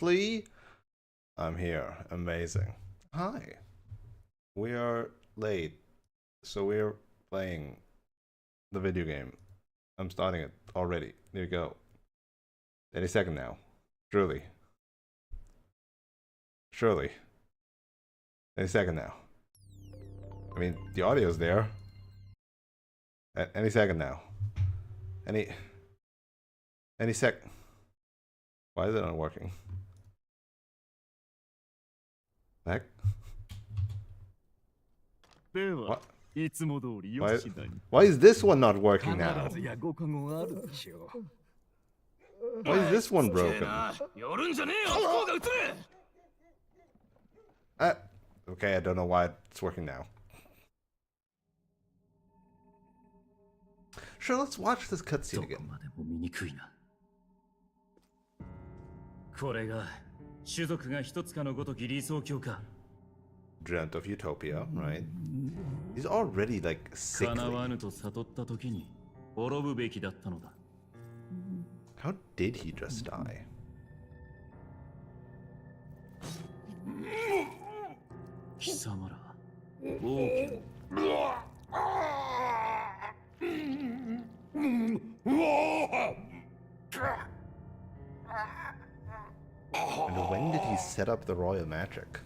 Flea? I'm here. Amazing. Hi. We are late, so we're playing the video game. I'm starting it already. There you go. Any second now. Surely. Surely. Any second now. I mean, the audio's there. Any second now. Any sec. Why is it not working? Heck? What? Why is this one not working now? Why is this one broken? Okay, I don't know why it's working now. Sure, let's watch this cutscene again. Dreamt of Utopia, right? He's already like sickly. How did he just die? And when did he set up the royal magic?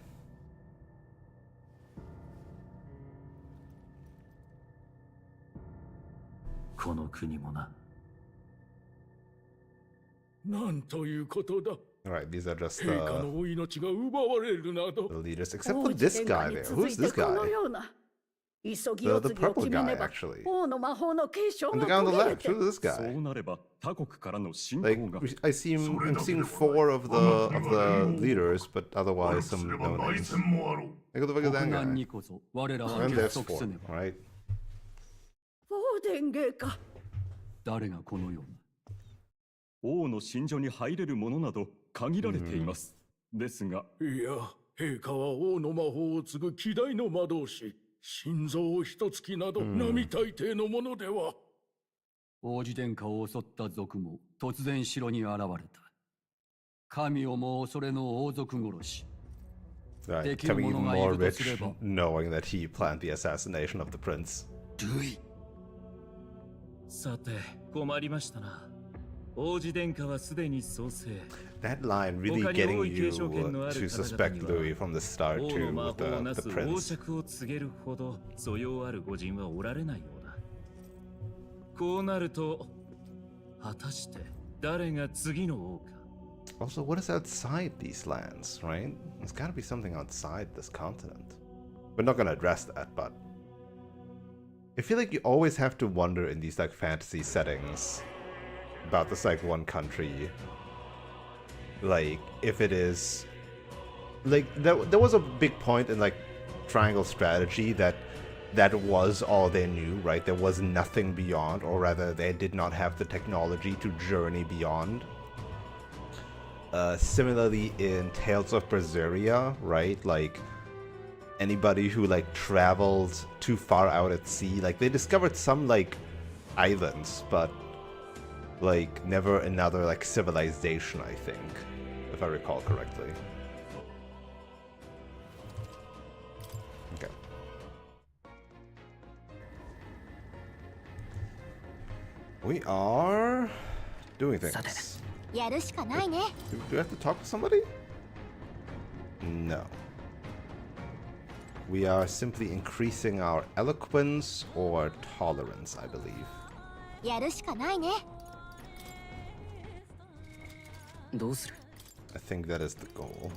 Alright, these are just the leaders, except for this guy there. Who's this guy? The purple guy, actually. And the guy on the left, who's this guy? Like, I'm seeing 4 of the leaders, but otherwise some no names. Like, what the fuck is that guy? And there's 4, right? 王の寝所に入れるものなど限られています。ですが、いや、陛下は王の魔法を継ぐ希代の魔導士、心臓一突など並大抵のものでは。王子殿下を襲った賊も突然城に現れた。神をも恐れの王族殺し。Right, becoming even more rich, knowing that he planned the assassination of the prince. さて、困りましたな。That line really getting you to suspect Louis from the start to the prince. Also, what is outside these lands, right? There's gotta be something outside this continent. We're not gonna address that, but I feel like you always have to wonder in these like fantasy settings about this like one country, like if it is like there was a big point in like Triangle Strategy that was all they knew, right? There was nothing beyond, or rather they did not have the technology to journey beyond. Similarly in Tales of Berseria, right? Like anybody who like traveled too far out at sea, like they discovered some like islands, but like never another like civilization, I think, if I recall correctly. Okay. We are doing things. Do we have to talk to somebody? No. We are simply increasing our eloquence or tolerance, I believe. I think that is the goal.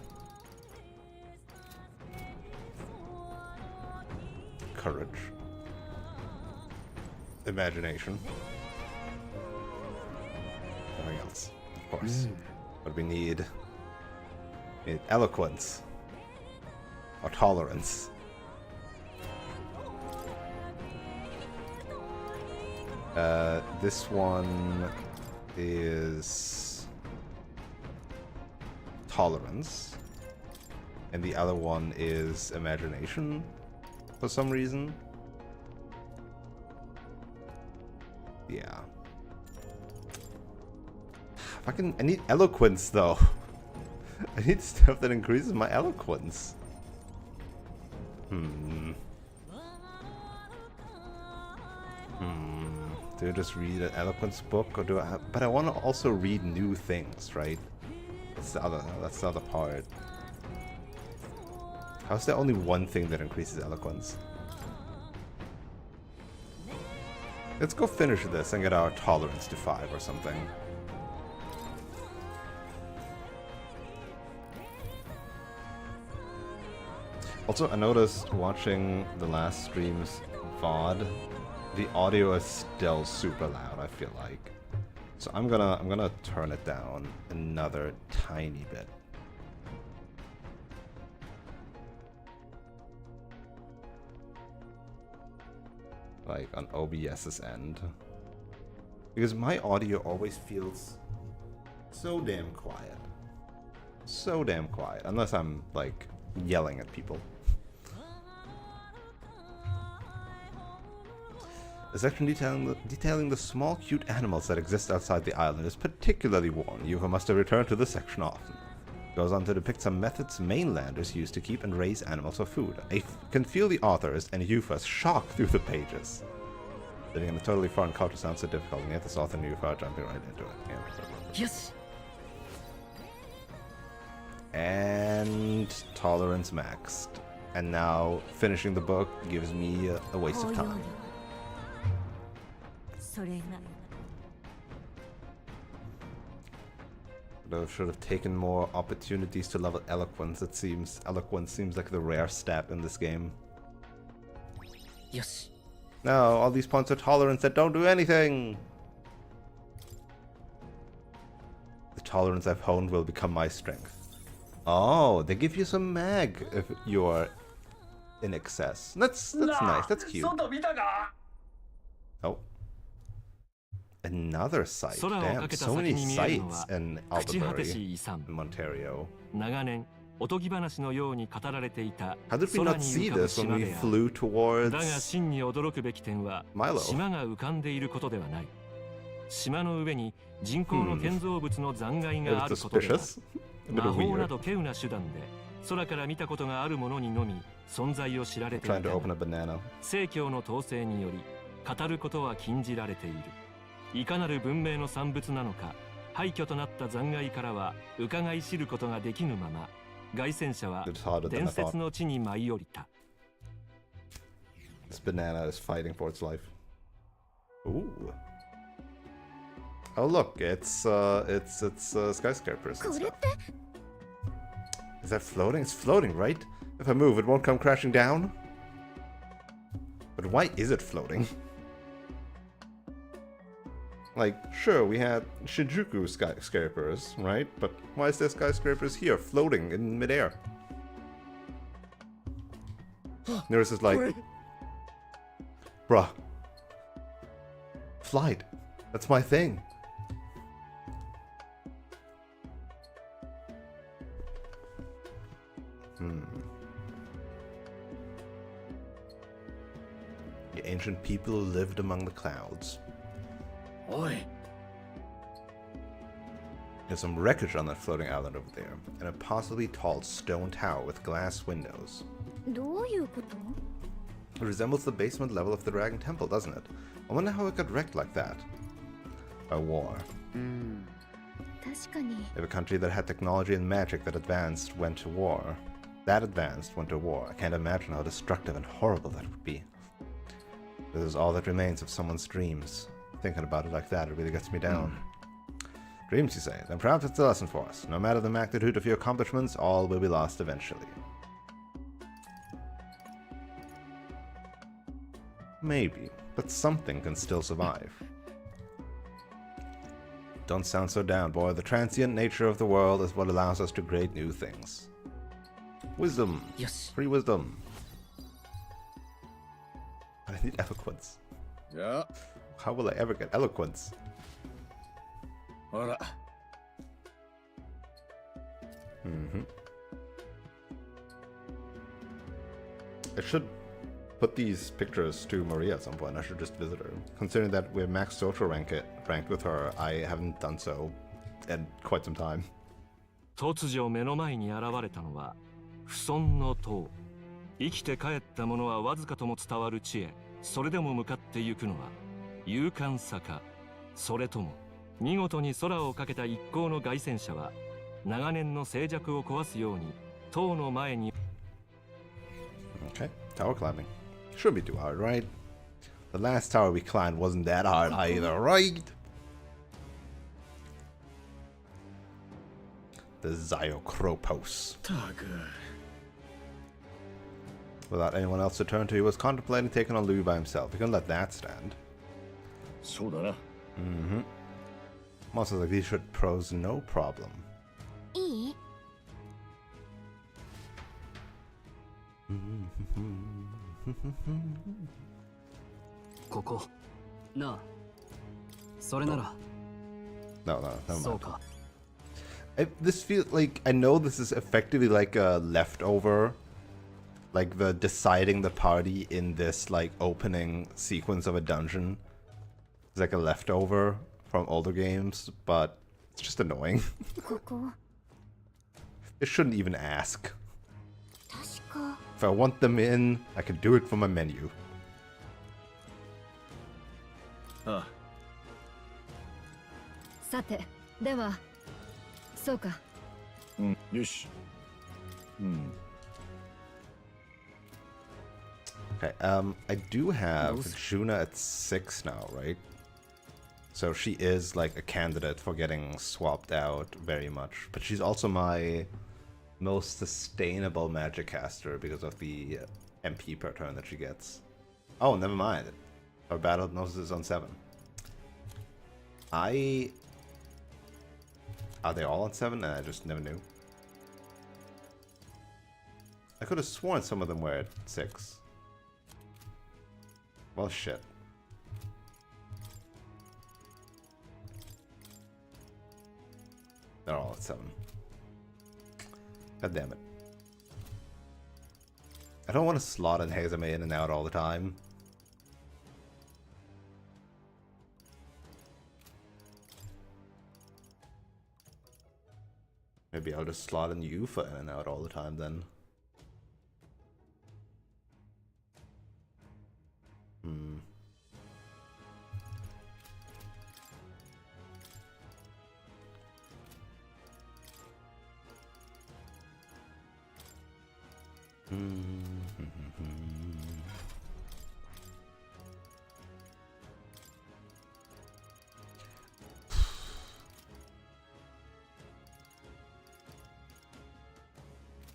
Courage. Imagination. Nothing else, of course. But we need eloquence. Or tolerance. This one is tolerance, and the other one is imagination for some reason. Yeah. I need eloquence though. I need stuff that increases my eloquence. Do I just read an eloquence book, or do I? But I want to also read new things, right? That's the other part. How's there only one thing that increases eloquence? Let's go finish this and get our tolerance to 5 or something. Also, I noticed watching the last stream's VOD, the audio is still super loud, I feel like. So I'm gonna turn it down another tiny bit. Like on OBS's end. Because my audio always feels so damn quiet. So damn quiet. Unless I'm like yelling at people. A section detailing the small cute animals that exist outside the island is particularly warm. You must have returned to this section often. It goes on to depict some methods mainlanders use to keep and raise animals for food. I can feel the authors and Yufa's shock through the pages. Living in a totally foreign culture sounds so difficult, and yet this author and Yufa are jumping right into it. Yeah. Yes. And tolerance maxed. And now finishing the book gives me a waste of time. I should have taken more opportunities to level eloquence. It seems eloquence seems like the rare stat in this game. Yes. No, all these points are tolerance that don't do anything. The tolerance I've honed will become my strength. Oh, they give you some mag if you're in excess. That's nice. That's cute. Oh. Another site. Damn, so many sites in Albury, in Ontario. How did we not see this when we flew towards Milo? A bit suspicious. A bit weird. Trying to open a banana. いかなる文明の産物なのか、廃墟となった残骸からは伺い知ることができぬまま、凱旋者は伝説の地に舞い降りた。This banana is fighting for its life. Ooh. Oh look, it's skyscrapers and stuff. Is that floating? It's floating, right? If I move, it won't come crashing down. But why is it floating? Like, sure, we had Shinjuku skyscrapers, right? But why is there skyscrapers here, floating in midair? Nurse is like, bruh, flight, that's my thing. The ancient people who lived among the clouds. Oi. There's some wreckage on that floating island over there, and a possibly tall stone tower with glass windows. It resembles the basement level of the Dragon Temple, doesn't it? I wonder how it got wrecked like that. By war. If a country that had technology and magic that went to war. I can't imagine how destructive and horrible that would be. This is all that remains of someone's dreams. Thinking about it like that, it really gets me down. Dreams, you say? Then perhaps it's a lesson for us. No matter the magnitude of your accomplishments, all will be lost eventually. Maybe, but something can still survive. Don't sound so down, boy. The transient nature of the world is what allows us to create new things. Wisdom. Yes. Free wisdom. I need eloquence. Yeah. How will I ever get eloquence? Alright. I should put these pictures to Maria at some point. I should just visit her. Considering that we're max social ranked with her, I haven't done so in quite some time. 突如目の前に現れたのは不損の塔。生きて帰った者はわずかとも伝わる地へそれでも向かってゆくのは勇敢さか、それとも見事に空をかけた一行の凱旋者は長年の静寂を壊すように塔の前に。 Okay, tower climbing. Shouldn't be too hard, right? The last tower we climbed wasn't that hard either, right? The Zyokropos. たく Without anyone else to turn to, he was contemplating taking on Louis by himself. He couldn't let that stand. そうだな Mm-hmm. Monsters like these should pose no problem. いい？ここなあ、それなら No, never そう mind. か。 This feels like, I know this is effectively like a leftover, like the deciding the party in this like opening sequence of a dungeon. It's like a leftover from older games, but it's just annoying. ここ It shouldn't even ask. 確か If I want them in, I can do it from a menu. あさてではそうかうんよしうん Okay, I do have Juna at 6 now, right? So she is like a candidate for getting swapped out very much. But she's also my most sustainable magic caster because of the MP per turn that she gets. Oh, never mind. Our battle hypnosis is on 7. Are they all on 7? I just never knew. I could have sworn some of them were at 6. Well, shit. They're all at 7. God damn it. I don't want to slot and Hazame in and out all the time. Maybe I'll just slot in Yufa in and out all the time then.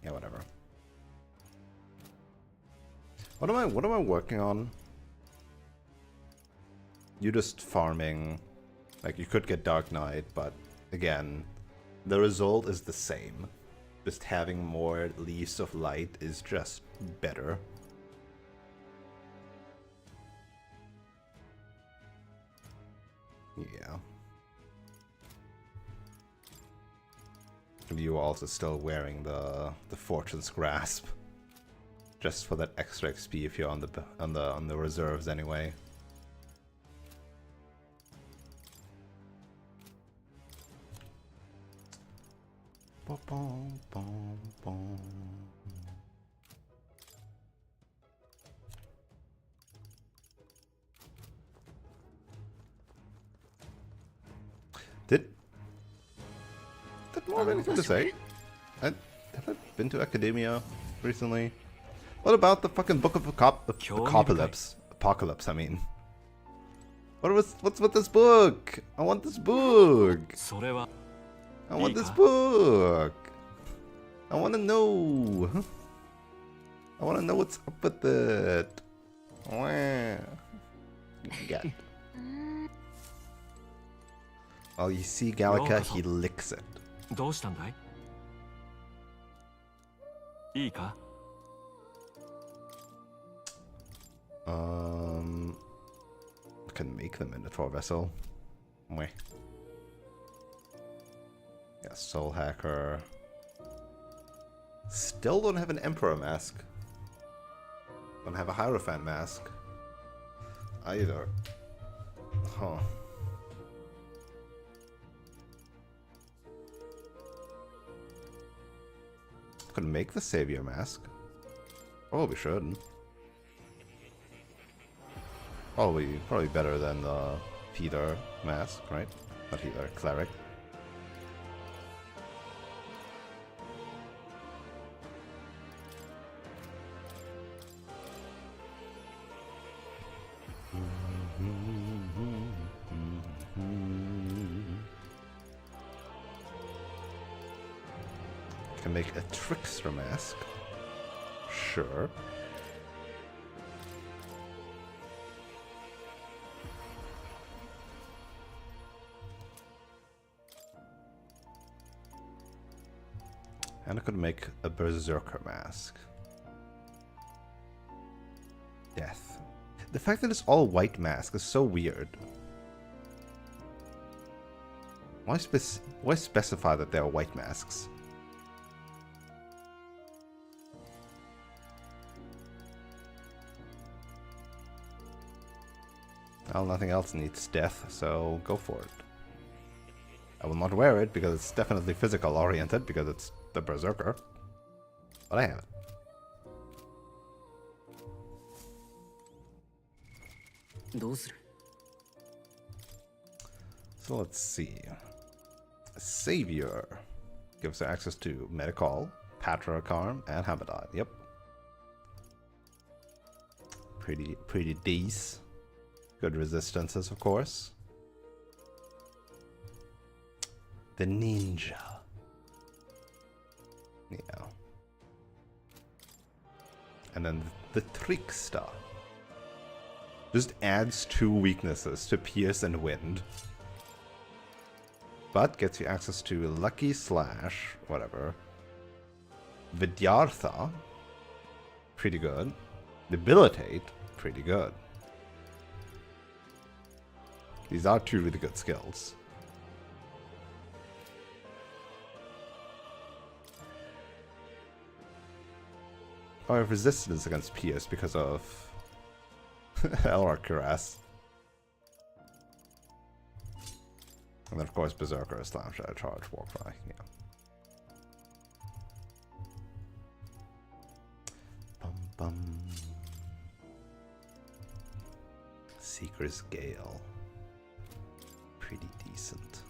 Yeah, whatever. What am I working on? You just farming. Like, you could get Dark Knight, but again, the result is the same. Just having more Leaves of Light is just better. Yeah. And you also still wearing the Fortune's Grasp, just for that extra XP if you're on the reserves anyway. Did more have anything to say? Have I been to Academia recently? What about the fucking Book of Apocalypse? Apocalypse, I mean. What's with this book? I want this book. それは I want this book. I want to know. I want to know what's up with it. Wah. Yeah. Well, you see Gallica, he licks it. どうしたんだい？いいか？ I can make them into Tor Vessel. Wait. Yeah, Soul Hacker. Still don't have an Emperor mask. Don't have a Hierophant mask. Either. Huh. Could make the Savior mask. Oh, we should. Probably better than the Healer mask, right? Not Healer, Cleric. Can make a Trickster mask. Sure. And I could make a Berserker mask. Death. The fact that it's all white mask is so weird. Why specify that they are white masks? Well, nothing else needs death, so go for it. I will not wear it because it's definitely physical oriented because it's the Berserker. But I have it. So let's see. Savior gives her access to Medical, Patriarch, and Hamadai. Yep. Pretty decent. Good resistances, of course. The Ninja. Yeah. And then the Trickster. Just adds 2 weaknesses to Pierce and Wind. But gets you access to Lucky Slash, whatever. Vidyartha. Pretty good. Debilitate. Pretty good. These are 2 really good skills. Oh, I have resistance against Pierce because of Elra Cuirass. And then of course Berserker, Slam Shadow Charge, Warcry, yeah. Bum bum. Seeker's Gale. Pretty decent.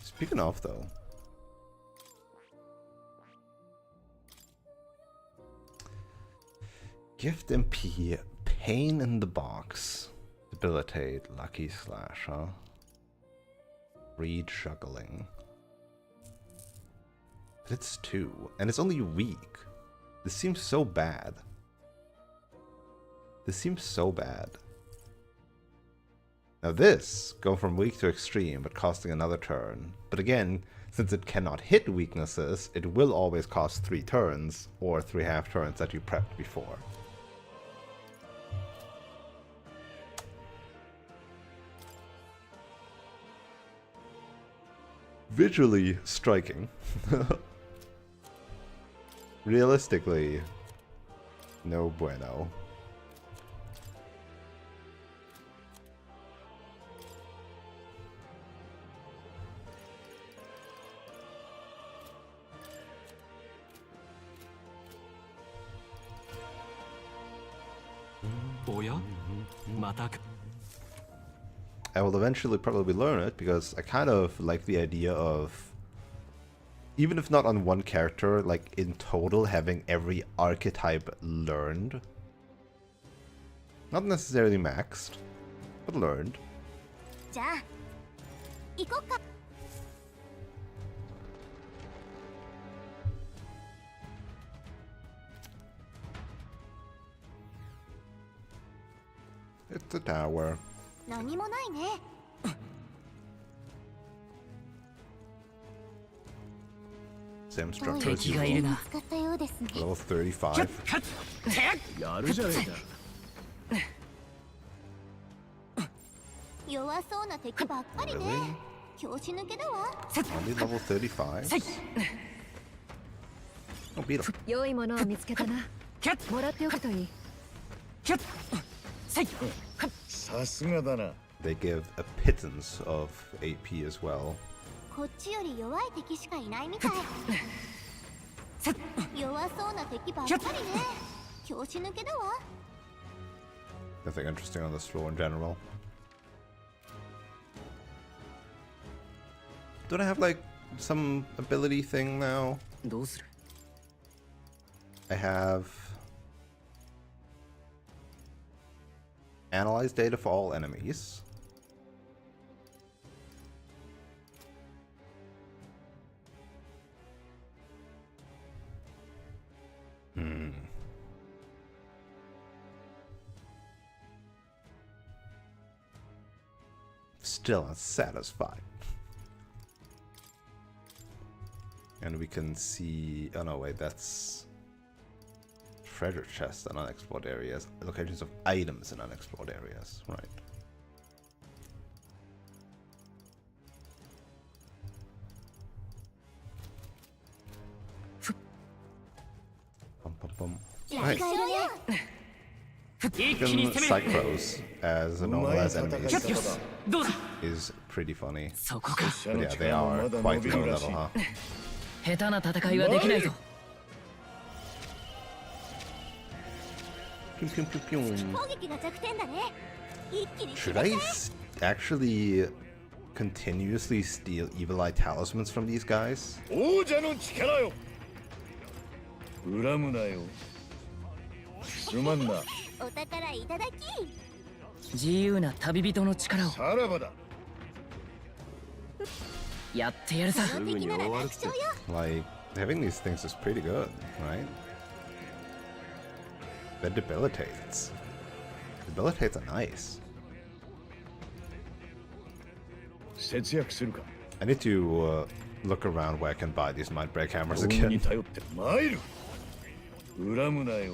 Speaking of, though, Gift MP, Pain in the Box, Debilitate, Lucky Slash, huh? Reed Juggling. But it's 2, and it's only weak. This seems so bad. This seems so bad. Now this, go from weak to extreme, but costing another turn. But again, since it cannot hit weaknesses, it will always cost 3 turns, or 3 half turns that you prepped before. Visually striking. Realistically, no bueno. I will eventually probably learn it because I kind of like the idea of, even if not on one character, like in total having every archetype learned. Not necessarily maxed, but learned. It's a tower. Same structure as usual. Level 35. やるじゃねえか。弱そうな敵ばっかりね。 Really? 拍子抜けだわ。 Only level 35? Oh, beat him. 良いものを見つけたな。もらっておくといい。さすがだな。 They give a pittance of AP as well. こっちより弱い敵しかいないみたい。弱そうな敵ばっかりね。拍子抜けだわ。 Nothing interesting on this floor in general. Don't I have like some ability thing now? どうする？ I have analyze data for all enemies. Still not satisfied. And we can see, oh no, wait, that's treasure chests and unexplored areas, locations of items in unexplored areas, right. Bum, bum, bum. Right. Even Cycros as normal as enemies is pretty funny. But yeah, they are quite low level, huh? 下手な戦いはできないぞ。 Pew, pew, pew, pew. 攻撃が弱点だね。一気に Should I actually continuously steal Evil Eye talismans from these guys? 王者の力よ。恨むなよ。すまんな。お宝いただき。自由な旅人の力をさらばだ。やってやるさ。この敵なら楽勝よ。 Like, having these things is pretty good, right? That debilitates. Debilitates are nice. 節約するか。 I need to look around where I can buy these Might Break hammers 恩に again. 頼って参る。恨むなよ。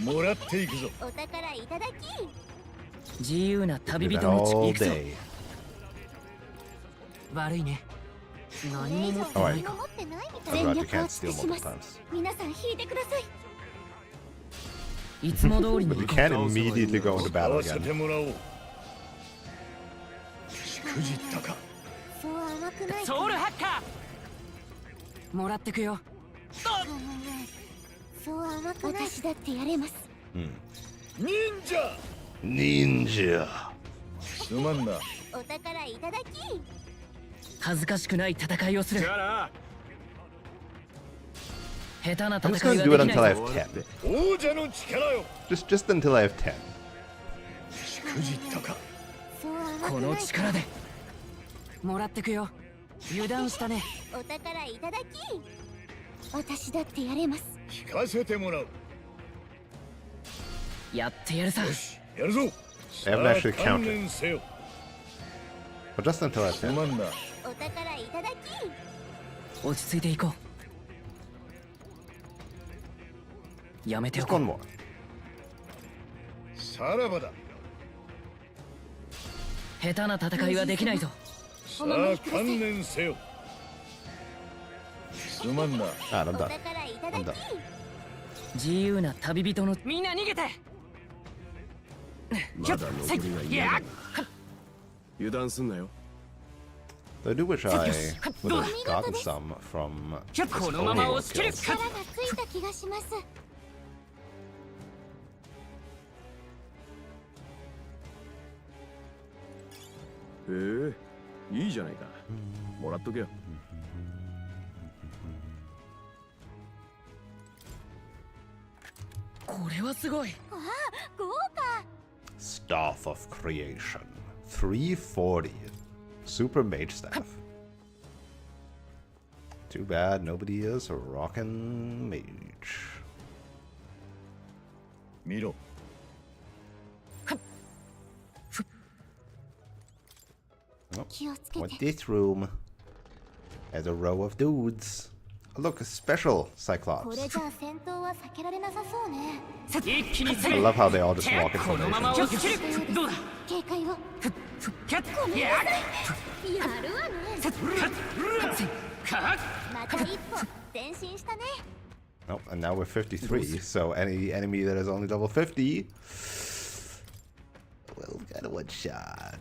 もらっていくぞ。お宝いただき。自由な旅 Do 人 that の all 行くぞ。 day. 悪いね。何も持って Alright. 何も持ってないみたい。 That's right, you 全力を can't 尽 steal くしま multiple す。 times. 皆さん引いてください。いつも通り But に we can't immediately go into 合 battle わせて again. もらおう。しくじったか。そう甘くない。ソウルハッカーもらってくよ。そう甘くない。私だってやれます。 忍者。 Ninja! すまんな。お宝いただき。恥ずかしくない戦いをする。下手な I'm just 戦い gonna は do で it き until な I い have ぞ。 10. 王者の力よ。 Just until I have 10. しくじったか。そう甘こくない。の力でもらってくよ。油断したね。お宝いただき。私だってやれます。聞かせてもらう。やってやるさ。よし、やるぞ。 I haven't actually さあ観 counted. 念せよ。 But just until I have す 10. まんな。お宝いただき。落ち着いていこう。やめてお Just こ one う。 more. さらばだ。下手な戦いはできないぞ。さあ観念せよ。すまんな。 Ah, I'm お done. 宝いただ I'm done. き。自由な旅人のみんな逃げて。まだ残りがいやだ。油断すんなよ。 I do wish I would have gotten some from this このまま overworld 押し切る。 kills. 力がついた気がします。へえ、いいじゃないか。もらっとけよ。これはすごい。豪華。 Staff of Creation. 340. Super Mage Staff. Too bad nobody is a rockin' mage. 見ろ。 Oh, 気をつけ what て。 this room? Has a row of dudes. Oh, look, a special こ Cyclops. れじゃあ戦闘は避けられなさそうね。一気に I love how they all just walk in このまま formation. 押し切る。どうだ。警戒を。キャッごめんなさい。やるわね。かまた一歩前進したね。Oh, and now we're 53, so any enemy that is only level 50 will get a one shot.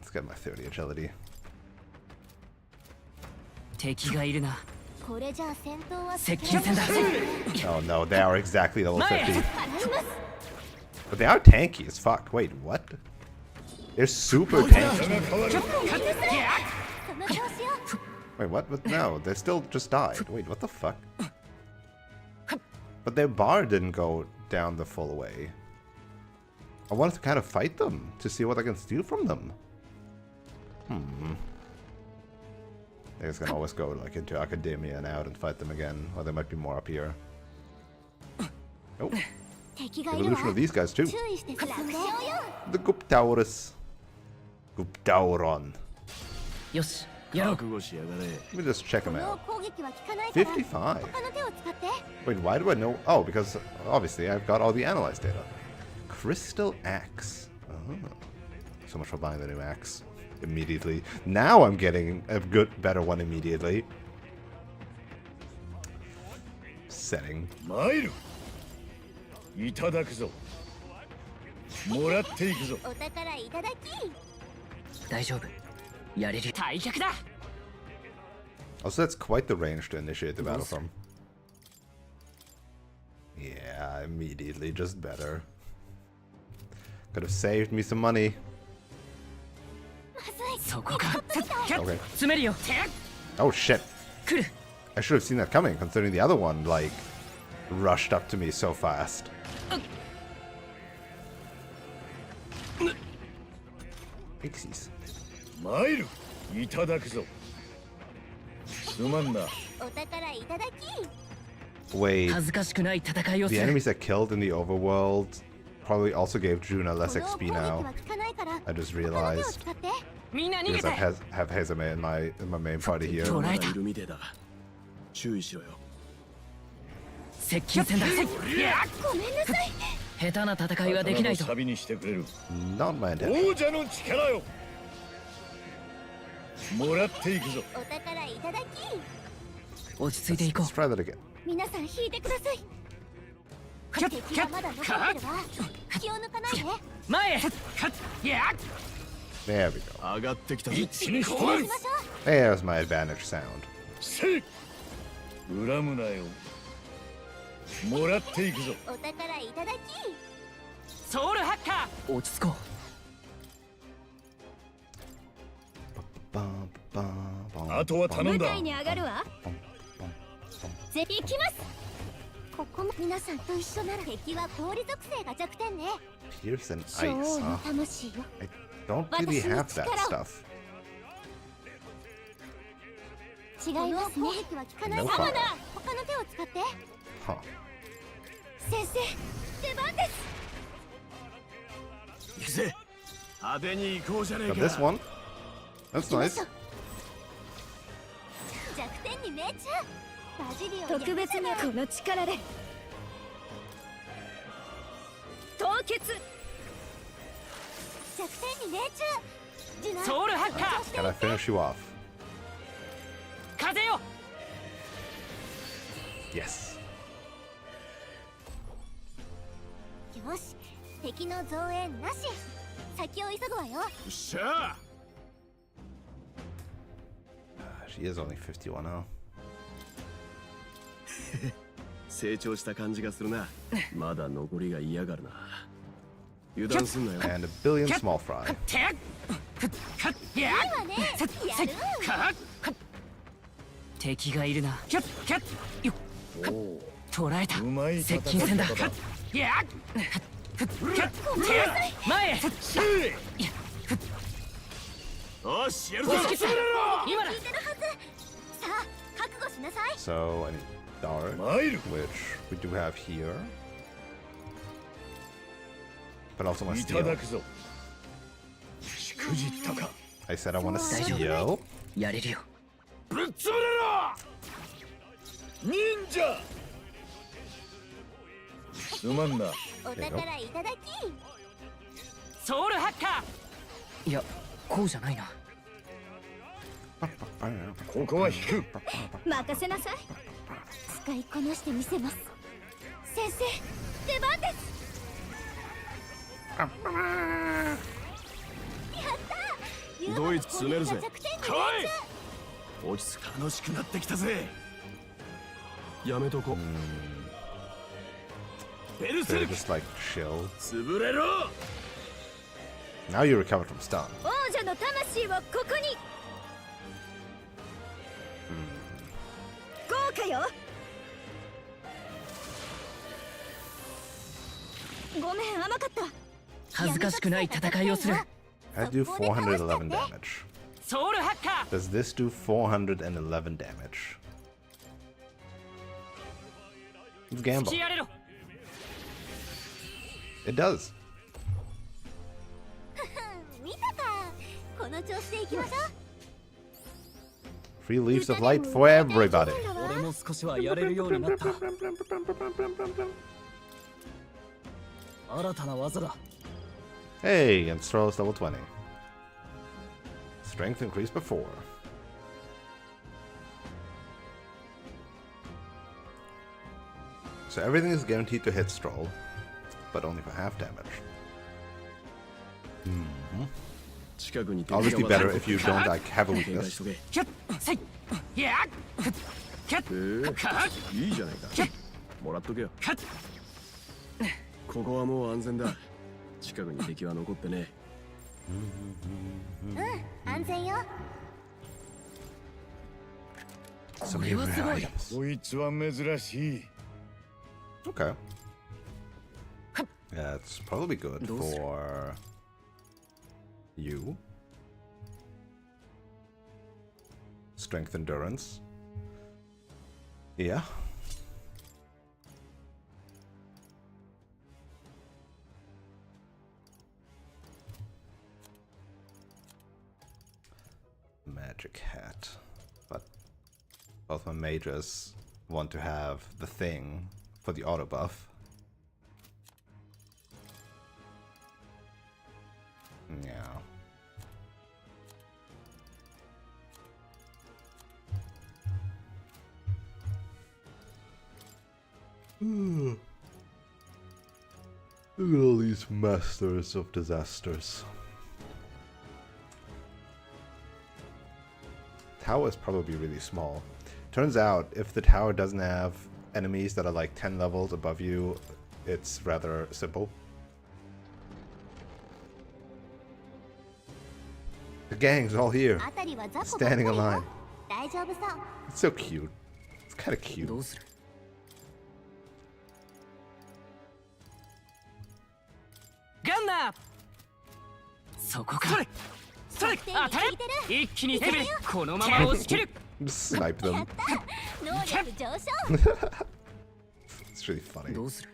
Let's get my 30 agility. 敵がいるな。これじゃあ戦闘は接近戦だ。 Oh no, they are exactly level 50. But they are tanky as fuck. Wait, what? They're super tanky. その調子よ Wait, what? But no, they still just died. Wait, what the fuck? But their bar didn't go down the full way. I wanted to kind of fight them to see what I can steal from them. I guess I can always go like into Academia and out and fight them again, or there might be more up here. Oh, 敵がいるわ evolution of these guys too. 注意して進んで The Guptaurus. Guptauron. よし、やろう。 Let me just check こ him の out. 攻撃は効かないから55. 他の手を使って Wait, why do I know? Oh, because obviously I've got all the analyzed data. Crystal axe. Oh. So much for buying the new axe immediately. Now I'm getting a good, better one immediately. Setting. 参るいただくぞもらっていくぞお宝いただき大丈夫。やれる。退却だ。 Also, that's quite the range to initiate the battle from. Yeah, immediately, just better. Could have saved me some money. そこか。 Okay. 詰めるよ。 Oh shit. 来る。 I should have seen that coming, considering the other one, like, rushed up to me so fast. Pixies. 参るいただくぞすまんなお宝いただき Wait, 恥ずかしくない戦いをす the る。 enemies that killed in the overworld probably also gave Juna less この攻 XP 撃 now. は効かないから I just 他の手を realized 使って みんな逃げ because て。 I have Hazame in my main party here. 捕らえた。いるみてえだ注意しろよ接近戦だ。いや、ごめんなさい下手な戦いはできないぞ。サビにしてくれる Not my intention. 王者の力よもらっていくぞお宝いただき落ち着いていこ Let's try that again. 皆さん引いてください敵がまだ残ってるわ気を抜かないでう。前へ。いや、 There we go. 上がってきたぞ一気にこうしましょ There's my advantage sound. せい恨むなよもらっていくぞうお宝いただきソウルハッカー。落ち着こ Bum, bum, bum, あとは頼んだ舞台に上がるわ bum, bum, bum. ぜひ行きますここも皆さんと一緒なら敵は氷属性が弱点ね Pierce and 女 ice, 王の huh? 魂よ I don't really have that stuff. 違いますね攻撃は効かない No サマ fire. だ他の手を使って Huh. 先生出番です行くぜ派手に行こうじゃねえ Got か this one. That's 行きま nice. しょう弱点に命中バジリオ特別なこの力で凍結弱点に命中ジュナう。ソウルハッカ Can I finish you off? ー。風よ。 Yes. よし敵の増援なし先を急ぐわよしゃあ She is only 51 now. 成長した感じがするなまだ残りが嫌がるな油断すんなよ And a billion small fry. てっ。いや。いいわねやる敵がいるな。よっ。捕らえた。うまい接近戦だ。いや。前へ。よしやるぞ今だ。聞いてるはずさあ覚悟しなさい So I need dart, 参る which we do have here. But also want い to ただ steal. くぞしくじったか I said I want to 大丈夫。 steal. やれるよ。ぶっ潰れろ忍者すまんなお宝いただきソウルハッカー。いや、こうじゃないな。ここは引く。任せなさい。使いこなしてみせます。先生、出番です。やった。ドイツ詰めるぜ。弱点に命中。落ち着く。楽しくなってきたぜ。やめとこ。ベルセ They're ルク just like chill. 潰れろ。 Now you recover from stun. 王者の魂をここに。豪華よ。ごめん、甘かった。恥ずかしくない戦いをする。 I do 411 damage. ソウルハッカ Does this do 411 damage? Let's ー gamble. やれろ。 It does. 見たか。この調子でいきましょう。 Free leaves of light for everybody. 俺も少しはやれるようになった。新たな技だ。 Hey, and Stroll is level 20. Strength increased by 4. So everything is guaranteed to hit Stroll, but only for half damage. Obviously better if you don't like have a weakness. キャッせいやっキャッカッいいじゃないか。もらっとけよ。カッここはもう安全だ。近くに敵は残ってね。安全よ。 So many rare items. こいつは珍しい。 Okay. That's probably good for you. Strength endurance. Yeah. Magic hat. But both my mages want to have the thing for the auto buff. Yeah. Look at all these masters of disasters. Tower is probably really small. Turns out, if the tower doesn't have enemies that are like 10 levels above you, it's rather simple. The gang's all here, 辺りは雑魚ばっか standing り in よ。 line. 大丈夫そう。 It's so cute. It's kind of cute. どうする？ガンナーそこかそれそれ当たれ一気に攻めこのまま押し切る Just snipe them. 能力上昇。 It's really funny. どうする？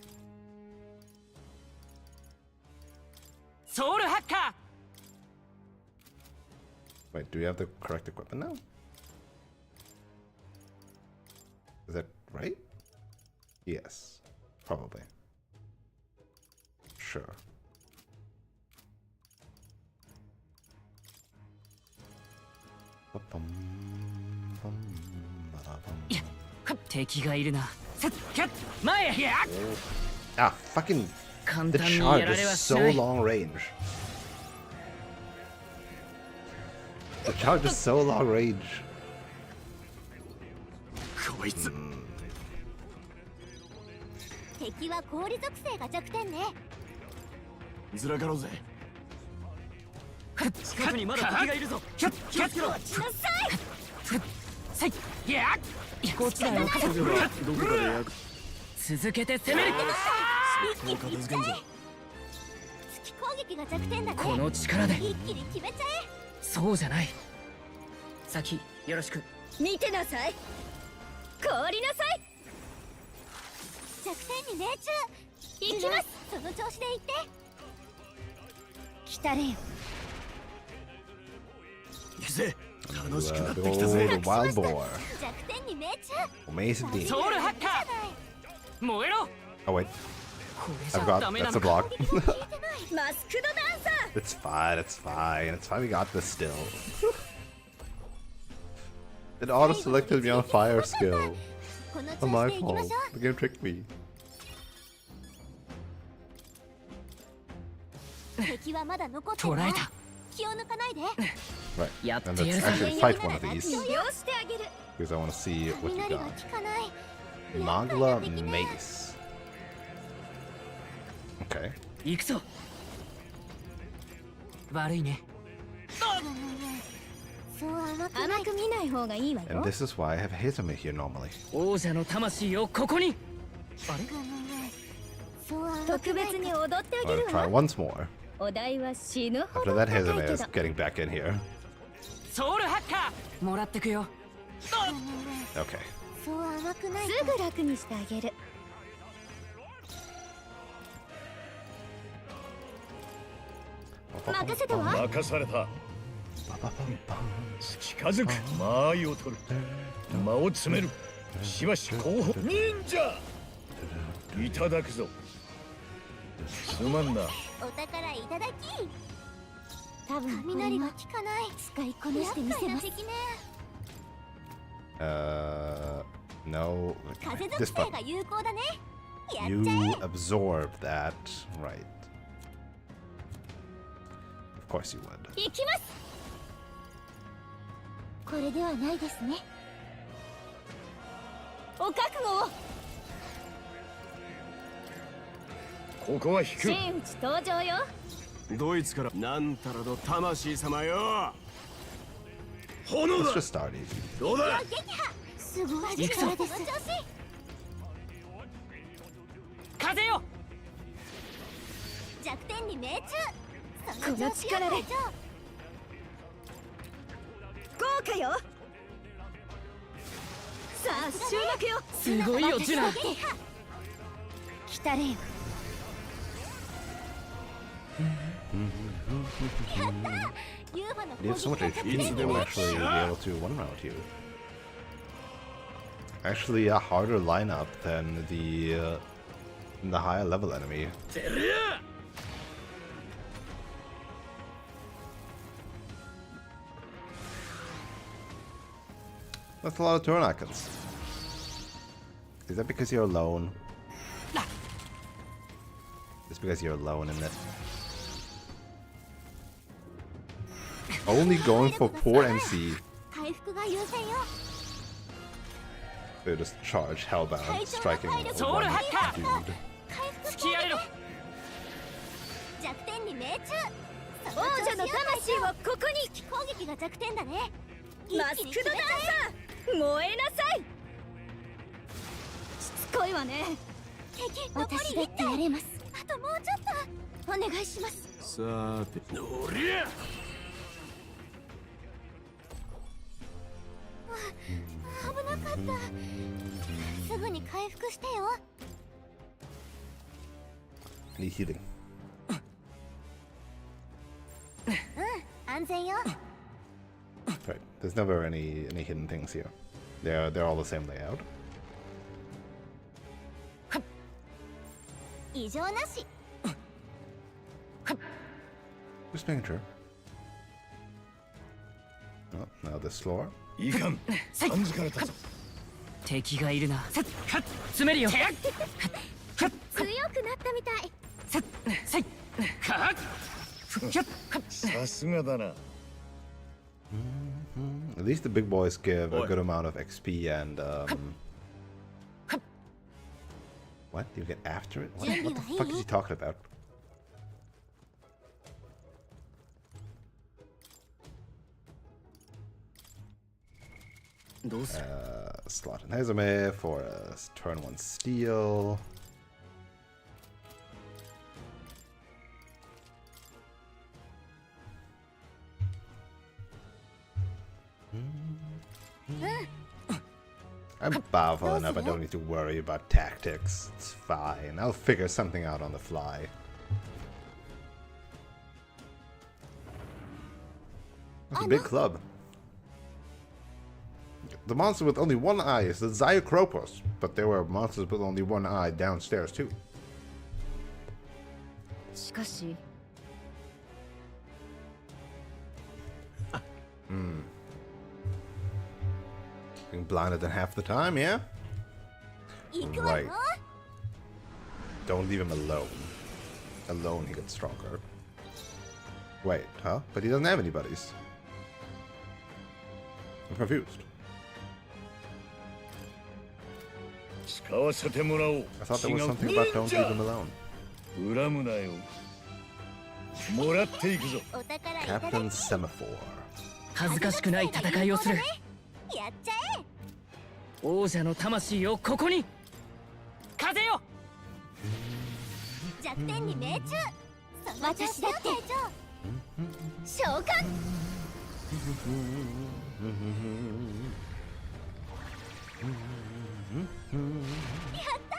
ソウルハッカ Wait, do we have the correct equipment now? Is that right? Yes. Probably. Sure. Ba-bum, bum, ba-da-bum. ー敵がいるなさっキャッ前へや Ah, fucking 簡 the 単にや charge られは is し so ない long range. The charge is so long range. こいつ。敵は氷属性が弱点ね。ずらかろうぜ。近くにまだ敵がいるぞ。キャッキャッしなさい。さいやこっちだよ。どこかで役続けて攻めるを片付けんぞ。月攻撃が弱点だね。この力で一気に決めちゃそうじゃない先よろしくえ。見てなさい。凍りなさい。弱点に命中。行きます。その調子で行って。来たれよ。行くぜ。楽しくなって Oh, きたぜ。 the wild boar. 弱点に命中。 Amazing Dean. ソウルハッカー燃えろ Oh, wait. これじ I ゃ forgot. ダメな That's の a か block. マスクドダンサー。 It's fine. It's fine. It's fine. We got this still. It auto selected me on fire skill. この Oh, 調 my 子でいきまし fault. ょ The game tricked me. う敵はまだ残ってるわ捕らえた。気を抜かないで Right. やっ And てや let's るぞ。 actually fight one of 利 these 用してあげる because I want to see what you 雷は got. 効かない Magla Mace. Okay. 行くぞ。悪いね。そう甘く見ない方がいいわ And よ this is why I have Hitame here normally. 王者の魂をここに。あれ？特別に踊ってあげ I'll る try わ once more. お題は死ぬほ After ど that, 高い Hitame け is ど getting back in here. ソウルハッカー。もらってくよ。 Okay. そう甘くないすぐ楽にしてあげる 任せては任された近づく間合いを取る間を詰めるしばし後方忍者いただくぞすまんなお宝いただき多分雷が効かない使いこなしてみせます No. 風 This 属性 button. が有効だねやっちゃ You え absorb that. Right. Of course you would. 行きますこれではないですねお覚悟をここは引く真打ち登場よドイツからなんたらの魂様よ。炎 Let's だ just start easy. どうだ撃破すごい行くぞ力です風よ。弱点に命中この力で豪華よさあ終幕よすごいよジュナ。来たれよ They have so much HP, they will actually be able to one round you. Actually, a harder lineup than the higher level enemy. That's a lot of turn icons. Is that because you're alone? It's because you're alone in it. Only going for poor MC. 回復が優先よ They just charge Hellbound, striking one Soul Hacker! dude. 回復付き合えろ。弱点に命中王者の魂をここに攻撃が弱点だねマスクドダンサー燃えなさいしつこいわね敵私だってやれますあともうちょっとお願いしますさて、おりゃ危なかったすぐに回復してよ Need healing. 安全よ Right. There's never any hidden things here. They're all the same layout. 異常なし Just making sure. Oh, now this floor. いかん感づかれたぞ敵がいるな。詰めるよ。強くなったみたいさすがだな At least the big boys give a good amount of XP and what? You get after it? What the fuck is he talking about? Slot and Hazame for a turn 1 steal. I'm powerful enough, I don't need to worry about tactics. It's fine, I'll figure something out on the fly. That's a big club. The monster with only one eye is the Zyocropos, but there were monsters with only one eye downstairs too. しかし Hmm. Being blinded in half the time, yeah? Right. Don't leave him alone. Alone he gets stronger. Wait, huh? But he doesn't have any buddies. I'm confused. I thought there was something about don't leave him alone. Captain Semaphore. 恥ずかしくない戦いをする。やっちゃえ。王者の魂をここに。風よ。弱点に命中。私だって召喚。やった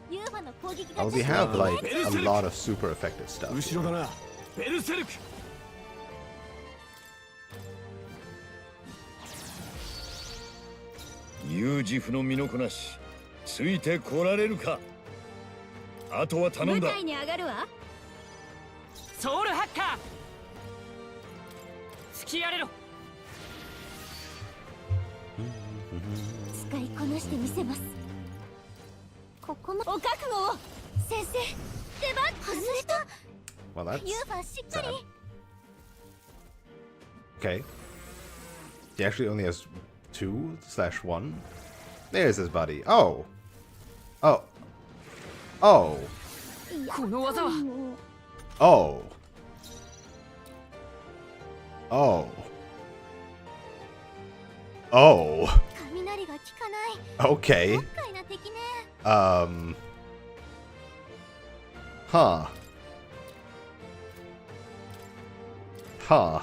ユーファの攻撃が Oh, we have like a lot of super effective stuff. 後ろだなベルセルク。有事不の身のこなしついてこられるか。あとは頼んだ。舞台に上がるわ。ソウルハッカー。突き荒れろ。使いこなしてみせます。ここもお覚悟を。先生出番外れた。 Well, that's ユーファしっか sad. り。 Okay. He actually only has 2/1. There's his buddy. Oh. Oh. Oh. この技は。Oh. Oh. Oh. 雷が効かない。 Okay. 厄介な敵ね。Huh. Huh.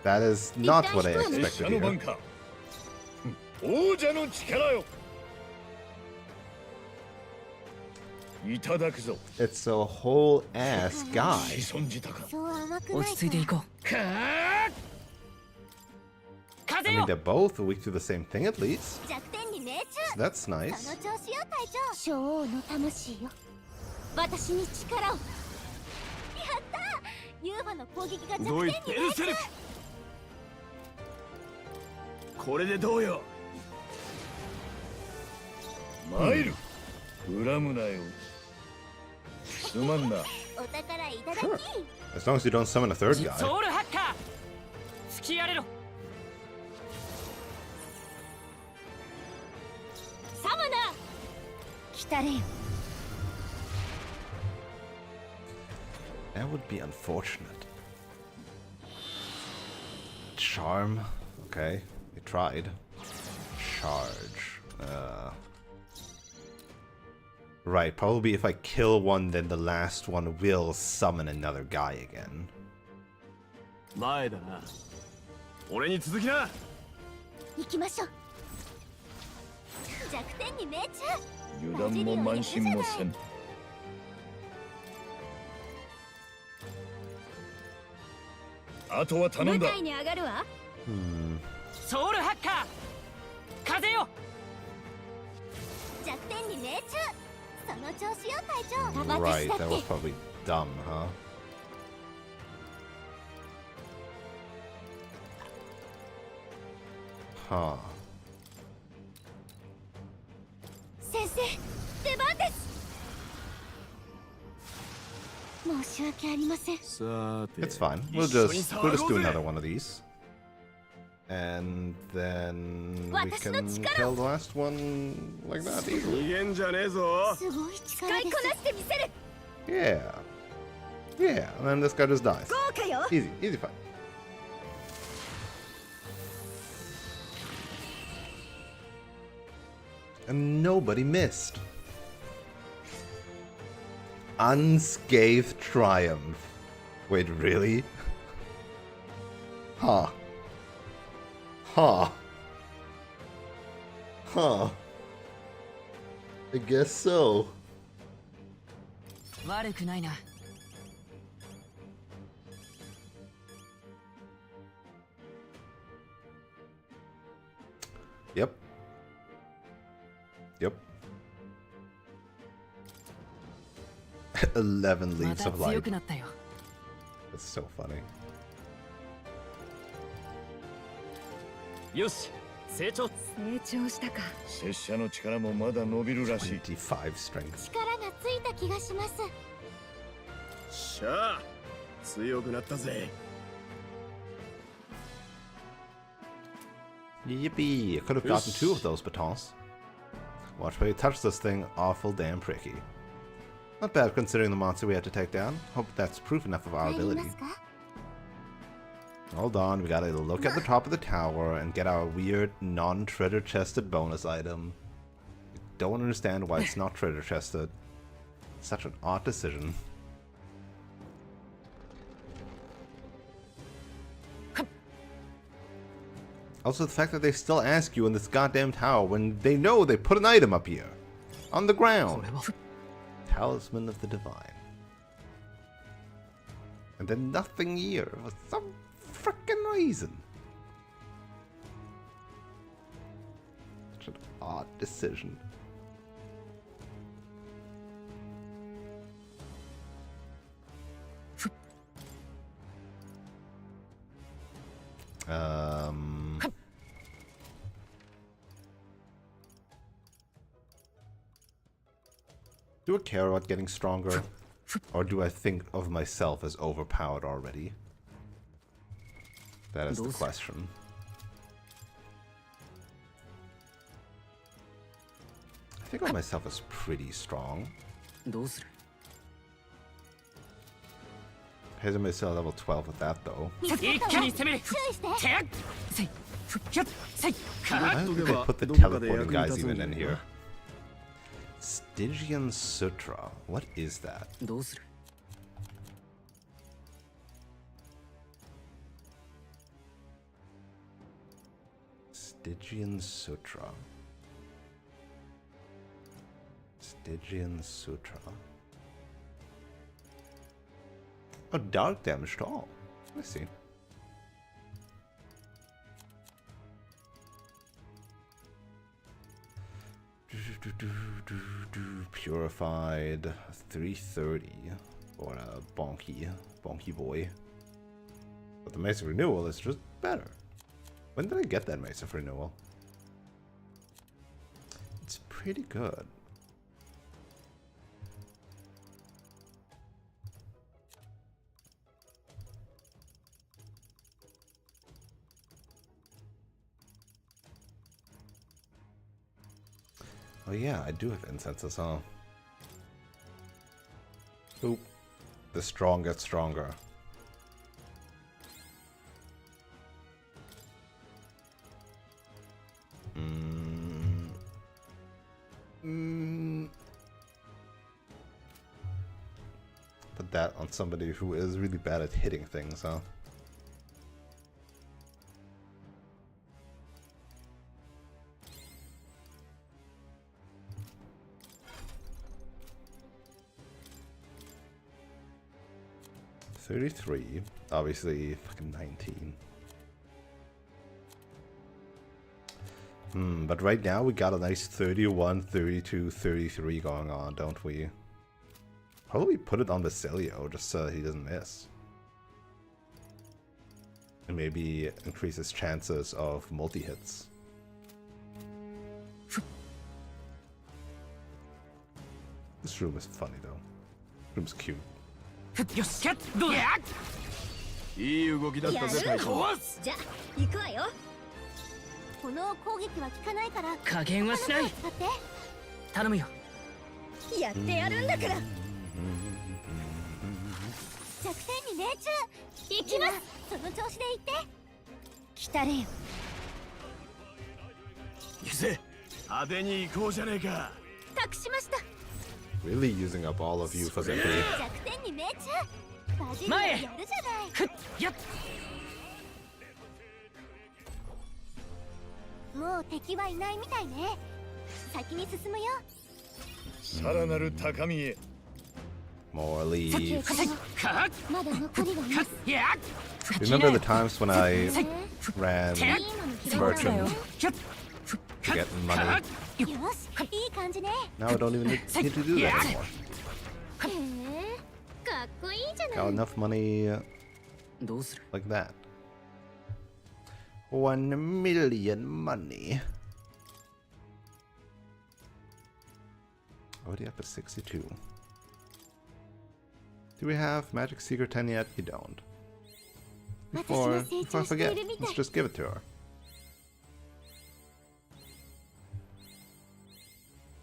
That is not what I 拙 expected 者の番 here. か。王者の力よ。いただくぞ。 It's a whole ass guy. 子孫じたか。そう甘くないか。落ち着いていこう。風 I mean, よ。 they're both weak to the same thing at least. 弱点に命中。 So that's その nice. 調子よ隊長。小王の魂よ。私に力を。やったユーファの攻撃が弱どい点に命中。これでどうよ。参る。恨むなよ。すまんな。お宝いただき。 Sure. As long as you don't summon a third guy. ソウルハッカー。突き荒れろ。サムナ来たれよ。 That would be unfortunate. Charm. Okay. They tried. Charge. Right, probably if I kill one, then the last one will summon another guy again. 前だな。俺に続きな。行きましょう。弱点に命中。油断も慢心もせん。あとは頼んだ。舞台に上がるわ。ソウルハッカー。風よ。弱点に命中。その調子よ隊長。 Right, 私だ that っ was て。 probably dumb, huh? Huh. 先生出番です。申し訳ありません。さて。 It's fine. We'll just do another one of these. And then we can kill the last one like that easily. 逃げんじゃねえぞ。すごい力です。使いこなしてみせる。 Yeah. Yeah, and then this guy just dies. 豪華よ。 Easy, easy fight. And nobody missed. Unscathed triumph. Wait, really? Huh. Huh. Huh. I guess so. 悪くないな。 Yep. Yep. 11 ま leaves た of 強 light. くなったよ。 That's so funny. よし成長成長したか。拙者の力もまだ伸びるらしい。25 strength. 力がついた気がします。しゃあ強くなったぜ。 Yippee! I could have gotten 2 of those batons. Watch where you touch this thing, awful damn pricky. Not bad considering the monster we had to take down. Hope that's proof enough of our 帰り ability. ますか？ Hold on, we gotta look at the top of the tower and get our weird non-treasure chested bonus item. Don't understand why it's not treasure chested. Such an odd decision. Also, the fact that they still ask you in this goddamn tower when they know they put an item up here. On the ground. Talisman of the Divine. And then nothing here for some frickin' reason. Such an odd decision. Do I care about getting stronger? Or do I think of myself as overpowered already? That is the question. I think of myself as pretty strong. どうする？ Here's myself level 12 with that though. 一気に攻める。注意して。てやっせいふっひゃっせいか I っ don't think I put the どこかで teleporting 役に guys 立つん even じゃ in ない here. か。 Stygian Sutra. What is that? どうする？ Stygian Sutra. Stygian Sutra. Oh, dark damage to all. I see. Purified 330 for a bonky boy. But the Mace of Renewal is just better. When did I get that Mace of Renewal? It's pretty good. Oh yeah, I do have incenses, huh? Oop. The strong get stronger. Put that on somebody who is really bad at hitting things, huh? $33, obviously fucking 19. But right now we got a nice 31, 32, 33 going on, don't we? Probably put it on Basilio just so he doesn't miss. And maybe increase his chances of multi-hits. This room is funny though. This room's cute. よしどうだ？いい動きだったぜ隊長。じゃ行くわよ。炎攻撃は効かないから加減はしない。使って。頼むよ。やってやるんだから。弱点に命中。行きます。その調子で行って。来たれよ。行くぜ。派手に行こうじゃねえか。託しました。 Really using up all of you for the free. 弱点に命中。バジルやるじゃない。ふっやっ。もう敵はいないみたいね。先に進むよ。さらなる高みへ。 More leave. まだ残りがいます。 Remember the times when I ran merchant to get money? よし、いい感じね。 Now I don't even need to do that anymore. へえ、かっこいいじゃない。 Got enough money どうする？ like that. 1 million money. Already up at 62. Do we have Magic Seeker 10 yet? We don't. Before I forget, let's just give it to her.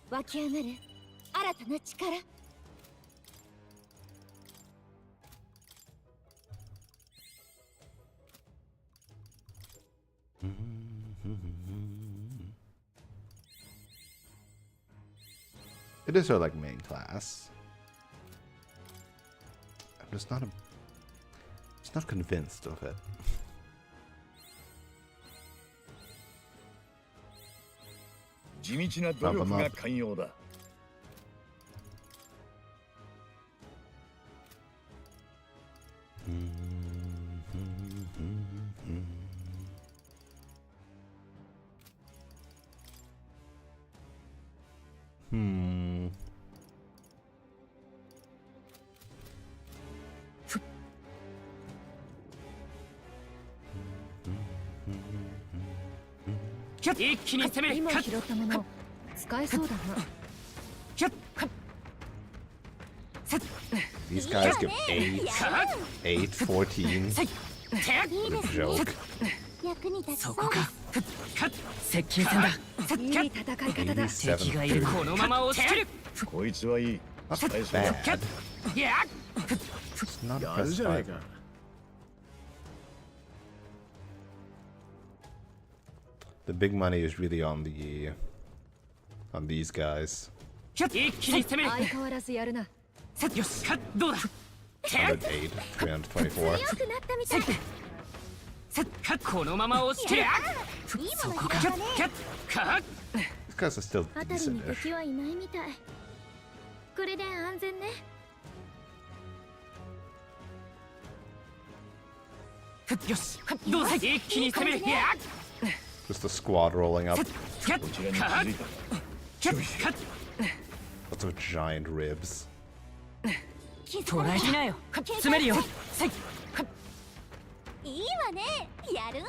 湧き上がる新たな力。It is her like main class. I'm just not convinced of it. 地道な努力が寛容だ。一気に攻める。今拾ったもの使えそうだな。 These guys give 8, 14. What a joke. 役に立ちそそうこか。接近戦だ。いい戦い方だ。敵がいる。このまま押し切る。こいつはいい。 Not 使えそうだ。 bad. いや。 It's not やるじゃねえ impressive. か。 The big money is really on these guys. 一気に攻める。相変わらずやるな。よし。どうだ。 108, 324. 強くなったみたい。このまま押し切る。いいもの拾ったね。 These guys are still 辺りに decent-ish. 敵はいないみたい。これで安全ね。よし。どうだ。一気に攻める。 Just a squad rolling up. こちらに気づいた。 Lots of giant ribs. 捕らえきなよ。詰めるよ。いいわね。やる。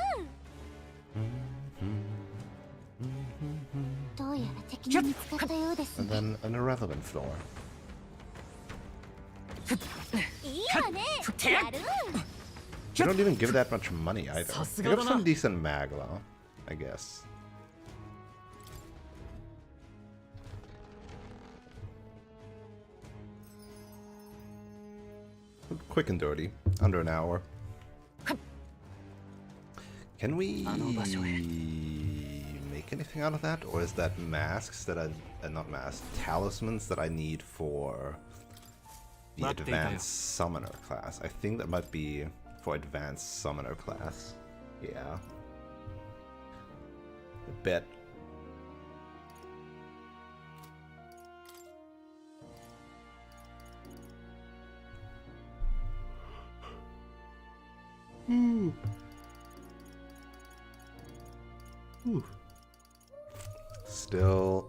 どうやら敵に見つかったようですね。 And then an irrelevant floor. いいわね。やる。 They don't even give that much money either. They have some decent mag though, I guess. Quick and dirty, under an hour. Can we make anything out of that, or is that masks that I not masks, talismans that I need for the advanced summoner class? I think that might be for advanced summoner class. Yeah. I bet.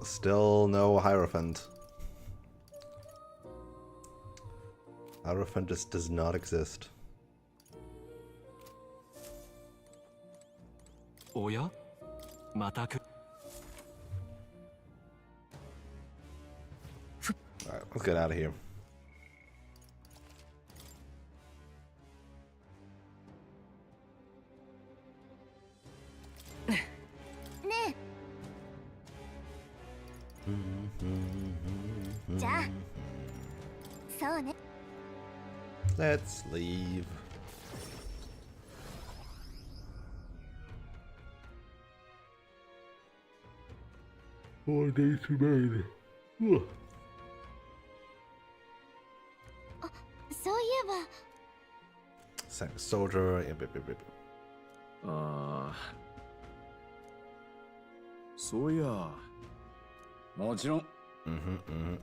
Still no Hierophant. Hierophant just does not exist. おやまたく Alright, let's get out of here. Let's leave. More days remain. そういえば Same soldier. Yep, yep, yep, yep. ああ。そういや。もちろん。 4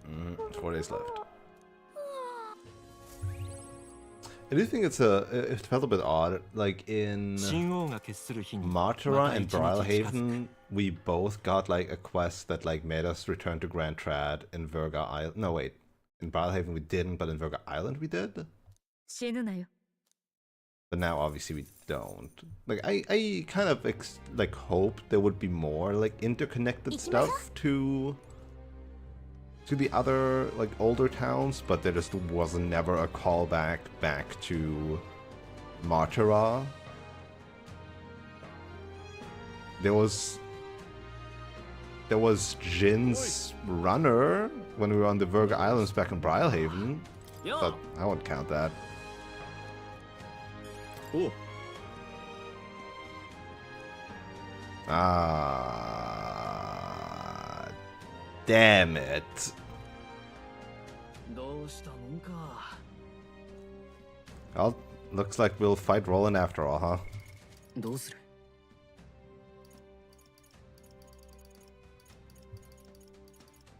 days left. I do think it felt a bit odd. Like in 神王が決する日に Martyra and Brilhaven, we both got like a quest that like made us return to Grand Trad in Virga Island. No, wait. In Brilhaven we didn't, but in Virga Island we did. 死ぬなよ。But now obviously we don't. Like I kind of like hoped there would be more like interconnected stuff to the other like older towns, but there just was never a callback back to Martira. There was Jin's runner when we were on the Virga Islands back in Brylehaven, but I won't count that. Oh. Ah, damn it. Well, looks like we'll fight Roland after all, huh?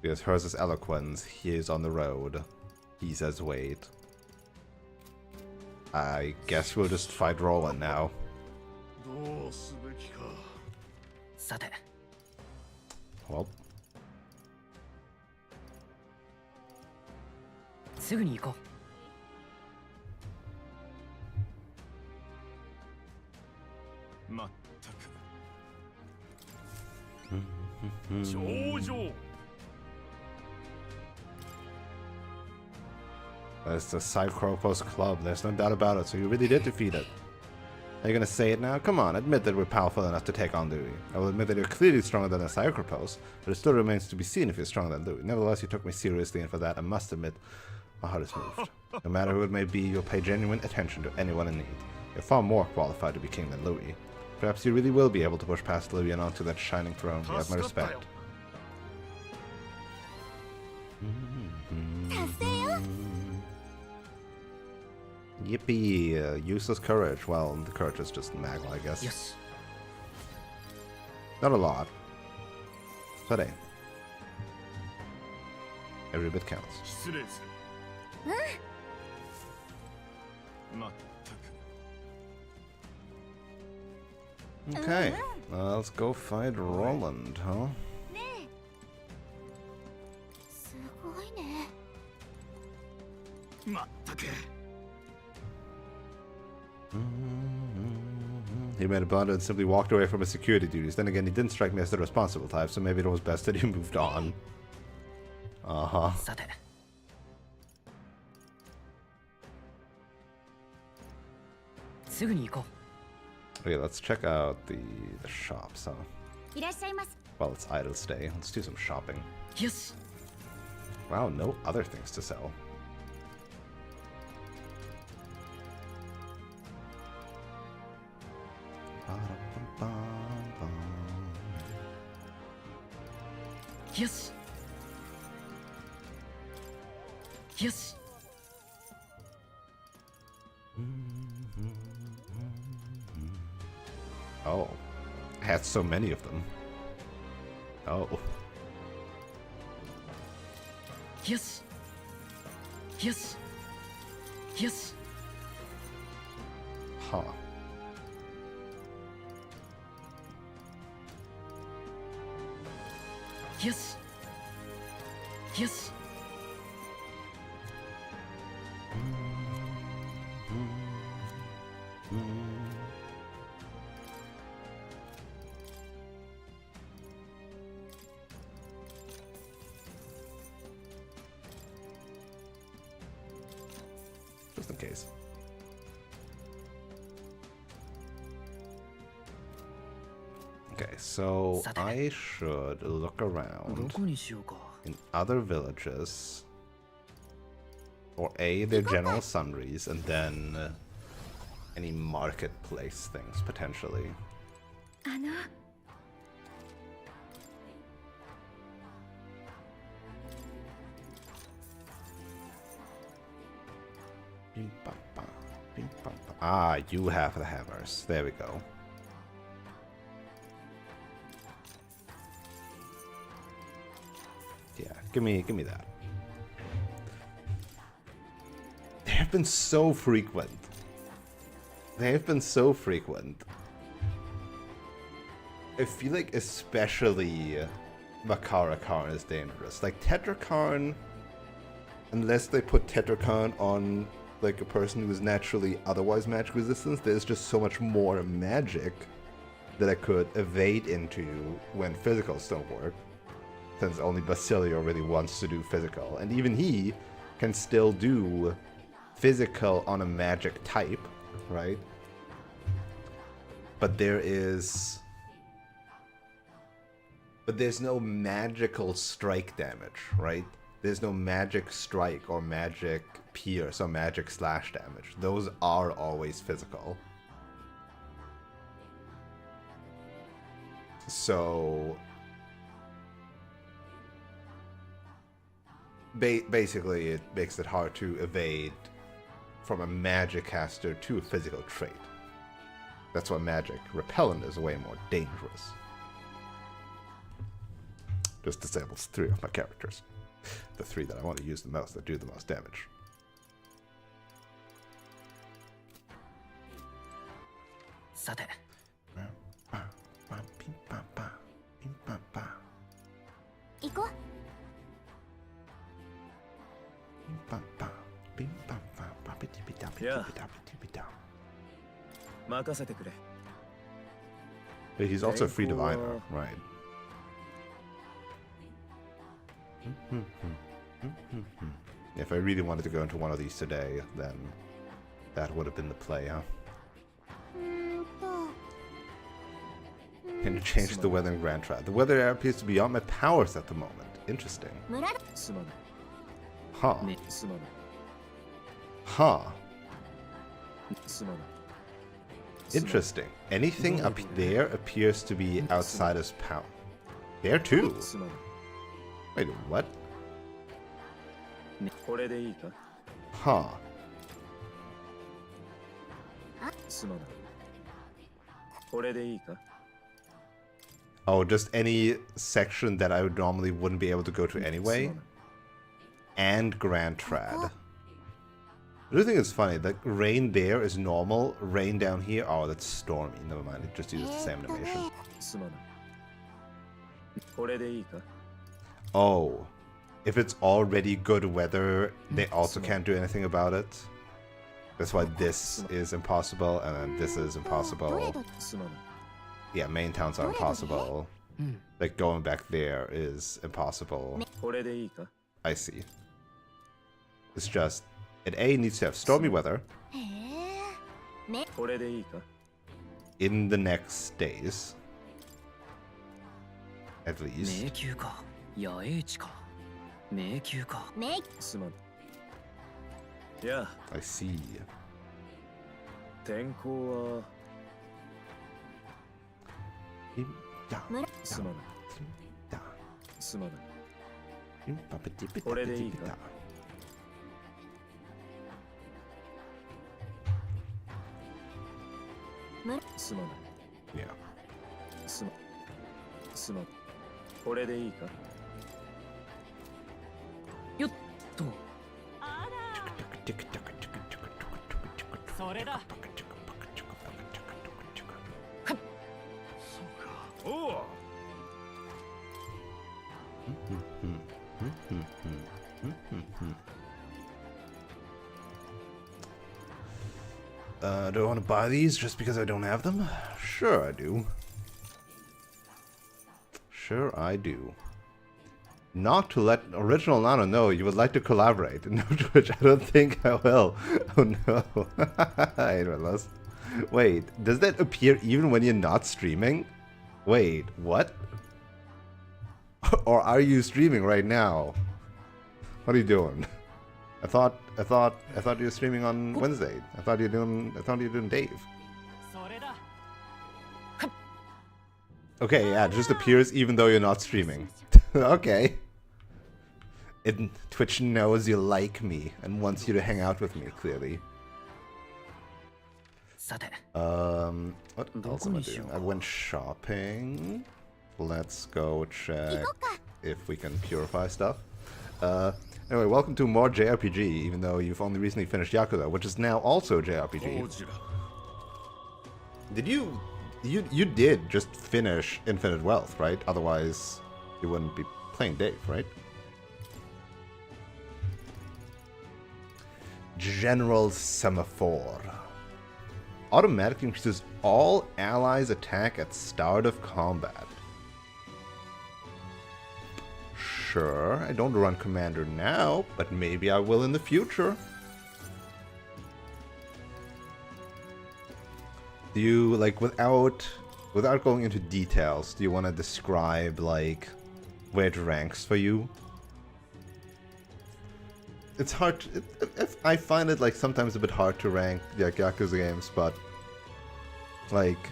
Because hers is eloquence, he is on the road. He says wait. I guess we'll just fight Roland now. Well. That's the Cycropos Club, there's no doubt about it, so you really did defeat it. Are you gonna say it now? Come on, admit that we're powerful enough to take on Louis. I will admit that you're clearly stronger than the Cycropos, but it still remains to be seen if you're stronger than Louis. Nevertheless, you took me seriously, and for that, I must admit, my heart is moved. No matter who it may be, you'll pay genuine attention to anyone in need. You're far more qualified to be king than Louis. Perhaps you really will be able to push past Louis and onto that shining throne. You have my respect. Yippee! Useless courage. Well, the courage is just Magma, I guess. Yes. Not a lot. But hey. Every bit counts. Okay. Let's go fight Roland, huh? He made a blunder and simply walked away from his security duties. Then again, he didn't strike me as the responsible type, so maybe it was best that he moved on. Uh-huh. Okay, let's check out the shops, huh? Well, it's idle stay. Let's do some shopping. Yes. Wow, no other things to sell. Yes. Yes. Oh, I had so many of them. Oh. Yes. Yes. Yes. Huh. Yes. Yes. Just in case. Okay, so I should look around in other villages, or their general sundries, and then any marketplace things potentially. Ah, you have the hammers. There we go. Yeah, give me that. They have been so frequent. They have been so frequent. I feel like especially Makara Karn is dangerous. Like Tetrakarn, unless they put Tetrakarn on like a person who is naturally otherwise magic resistant, there's just so much more magic that I could evade into when physicals don't work. Since only Basilio really wants to do physical. And even he can still do physical on a magic type, right? But there's no magical strike damage, right? There's no magic strike or magic pierce or magic slash damage. Those are always physical. So basically it makes it hard to evade from a magic caster to a physical trait. That's why magic repellent is way more dangerous. Just disables 3 of my characters. The 3 that I want to use the most, that do the most damage. Wait, he's also a free diviner, right? If I really wanted to go into one of these today, then that would have been the play, huh? Can you change the weather in Grand Trad? The weather area appears to be beyond my powers at the moment. Interesting. Huh. Huh. Interesting. Anything up there appears to be outside his power. There too? Wait, what? Huh. Oh, just any section that I would normally wouldn't be able to go to anyway? And Grand Trad. I do think it's funny, like rain there is normal, rain down here, oh that's stormy, never mind, it just uses the same animation. Oh, if it's already good weather, they also can't do anything about it. That's why this is impossible, and then this is impossible. Yeah, main towns are impossible. Like going back there is impossible. I see. It's just, it A needs to have stormy weather in the next days, at least. I see. Yeah. Do I want to buy these just because I don't have them? Sure I do. Sure I do. Not to let original Nano know you would like to collaborate. No, Twitch, I don't think I will. Oh no. Anyways. Wait, does that appear even when you're not streaming? Wait, what? Or are you streaming right now? What are you doing? I thought you were streaming on Wednesday. I thought you were doing Dave. Okay, yeah, it just appears even though you're not streaming. Okay. Twitch knows you like me and wants you to hang out with me, clearly. What else am I doing? I went shopping. Let's go check if we can purify stuff. Anyway, welcome to more JRPG, even though you've only recently finished Yakuza, which is now also JRPG. Did you did just finish Infinite Wealth, right? Otherwise, you wouldn't be playing Dave, right? General Semaphore. Automatically increases all allies' attack at start of combat. Sure, I don't run Commander now, but maybe I will in the future. Do you, like, without going into details, do you want to describe, like, where it ranks for you? It's hard. I find it, like, sometimes a bit hard to rank, like, Yakuza games, but, like,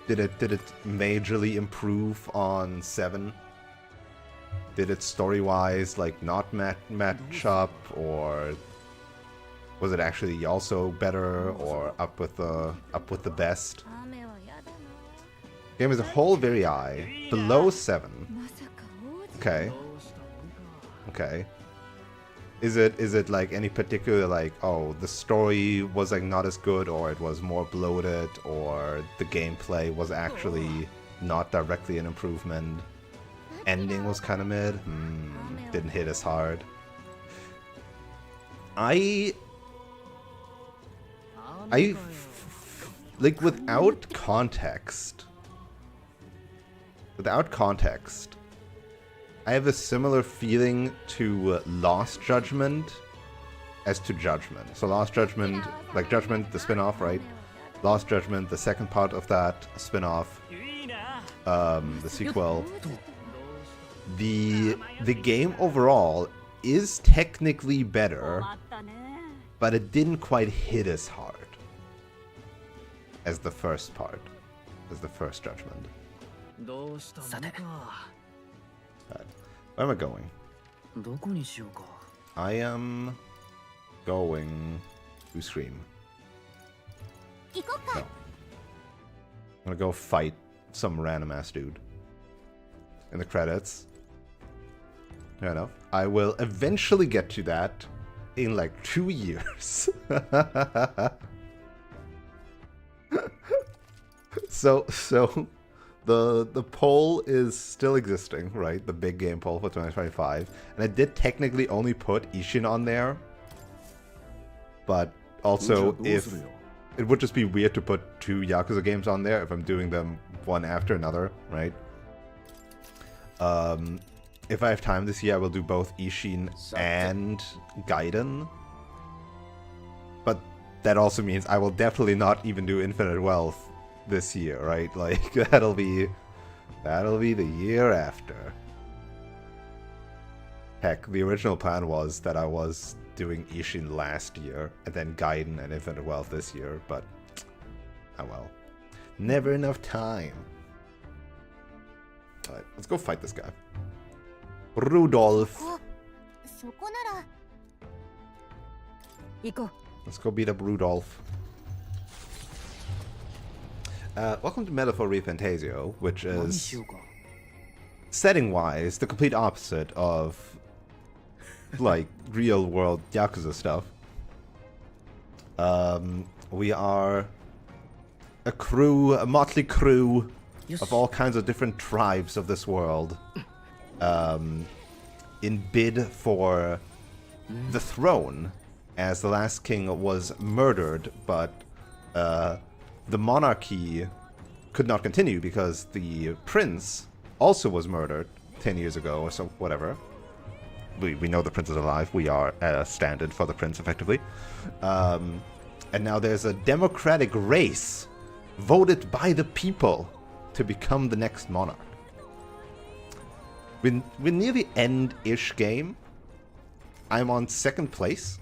did it majorly improve on 7? Did it story-wise, like, not match up, or was it actually also better, or up with the best? Game as a whole, very high. Below 7. Okay. Okay. Is it like any particular, like, oh, the story was like not as good, or it was more bloated, or the gameplay was actually not directly an improvement? Ending was kind of mid. Didn't hit as hard. Like, without context, I have a similar feeling to Lost Judgment as to Judgment. So Lost Judgment, like Judgment, the spin-off, right? Lost Judgment, the second part of that spin-off, the sequel. The game overall is technically better, but it didn't quite hit as hard as the first part, as the first Judgment. Where am I going? I am going to Scream. No. I'm gonna go fight some random ass dude in the credits. Fair enough. I will eventually get to that in like 2 years. So the poll is still existing, right? The big game poll for 2025. And I did technically only put Ishin on there. But also, if it would just be weird to put 2 Yakuza games on there if I'm doing them one after another, right? If I have time this year, I will do both Ishin and Gaiden. But that also means I will definitely not even do Infinite Wealth this year, right? Like, that'll be the year after. Heck, the original plan was that I was doing Ishin last year, and then Gaiden and Infinite Wealth this year, but oh well. Never enough time. Alright, let's go fight this guy. Rudolph. Let's go beat up Rudolph. Welcome to Metaphor ReFantazio, which is, setting-wise, the complete opposite of, like, real-world Yakuza stuff. We are a crew, a motley crew of all kinds of different tribes of this world, in bid for the throne, as the last king was murdered, but the monarchy could not continue because the prince also was murdered 10 years ago or so, whatever. We know the prince is alive. We are stand-in for the prince, effectively. And now there's a democratic race voted by the people to become the next monarch. We're near the end-ish game. I'm on 2nd place.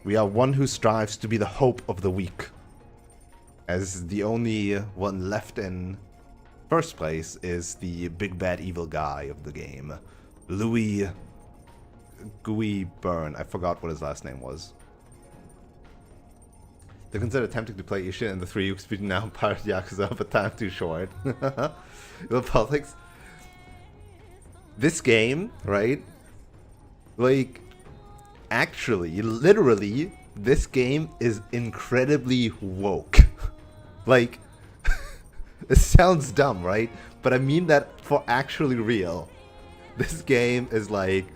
We are one who strives to be the hope of the weak. As the only one left in 1st place is the big bad evil guy of the game. Louis Gooey Byrne. I forgot what his last name was. They consider attempting to play Ishin in the 3 weeks between now and Pirate Yakuza, but time too short. The politics. This game, right? Like, actually, literally, this game is incredibly woke. Like, it sounds dumb, right? But I mean that for actually real. This game is like,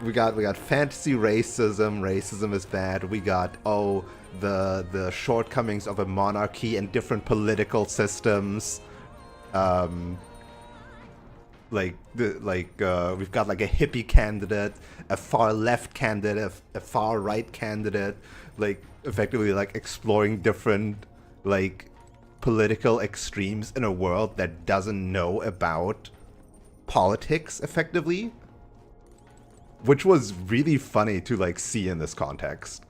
we got fantasy racism. Racism is bad. We got the shortcomings of a monarchy and different political systems. We've got like a hippie candidate, a far left candidate, a far right candidate, like effectively like exploring different like political extremes in a world that doesn't know about politics effectively, which was really funny to like see in this context.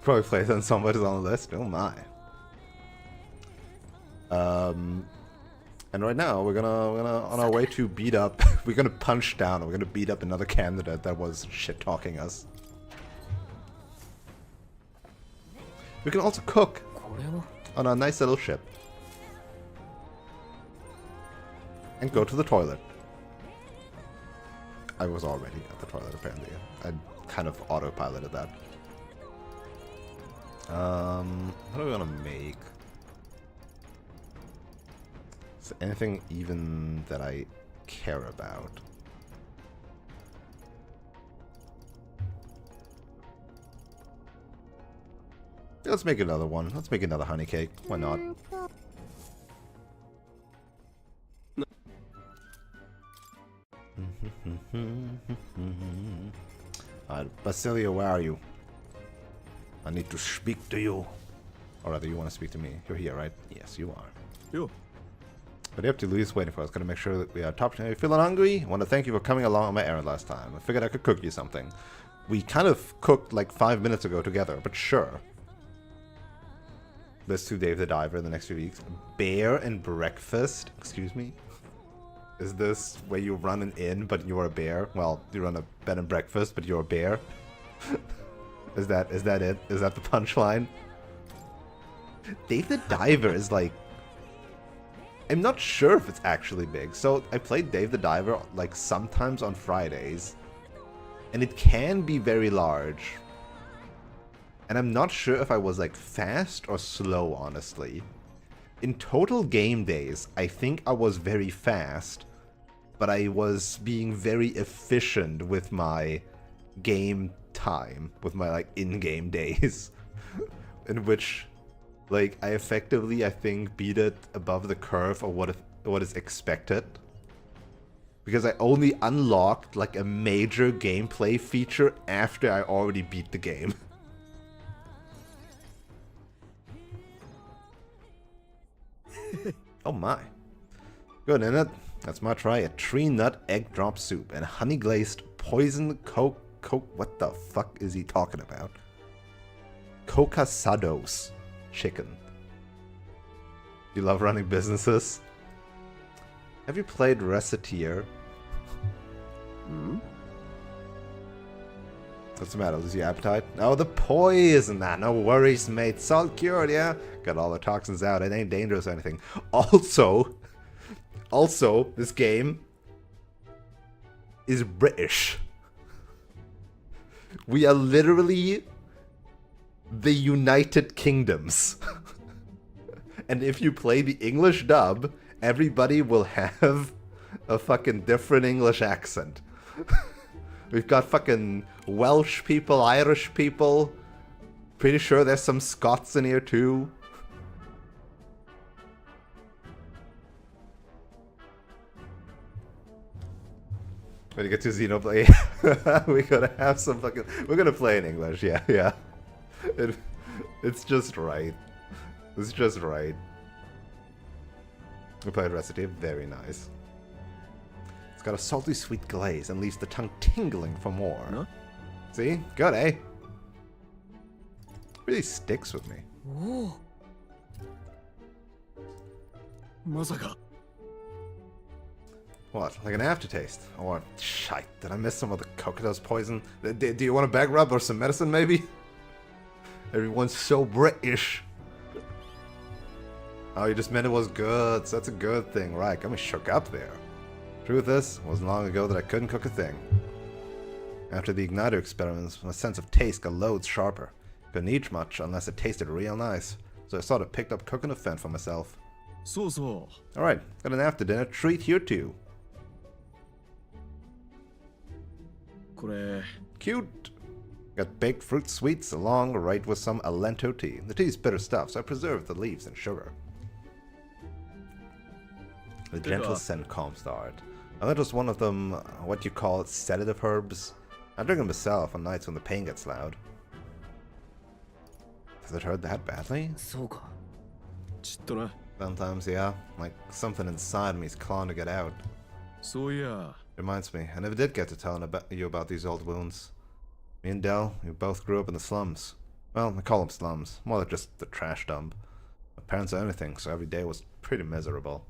Probably plays on somebody's on the list. Oh my. And right now we're gonna on our way to beat up. We're gonna punch down. We're gonna beat up another candidate that was shit talking us. We can also cook on a nice little ship and go to the toilet. I was already at the toilet apparently. I kind of autopiloted that. What are we gonna make? Is there anything even that I care about? Yeah, let's make another one. Let's make another honey cake. Why not? Alright, Basilia, where are you? I need to speak to you. Or rather, you want to speak to me. You're here, right? Yes, you are. Yo. But yep, Luis waiting for us. Gotta make sure that we are top. Are you feeling hungry? I want to thank you for coming along on my errand last time. I figured I could cook you something. We kind of cooked like 5 minutes ago together, but sure. Let's do Dave the Diver in the next few weeks. Bear and breakfast? Excuse me? Is this where you run an inn, but you're a bear? Well, you run a bed and breakfast, but you're a bear? Is that it? Is that the punchline? Dave the Diver is like... I'm not sure if it's actually big. So I played Dave the Diver like sometimes on Fridays. And it can be very large. And I'm not sure if I was like fast or slow, honestly. In total game days, I think I was very fast. But I was being very efficient with my game time. With my like in-game days. In which... like, I effectively, I think, beat it above the curve of what is expected. Because I only unlocked, like, a major gameplay feature after I already beat the game. Oh my. Good, isn't it? That's my try. A tree nut egg drop soup and honey glazed poison coke. What the fuck is he talking about? Cocasados. Chicken. You love running businesses? Have you played Recettear? What's the matter? Lose your appetite? Oh, the poison! Nah, no worries, mate. Salt cured, yeah? Got all the toxins out. It ain't dangerous or anything. Also, this game is British. We are literally the United Kingdoms. And if you play the English dub, everybody will have a fucking different English accent. We've got fucking Welsh people, Irish people. Pretty sure there's some Scots in here too. When you get to Xenoblade, we gotta have some fucking... We're gonna play in English, yeah. It's just right. It's just right. We played Recettear, very nice. It's got a salty sweet glaze and leaves the tongue tingling for more. Huh? See? Good, eh? Really sticks with me. Oh. Masaka. What? Like an aftertaste? Or, shite, did I miss some of the Cocodos poison? Do you want a back rub or some medicine, maybe? Everyone's so British. Oh, you just meant it was good, so that's a good thing. Right, got me shook up there. Truth is, it wasn't long ago that I couldn't cook a thing. After the igniter experiments, my sense of taste got loads sharper. Couldn't eat much unless it tasted real nice, so I sort of picked up cooking a fend for myself. そうそ Alright, got an after dinner treat here too. う。これ Cute. Got baked fruit sweets along right with some Alento tea. The tea's bitter stuff, so I preserved the leaves and sugar. The gentle scent calms the heart. And that was one of them, what you call sedative herbs. I drink them myself on nights when the pain gets loud. Has it hurt that badly? そうか。ちっとな。 Sometimes, yeah. Like something inside me is clawing to get out. そういや、 Reminds me, I never did get to tell you about these old wounds. Me and Dell, we both grew up in the slums. Well, I call them slums, more like just the trash dump. My parents are anything, so every day was pretty miserable.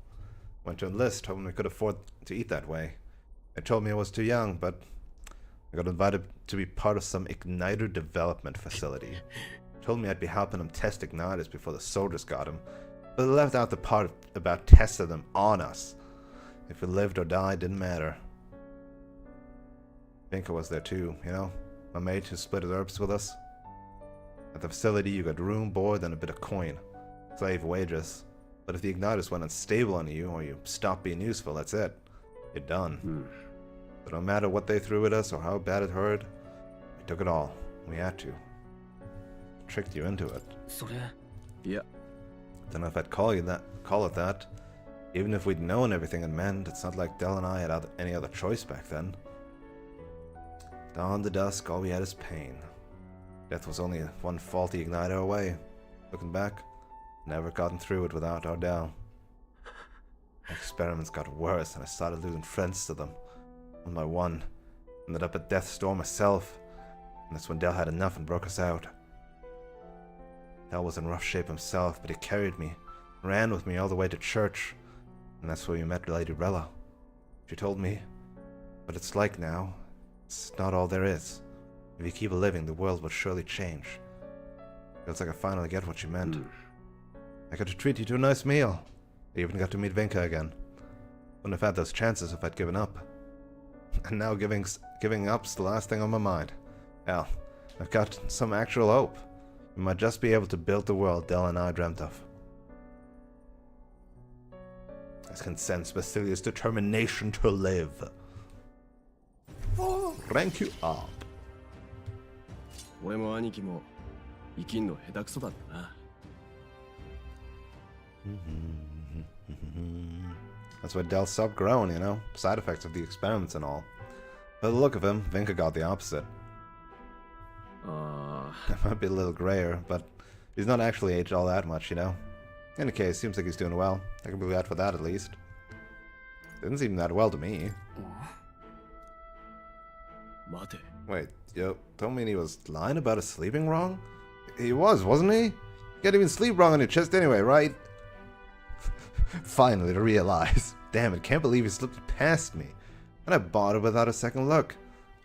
Went to enlist, hoping we could afford to eat that way. They told me I was too young, but I got invited to be part of some igniter development facility. Told me I'd be helping them test igniters before the soldiers got them, but they left out the part about testing them on us. If we lived or died, didn't matter. Vinka was there too, you know? My mate who split his herbs with us. At the facility, you got room, board, and a bit of coin. Slave wages. But if the igniters went unstable on you, or you stopped being useful, that's it. You're done. But no matter what they threw at us, or how bad it hurt, we took it all. We had to. Tricked you into it. それ。いや、 Don't know if I'd call it that. Even if we'd known everything it meant, it's not like Dell and I had any other choice back then. Dawn to dusk, all we had is pain. Death was only one faulty igniter away. Looking back, never gotten through it without our Dell. Experiments got worse and I started losing friends to them. One by one. Ended up at death's door myself. And that's when Dell had enough and broke us out. Dell was in rough shape himself, but he carried me, ran with me all the way to church. And that's where we met Lady Rella. She told me, what it's like now, it's not all there is. If you keep living, the world will surely change. Feels like I finally get what she meant. I got to treat you to a nice meal. I even got to meet Vinka again. Wouldn't have had those chances if I'd given up. And now giving up's the last thing on my mind. Hell, I've got some actual hope. We might just be able to build the world Dell and I dreamt of. I can sense Basilia's determination to live. Rank you up. 俺も兄貴も生きんの下手くそだったな。That's why Dell stopped growing, you know? Side effects of the experiments and all. By the look of him, Vinka got the opposite. It might be a little grayer, but he's not actually aged all that much, you know? In any case, seems like he's doing well. I can be glad for that at least. Didn't seem that well to me. 待て。 Wait, you told me he was lying about his sleeping wrong? He was, wasn't he? You can't even sleep wrong on your chest anyway, right? Finally to realize. Damn it, can't believe he slipped past me. And I bought it without a second look.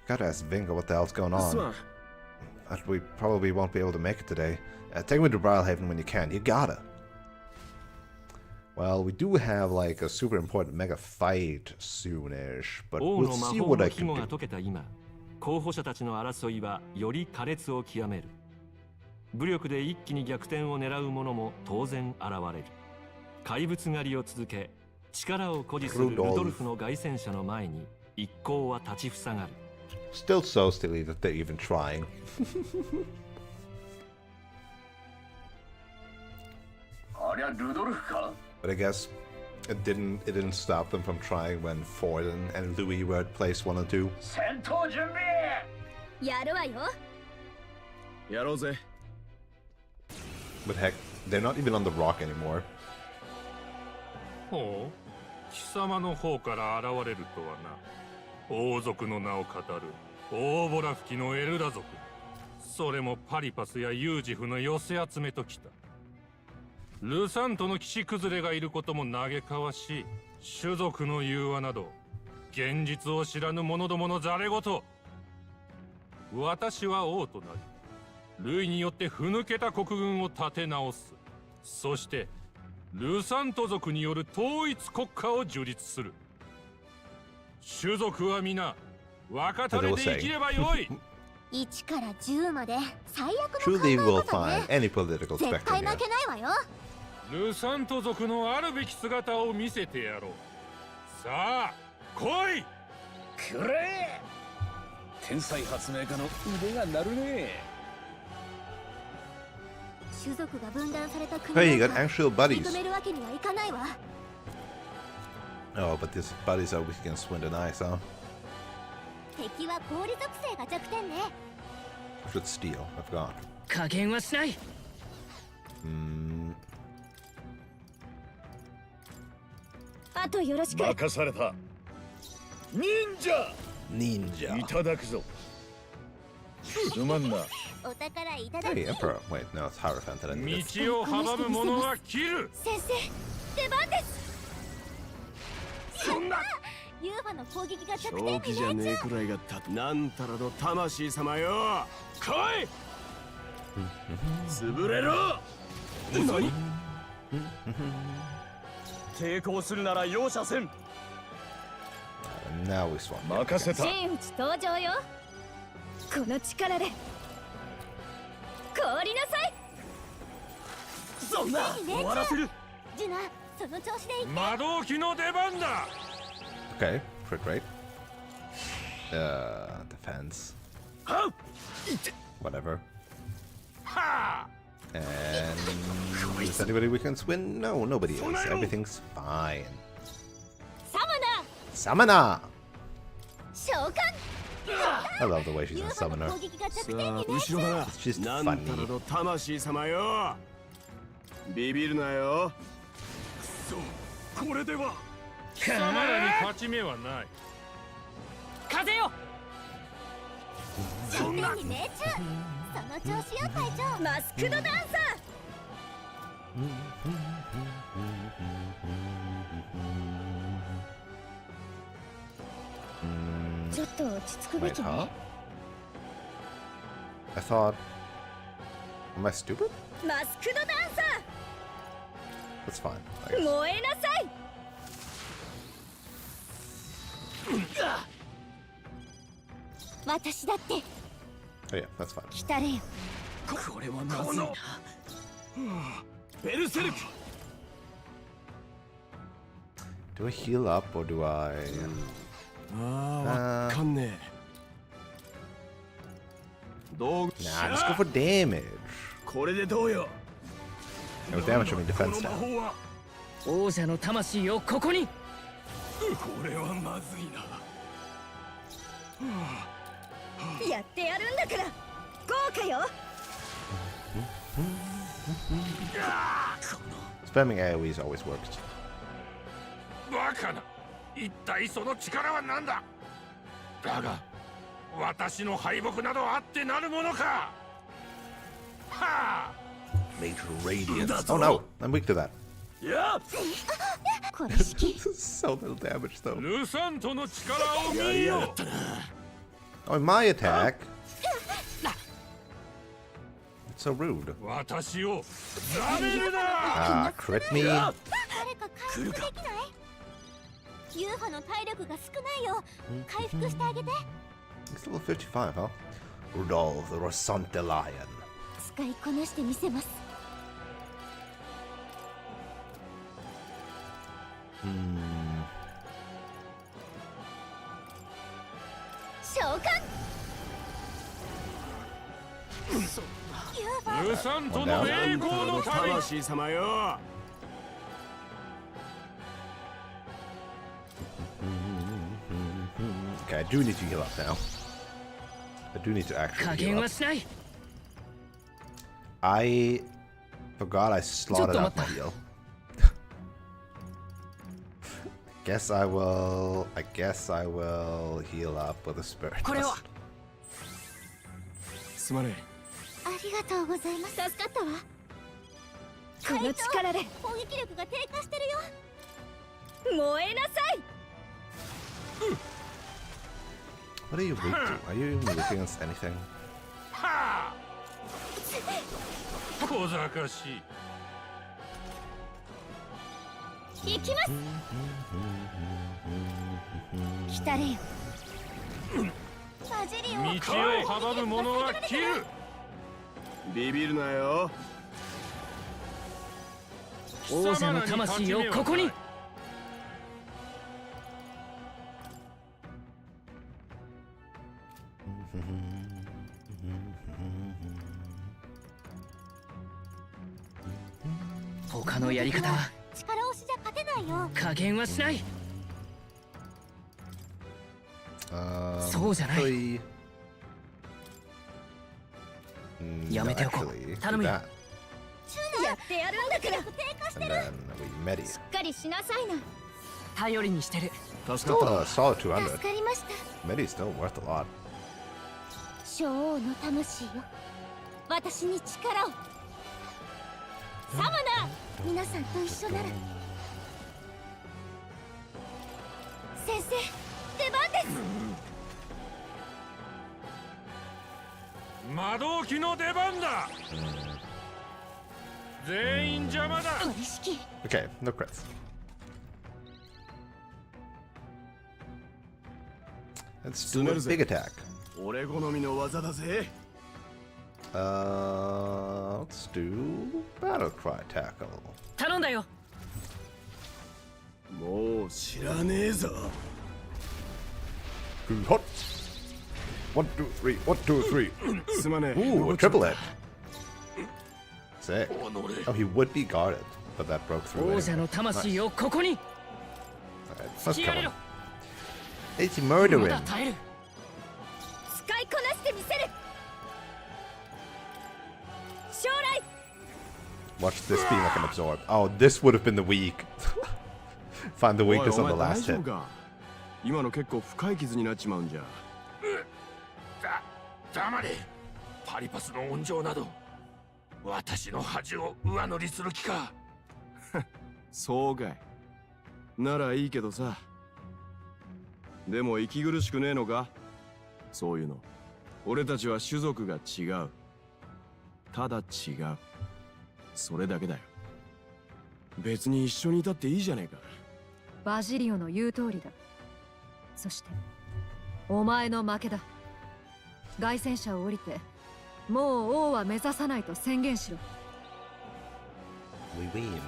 Gotta ask Vinka what the hell's going on. But we probably won't be able to make it today. Take me to Brilhaven when you can. You gotta. Well, we do have like a super important mega fight soonish, but we'll see what I can do. 候補者たちの争いはより苛烈を極める。武力で一気に逆転を狙う者も当然現れる。怪物狩りを続け、力を誇示するルドルフの凱旋者の前に一行は立ちふさがる。Still so silly that they're even trying. ありゃルドルフか But I guess it didn't stop them from trying when Ford and Louis were at place 1 and 2. 戦闘準備やるわよ。やろうぜ。 But heck, they're not even on the rock anymore. ほう、貴様の方から現れるとはな。王族の名を語る大ボラ吹きのエルダ族。それもパリパスやユージフの寄せ集めときた。ルサントの騎士崩れがいることも嘆かわしい。種族の融和など現実を知らぬ者どものざれ言。私は王となり、ルイによってふぬけた国軍を立て直す。そしてルサント族による統一国家を樹立する。種族は皆分かたれて生きればよい。1から10まで最悪の考 Truly え will 方 find ね。 any political 絶対 spectrum 負け here. ないわよ。ルサント族のあるべき姿を見せてやろう。さあ来い。くれ。天才発明家の腕が鳴るね。種族が分断された国 Hey, you な got んか actual 認 buddies. めるわけにはいかないわ。 Oh, but these buddies are weak against wind and ice, huh? 敵は氷属性が弱点ね。 I should steal. I forgot. 加減はしない。あとよろしく。任された。忍者。 Ninja. いただくぞ。すまんな。お宝いただき。 Hey, Emperor. Wait, no, it's Hierophant that ended it. 道を阻む者は切る。先生、出番です。そんな。ユーファの攻撃が弱点正気じゃねえくらいがたなんたらの魂様よ。来い。潰れろ。何？抵抗するなら容赦せん。 Now we swap. 任せた。真打ち登場よ。この力で凍りなさい。そんな終わらせる。ジュナ、その調子でいって。魔導機の出番だ。 Okay, crit rate. Defense. Whatever. And is anybody we can win? No, nobody is. Everything's fine. サマナ Summoner! 召喚。 I love the way she's ユ a ーファの summoner. 攻撃がさ弱点あにね。後ろだな。 It's just なんたら funny. の魂様よ。ビビるなよ。くそ、これでは。貴様らに勝ち目はない。風よ。弱点に命中。その調子よ隊長。マスクドダンサー。ちょっと落ち着くべ Wait, きね。 huh? I thought. Am I stupid? マスクドダンサ That's fine. I ー。 guess. 燃えなさい。私だって Oh, yeah, that's fine. 来たれよ。これはまずいな。ベルセルク。 Do I heal up or do I. ああ、わかんねえ。どう Nah, just go for damage. これでどうよ。 No damage from me こ defense の魔 now. 法は。王者の魂をここに。これはまずいな。やってやるんだから。豪華よ。 Spamming AoEs always works. バカな。一体その力は何だ。だが私の敗北などあってなるものか。はあ。 Major Radiance. Oh no, I'm weak to that. やっ。これ式。 So little damage though. ルサントの力を見よ。 Oh, my attack. It's so rude. 私を舐めるな。 Crit me. 誰か回復できない？ユーファの体力が少ないよ。回復してあげて。 It's level 55, huh? Rudolph the Rosante Lion. 使いこなしてみせます。召喚。ユーファ。ルサントの栄光の旅。魂様よ。 Okay, I do need to heal up now. I do need to 加 actually 減 heal は up. しない。 I forgot I slotted Chotto out my matta. heal. I guess I will heal up with a spirit. これは。 Dust. すまねありがとうございます。助かったわ。この力で攻撃力が低下してるよ。燃えなさい。 What are you weak to? Are you even weak against anything? はあ。小賢しい。行きます。来たれよ。混じりを。道を阻む者は切る。え。ビビるなよ。王者の魂をここに。他のやり方は力押しじゃ勝てないよ。加減はしない。 そうじゃない。 actually, やめておこう。 actually, 頼むよ。 that, やってやるんだから。低下して and る。 then we met しっかりしなさいな。頼りにしてる。 Still a solid 200. 助かりました。 Medi's still worth a lot. 小王の魂よ。私に力を。サマナー。皆さんと一緒なら。先生、出番です。 魔導機の出番だ。全員邪魔だ。 意識。 Okay, no crits. Let's do a big attack. 俺好みの技だぜ。 Let's do battle cry tackle. 頼んだよ。 もう知らねえぞ。 Hot. 1, 2, 3. 1, 2, 3. すまねえ。 Ooh, a triple hit. Sick. Oh, he would be guarded, but that broke through. 王者 Anyway. の魂をここに。 Alright, let's 突き上 kill げ him. ろ。 It's ま murdering. だ耐える。使いこなしてみせる。将来。 Watch this being like an absorb. Oh, this would have been the weak. Find the おい weakness お on 前 the 大 last 丈 hit. 夫か。今の結構深い傷になっちまうんじゃ。黙れ。パリパスの温情など私の恥を上乗りする気か。そうかい。ならいいけどさ。でも息苦しくねえのか。そういうの。俺たちは種族が違う。ただ違う。それだけだよ。別に一緒にいたっていいじゃねえか。バジリオの言う通りだ。そしてお前の負けだ。凱旋者を降りてもう王は目指さないと宣言しろ。 We win.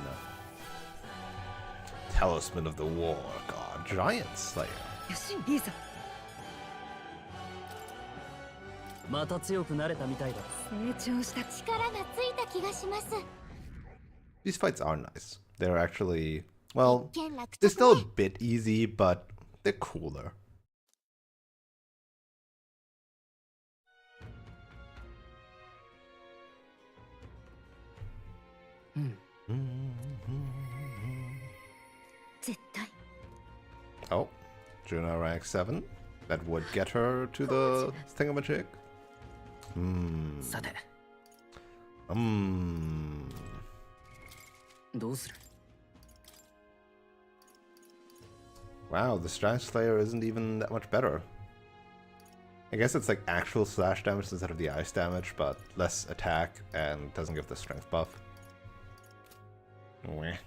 Talisman of the War God, Giant Slayer. よし、いいぞ。また強くなれたみたいだ。成長した力がついた気がします。 These fights are nice. They're actually, well, 一見楽 they're 着 still a ね。 bit easy, but they're cooler. Mm-hmm. 絶対。 Oh, Juna rank 7. That would get her to the thingamajig. さて、 Hmm. どうする？ Wow, the Strength Slayer isn't even that much better. I guess it's like actual slash damage instead of the ice damage, but less attack and doesn't give the strength buff. Meh.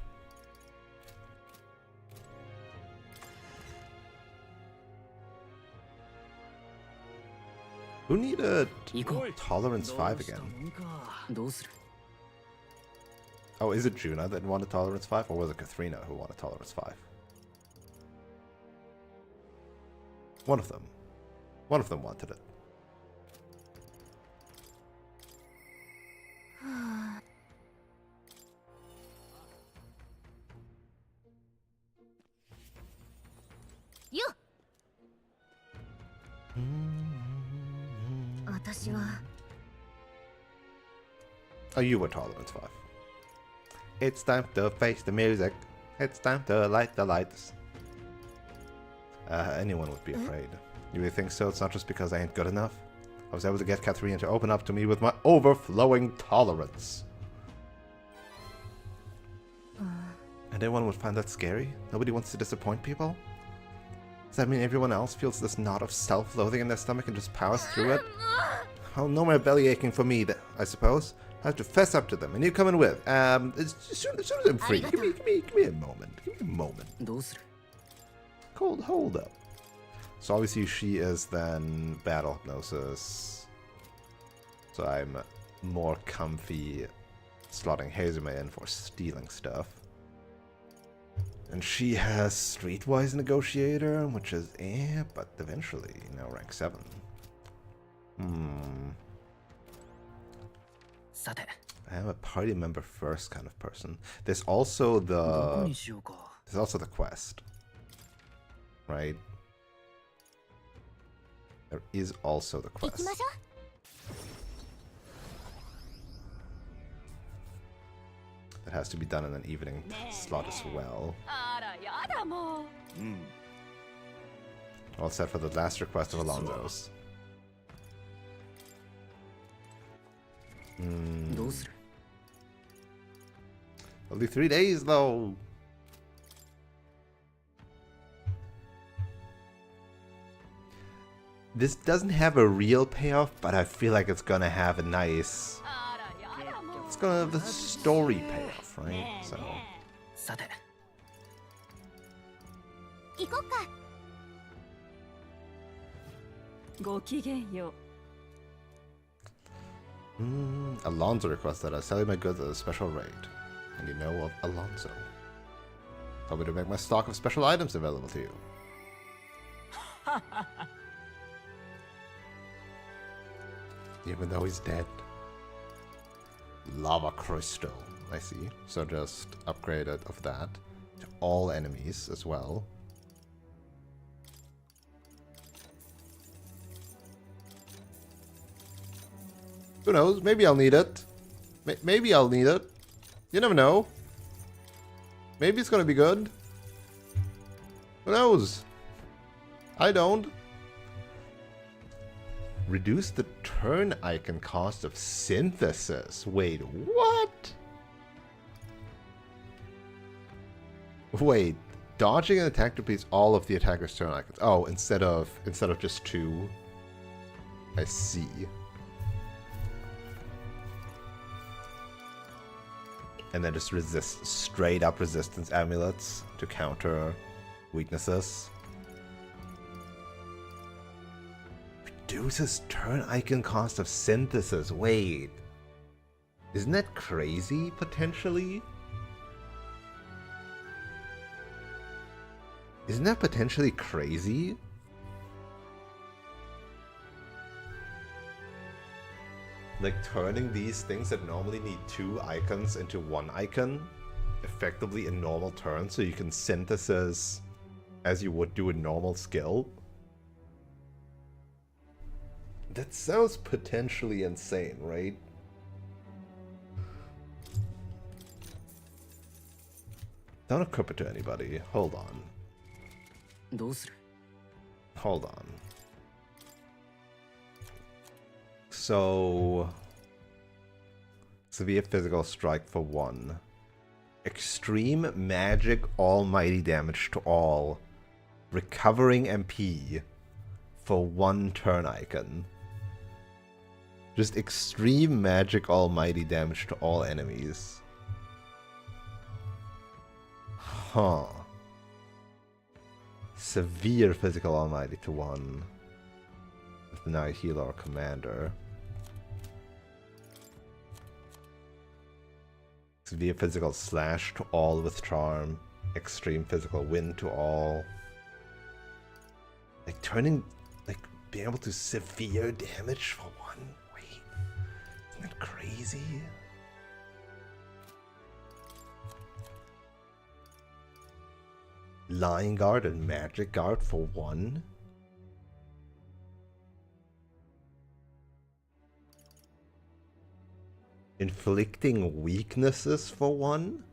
Who needed Tolerance 5 again? どうする？ Oh, is it Juna that wanted Tolerance 5, or was it Katharina who wanted Tolerance 5? One of them. One of them wanted it. You. 私は Oh, you were Tolerance 5. It's time to face the music. It's time to light the lights. Anyone would be afraid. You really think so? It's not just because I ain't good enough. I was able to get Katharina to open up to me with my overflowing tolerance. And anyone would find that scary? Nobody wants to disappoint people? Does that mean everyone else feels this knot of self-loathing in their stomach and just powers through it? Oh, no more belly aching for me, I suppose. I have to fess up to them, and you coming with. As soon as I'm free. Give me a moment. Give me a moment. どうする？ Hold up. So obviously she is then battle hypnosis. So I'm more comfy slotting Hazume in for stealing stuff. And she has Streetwise Negotiator, which is but eventually now rank 7. I am a party member first kind of person. There's also the quest, right? There is also the quest. That has to be done in an evening slot as well. All set for the last request of Alonso's. Only 3 days though. This doesn't have a real payoff, but I feel like it's gonna have a nice... It's gonna have the story payoff, right? So... Alonso requested us selling my goods at a special rate. And you know of Alonso. Told me to make my stock of special items available to you. Even though he's dead. Lava crystal. I see. So just upgrade it of that to all enemies as well. Who knows? Maybe I'll need it. Maybe I'll need it. You never know. Maybe it's gonna be good. Who knows? I don't. Reduce the turn icon cost of synthesis. Wait, what? Wait, dodging an attack depletes all of the attacker's turn icons. Oh, instead of just 2. I see. And then just resist straight up resistance amulets to counter weaknesses. Reduces turn icon cost of synthesis. Wait. Isn't that crazy, potentially? Isn't that potentially crazy? Like turning these things that normally need 2 icons into 1 icon effectively in normal turn so you can synthesis as you would do a normal skill. That sounds potentially insane, right? Don't equip it to anybody. Hold on. Hold on. So... Severe physical strike for 1. Extreme magic almighty damage to all. Recovering MP for 1 turn icon. Just extreme magic almighty damage to all enemies. Huh. Severe physical almighty to 1. With now a healer or commander. Severe physical slash to all with charm. Extreme physical wind to all. Like turning, like being able to severe damage for 1. Wait, isn't that crazy? Lying guard and magic guard for 1. Inflicting weaknesses for 1.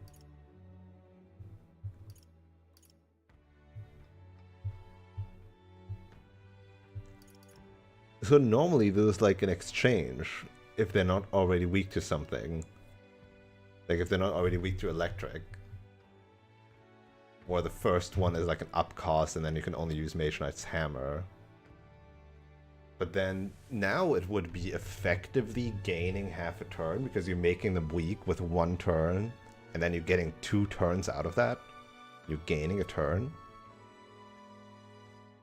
So normally there's like an exchange if they're not already weak to something. Like if they're not already weak to electric. Or the first one is like an up cost and then you can only use Mage Knight's Hammer. But then now it would be effectively gaining half a turn because you're making them weak with 1 turn and then you're getting 2 turns out of that. You're gaining a turn.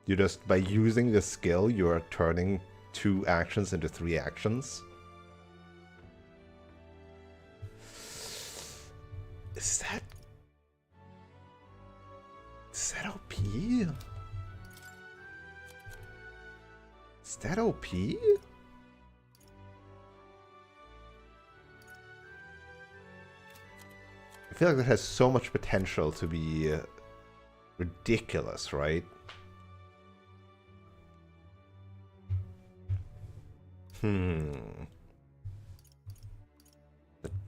You just, by using the skill, you're turning 2 actions into 3 actions. Is that OP? Is that OP? I feel like that has so much potential to be ridiculous, right? The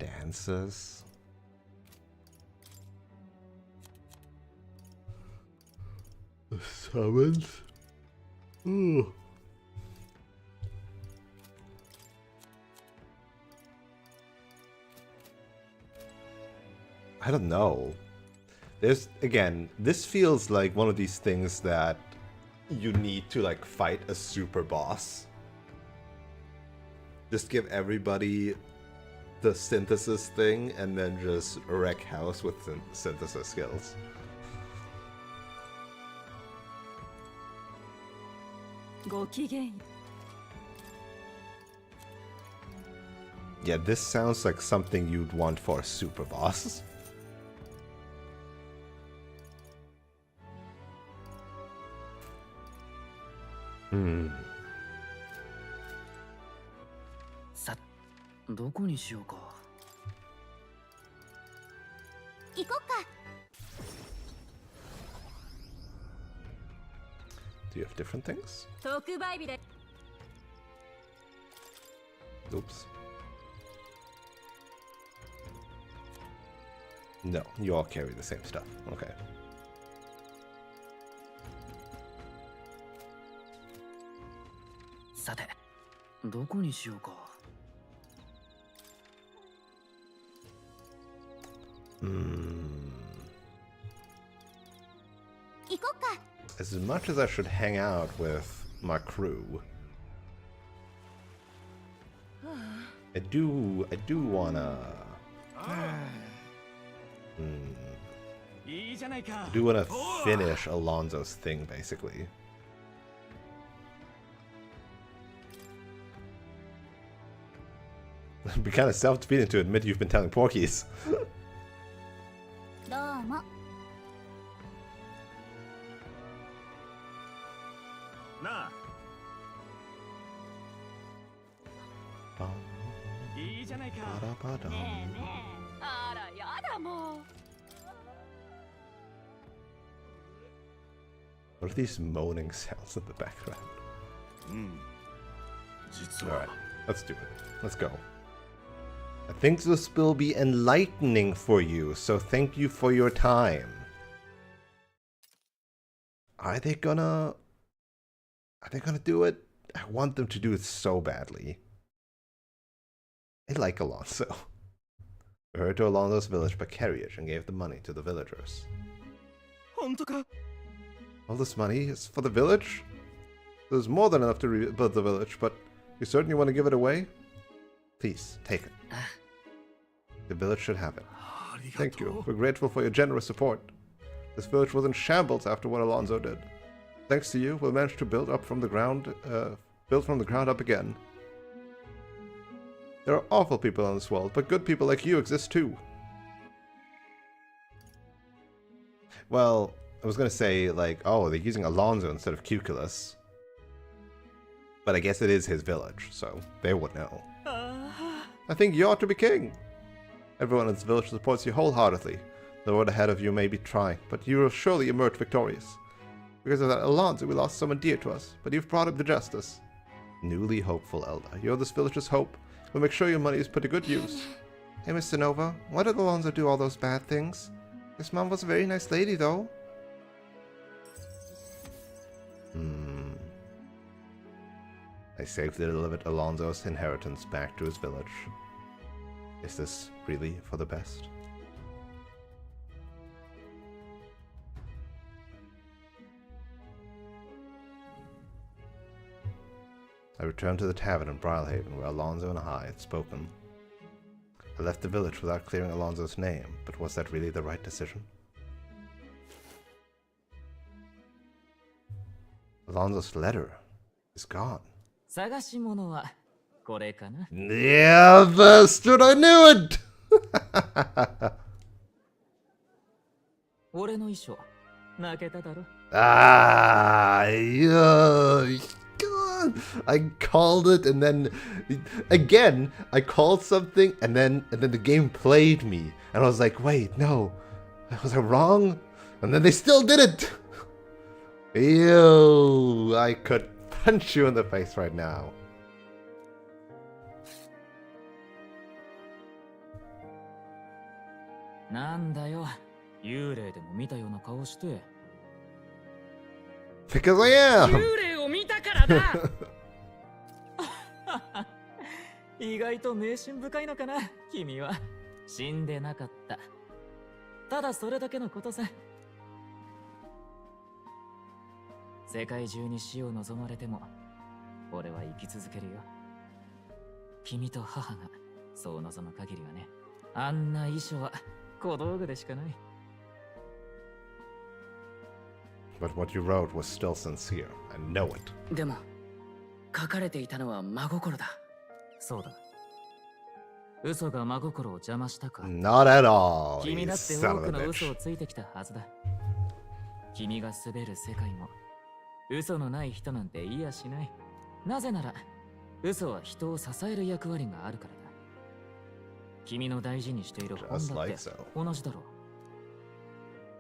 dances. The summons. Ooh. I don't know. There's, again, this feels like one of these things that you need to like fight a super boss. Just give everybody the synthesis thing and then just wreck house with synthesis skills. Yeah, this sounds like something you'd want for a super boss. Hmm. どこにしようか。行こっか。 Do you have different things? 特売日で。 Oops. No, you all carry the same stuff. Okay. さて、どこにしようか。 As much as I should hang out with my crew, I do wanna finish Alonso's thing, basically. It'd be kind of self-defeating to admit you've been telling porkies. どうも。なあ。いいじゃないか。ねえねえ。あらやだもう。 What are these moaning sounds in the background? Alright, let's do it. Let's go. I think this will be enlightening for you, so thank you for your time. Are they gonna do it? I want them to do it so badly. I like Alonso. We heard to Alonso's village by carriage and gave the money to the villagers. All this money is for the village? There's more than enough to rebuild the village, but you certainly want to give it away? Please, take it. The village should have it. Thank you. We're grateful for your generous support. This village was in shambles after what Alonso did. Thanks to you, we'll manage to build from the ground up again. There are awful people in this world, but good people like you exist too. Well, I was gonna say, like, oh, they're using Alonso instead of Cuculus. But I guess it is his village, so they would know. I think you ought to be king. Everyone in this village supports you wholeheartedly. The road ahead of you may be trying, but you will surely emerge victorious. Because of that Alonso, we lost someone dear to us, but you've brought him to justice. Newly hopeful elder, you're this village's hope. We'll make sure your money is put to good use. Hey, Mr. Nova, why did Alonso do all those bad things? His mom was a very nice lady, though. I safely delivered Alonso's inheritance back to his village. Is this really for the best? I returned to the tavern in Brilehaven where Alonso and I had spoken. I left the village without clearing Alonso's name, but was that really the right decision? Alonso's letter is gone. 探し物はこれかな。 Yeah, bastard! I knew it! 俺の衣装 Ah, yeah. God. I called it, and then again I called something, and then the game played me, and I was like, wait, no, was I wrong? And then they still did it. Ew! I could punch you in the face right now. Because I am! 幽霊を見たからだ意外と迷信深いのかな、君は。死んでなかった。ただそれだけのことさ。世界中に死を望まれても、俺は生き続けるよ。君と母がそう望む限りはね。あんな遺書は小道具でしかない。But what you wrote was still sincere. I know it. でも書かれていたのは真心だ。そうだ。嘘が真心を邪魔したか。 Not at all. 君 You だって son 多 of く a の bitch. 嘘をついてきたはずだ。君が滑る世界も嘘のない人なんていやしない。なぜなら嘘は人を支える役割があるからだ。君の大事にしている本だって同じだろう。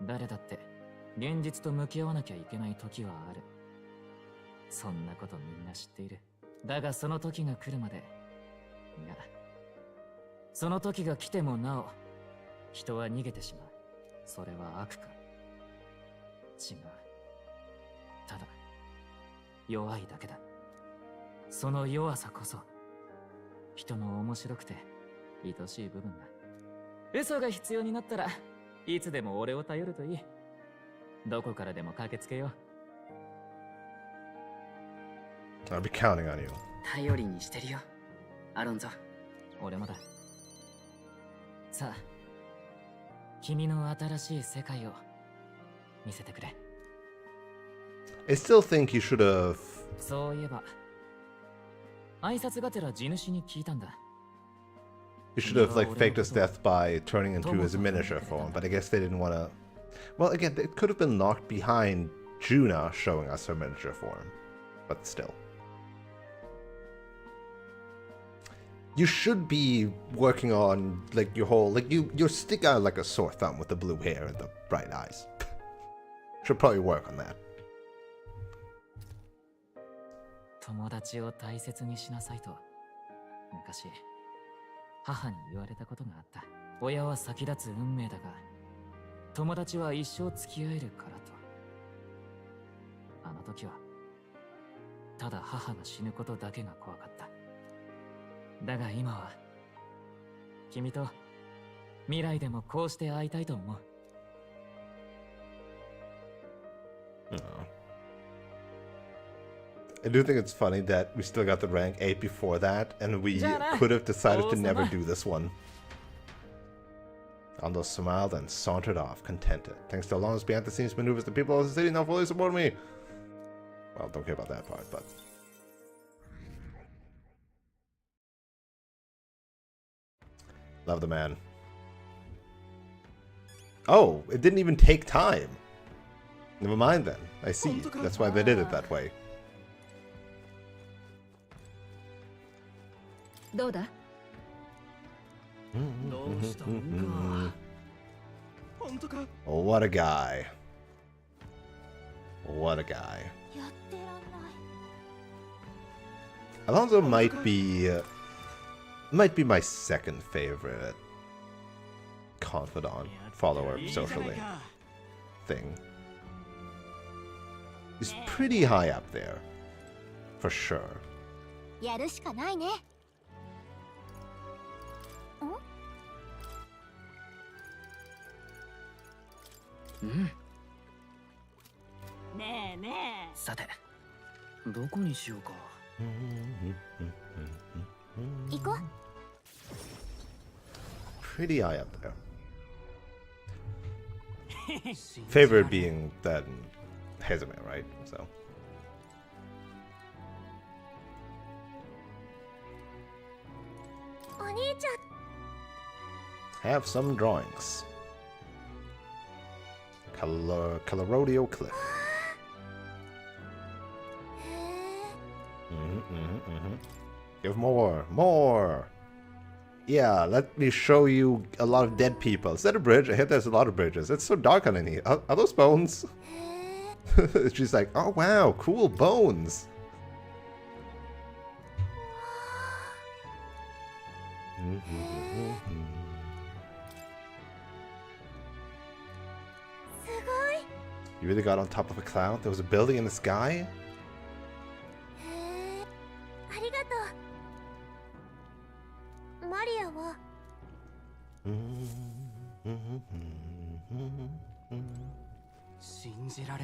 誰だって現実と向き合わなきゃいけない時はある。そんなことみんな知っている。だがその時が来るまで、いや、その時が来てもなお人は逃げてしまう。それは悪か。違う。ただ弱いだけだ。その弱さこそ人の面白くて愛しい部分だ。嘘が必要になったらいつでも俺を頼るといい。どこからでも駆けつけよう。I'll be counting on you. 頼りにしてるよ、アロンゾ。俺もだ。さあ、君の新しい世界を見せてくれ。I still think you should have. そういえば、挨拶がてら地主に聞いたんだ。You should have like faked his death by turning into his miniature form, but I guess they didn't want to. Well, again, it could have been locked behind Juna showing us her miniature form, but still. You should be working on like your whole like you stick out like a sore thumb with the blue hair and the bright eyes. Should probably work on that. 友達を大切にしなさいと昔母に言われたことがあった。親は先立つ運命だが友達は一生付き合えるからと。あの時はただ母が死ぬことだけが怖かった。だが今は君と未来でもこうして会いたいと思う。I do think it's funny that we still got the rank 8 before that, and we could have decided to never do this one. Ando smiled and sauntered off, contented. Thanks to Alonso's behind-the-scenes maneuvers, the people of the city now fully support me. Well, don't care about that part, but... Love the man. Oh, it didn't even take time. Never mind then. I see. That's why they did it that way. どうだ? Oh, what a guy. What a guy. Alonso might be my second favorite confidant, follower, socially thing. He's pretty high up there, for sure. やるしかないね。ねえねえ。さて、どこにしようか。行こう。 Pretty high up there. Favorite being that Hezime, right? So. Have some drawings. Coloradio Cliff. Give more. Yeah, let me show you a lot of dead people. Is that a bridge? I hear there's a lot of bridges. It's so dark underneath. Are those bones? She's like, oh wow, cool bones. You really got on top of a cloud? There was a building in the sky?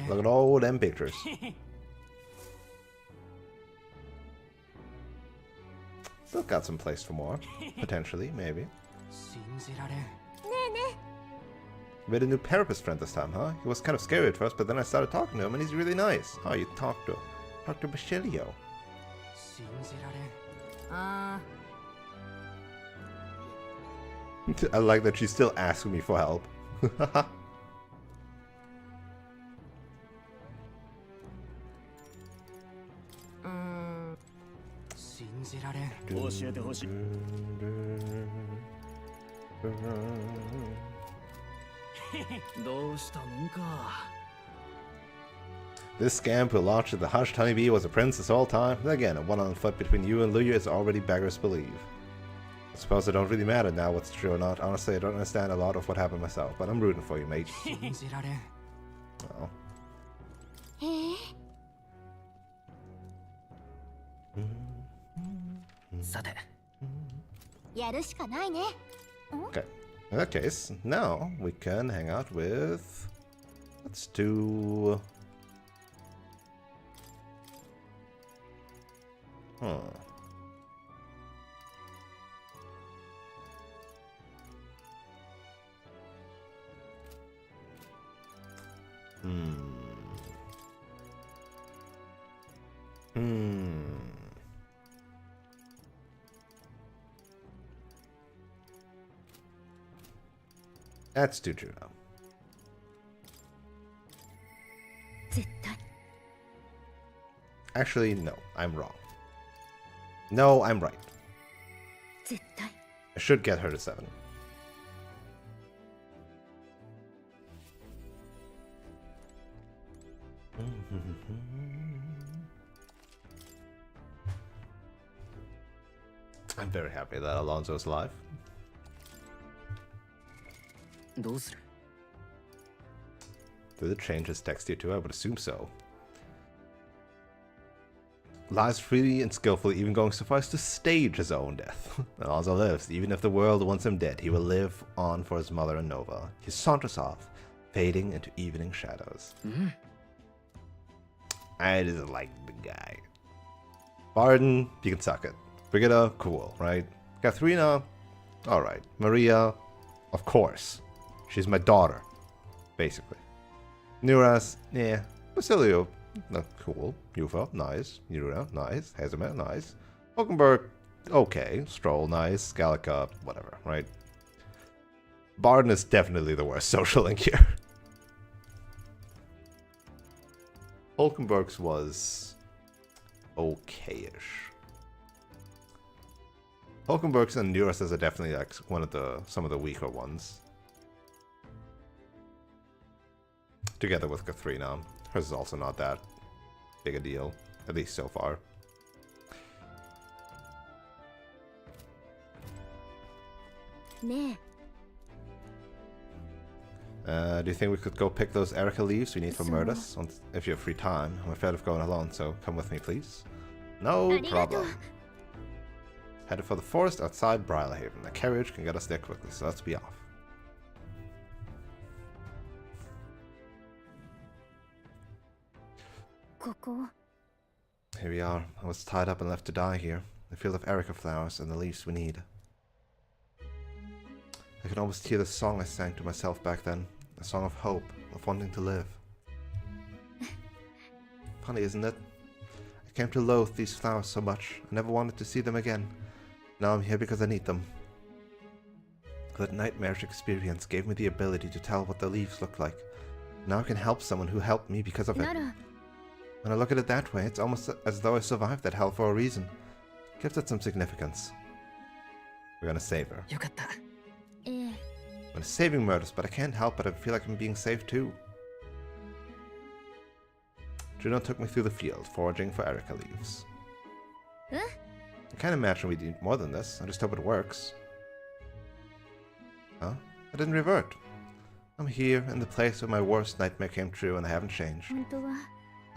Look at all them pictures. Still got some place for more. Potentially, maybe. Made a new therapist friend this time, huh? He was kind of scary at first, but then I started talking to him and he's really nice. Oh, you talk to Dr. Bacilio. I like that she's still asking me for help. This scamp who launched the hushed honeybee was a prince this whole time. Again, a one-on foot between you and Luya is already beggars believe. I suppose it don't really matter now what's true or not. Honestly, I don't understand a lot of what happened myself, but I'm rooting for you, mate. Oh. Okay. In that case, now we can hang out with... Let's do... Huh. That's too true now. Actually, no, I'm wrong. No, I'm right. I should get her to 7. I'm very happy that Alonso's alive. Do the changes text you too? I would assume so. Lies freely and skillfully, even going so far as to stage his own death. Alonso lives. Even if the world wants him dead, he will live on for his mother and Nova. He saunters off, fading into evening shadows. I just like the guy. Barden, you can suck it. Brigitte, cool, right? Katharina, alright. Maria, of course. She's my daughter, basically. Nuras, yeah. Basilio, cool. Yufa, nice. Yura, nice. Hezemet, nice. Hulkenberg, okay. Stroll, nice. Gallica, whatever, right? Barden is definitely the worst social link here. Hulkenberg's was okay-ish. Hulkenberg's and Nuras are definitely like some of the weaker ones. Together with Katharina. Hers is also not that big a deal, at least so far. Do you think we could go pick those Erica leaves we need for Murders? If you have free time. I'm afraid of going alone, so come with me, please. No problem. Headed for the forest outside Brylehaven. The carriage can get us there quickly, so let's be off. Here we are. I was tied up and left to die here. The field of Erica flowers and the leaves we need. I can almost hear the song I sang to myself back then. A song of hope, of wanting to live. Funny, isn't it? I came to loathe these flowers so much. I never wanted to see them again. Now I'm here because I need them. That nightmarish experience gave me the ability to tell what the leaves look like. Now I can help someone who helped me because of it. When I look at it that way, it's almost as though I survived that hell for a reason. Gives it some significance. We're gonna save her. I'm saving Murtis, but I can't help but I feel like I'm being saved too. Juno took me through the field, foraging for Erica leaves. I can't imagine we need more than this. I just hope it works. Huh? I didn't revert. I'm here, in the place where my worst nightmare came true, and I haven't changed.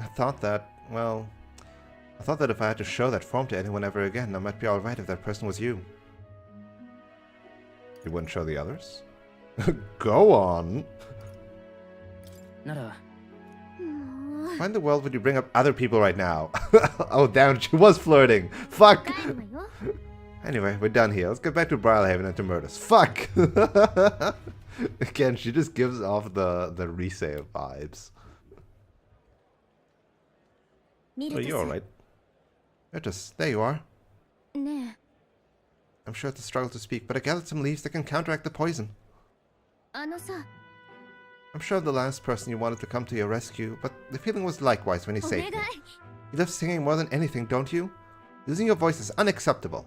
I thought that if I had to show that form to anyone ever again, I might be alright if that person was you. You wouldn't show the others? Go on! Why in the world would you bring up other people right now? Oh damn, she was flirting! Fuck! Anyway, we're done here. Let's get back to Briarhaven and to Murtis. Fuck! Again, she just gives off the resale vibes. Oh, you're alright. Murtis, there you are. I'm sure it's a struggle to speak, but I gathered some leaves that can counteract the poison. I'm sure the last person you wanted to come to your rescue, but the feeling was likewise when he saved me. You love singing more than anything, don't you? Losing your voice is unacceptable.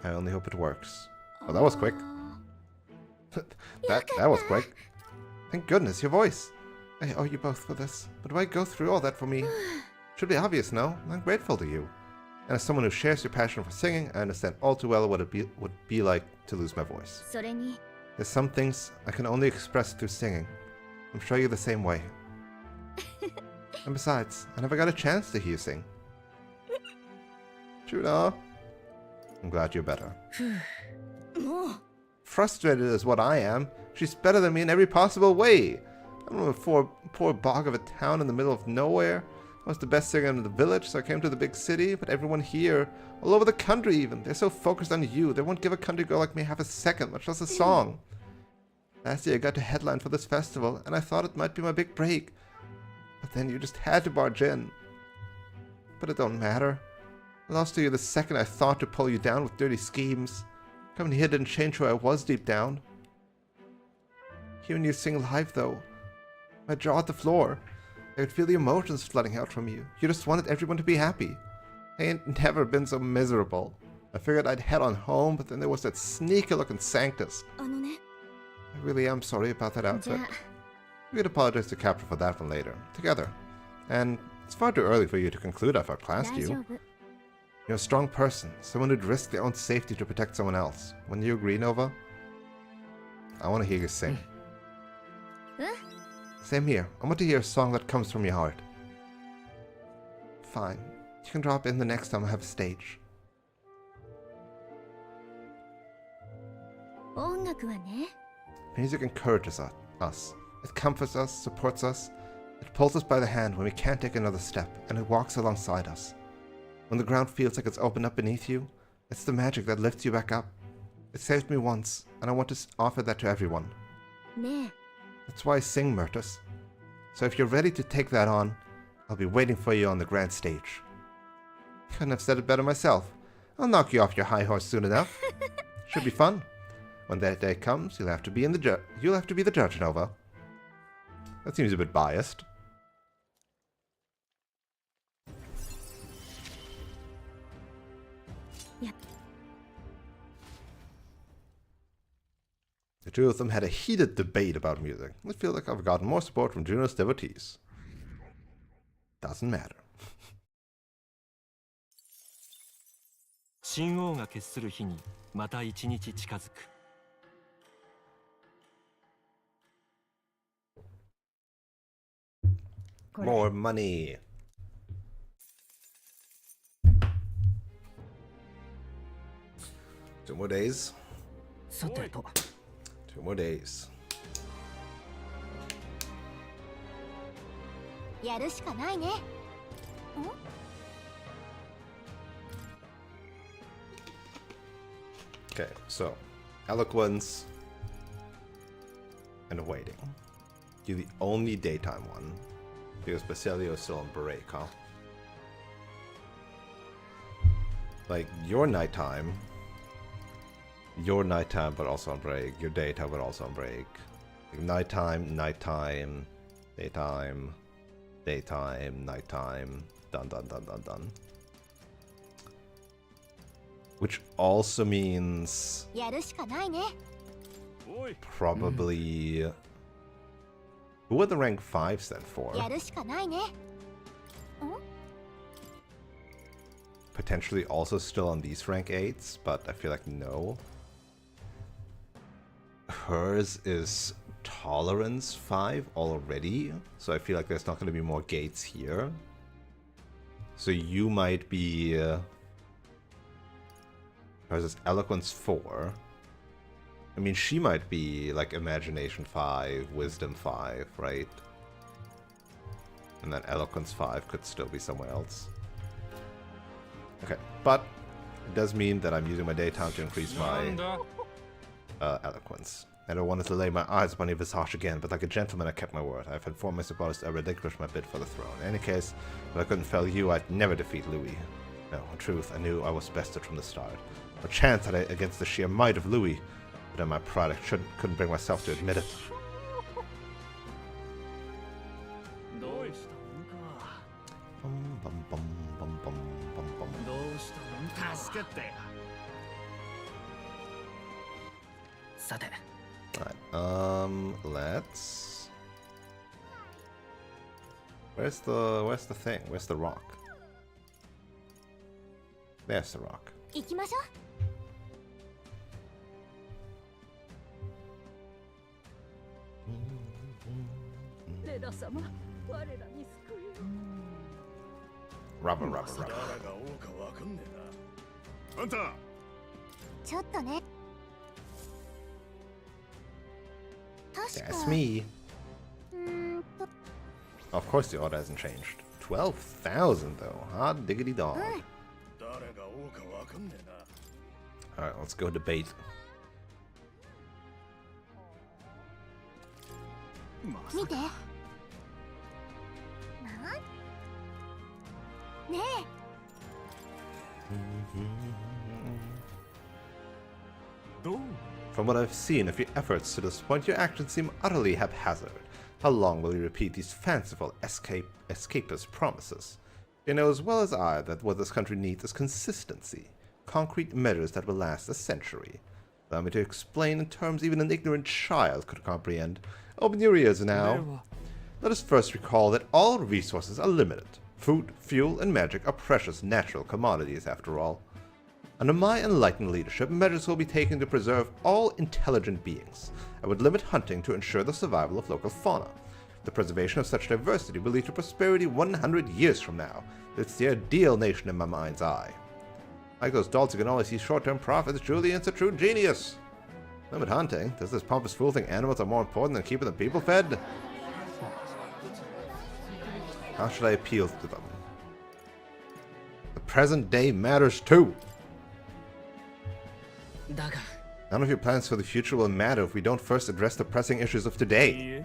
I only hope it works. Oh, that was quick. that was quick. Thank goodness, your voice. I owe you both for this. But why go through all that for me? Should be obvious, no? I'm grateful to you. And as someone who shares your passion for singing, I understand all too well what it would be like to lose my voice. There's some things I can only express through singing. I'm sure you're the same way. And besides, I never got a chance to hear you sing. Juno. I'm glad you're better. Frustrated is what I am. She's better than me in every possible way. I'm a poor bog of a town in the middle of nowhere. I was the best singer in the village, so I came to the big city, but everyone here, all over the country even, they're so focused on you, they won't give a country girl like me half a second, much less a song. Last year I got to headline for this festival, and I thought it might be my big break. But then you just had to barge in. But it don't matter. I lost to you the second I thought to pull you down with dirty schemes. Coming here didn't change who I was deep down. Hearing you sing live though, my jaw at the floor. I could feel the emotions flooding out from you. You just wanted everyone to be happy. I ain't never been so miserable. I figured I'd head on home, but then there was that sneaky looking Sanctus. I really am sorry about that outfit. We'd apologize to Capra for that one later, together. And it's far too early for you to conclude I've outclassed you. You're a strong person, someone who'd risk their own safety to protect someone else. Wouldn't you agree, Nova? I want to hear you sing. Same here. I want to hear a song that comes from your heart. Fine. You can drop in the next time I have a stage. Music encourages us. It comforts us, supports us. It pulls us by the hand when we can't take another step, and it walks alongside us. When the ground feels like it's opened up beneath you, it's the magic that lifts you back up. It saved me once, and I want to offer that to everyone. That's why I sing, Murtis. So if you're ready to take that on, I'll be waiting for you on the grand stage. Couldn't have said it better myself. I'll knock you off your high horse soon enough. Should be fun. When that day comes, you'll have to be the judge, Nova. That seems a bit biased. The two of them had a heated debate about music. I feel like I've gotten more support from Juno's devotees. Doesn't matter. 神王が決する日にまた一日近づく。More money. Two more days. さてと。 Two more days. やるしかないね。Okay, so eloquence and waiting. You're the only daytime one. Because Basilio is still on break, huh? Like, your nighttime, but also on break. Your daytime, but also on break. Like, nighttime, daytime, nighttime, done. Which also means probably... Who would the rank 5 stand for? Potentially also still on these rank 8s, but I feel like no. Hers is Tolerance 5 already, so I feel like there's not going to be more gates here. So you might be... hers is Eloquence 4. I mean, she might be like Imagination 5, Wisdom 5, right? And then Eloquence 5 could still be somewhere else. Okay, but it does mean that I'm using my daytime to increase my Eloquence. I don't want to lay my eyes upon your visage again, but like a gentleman I kept my word. I've informed my supporters I relinquish my bid for the throne. In any case, if I couldn't fell you, I'd never defeat Louis. No, in truth, I knew I was bested from the start. No chance had I against the sheer might of Louis, but in my pride I couldn't bring myself to admit it. Alright, let's... Where's the thing? Where's the rock? There's the rock. Rubber. That's me. Of course the order hasn't changed. 12,000 though. Hot diggity dog. Alright, let's go debate. From what I've seen of your efforts to this point, your actions seem utterly haphazard. How long will you repeat these fanciful escapist promises? You know as well as I that what this country needs is consistency. Concrete measures that will last a century. Allow me to explain in terms even an ignorant child could comprehend. Open your ears now. Let us first recall that all resources are limited. Food, fuel, and magic are precious natural commodities after all. Under my enlightened leadership, measures will be taken to preserve all intelligent beings. I would limit hunting to ensure the survival of local fauna. The preservation of such diversity will lead to prosperity 100 years from now. It's the ideal nation in my mind's eye. Like those dolls who can only see short-term profits, Julian's a true genius. Limit hunting? Does this pompous fool think animals are more important than keeping the people fed? How should I appeal to them? The present day matters too. None of your plans for the future will matter if we don't first address the pressing issues of today.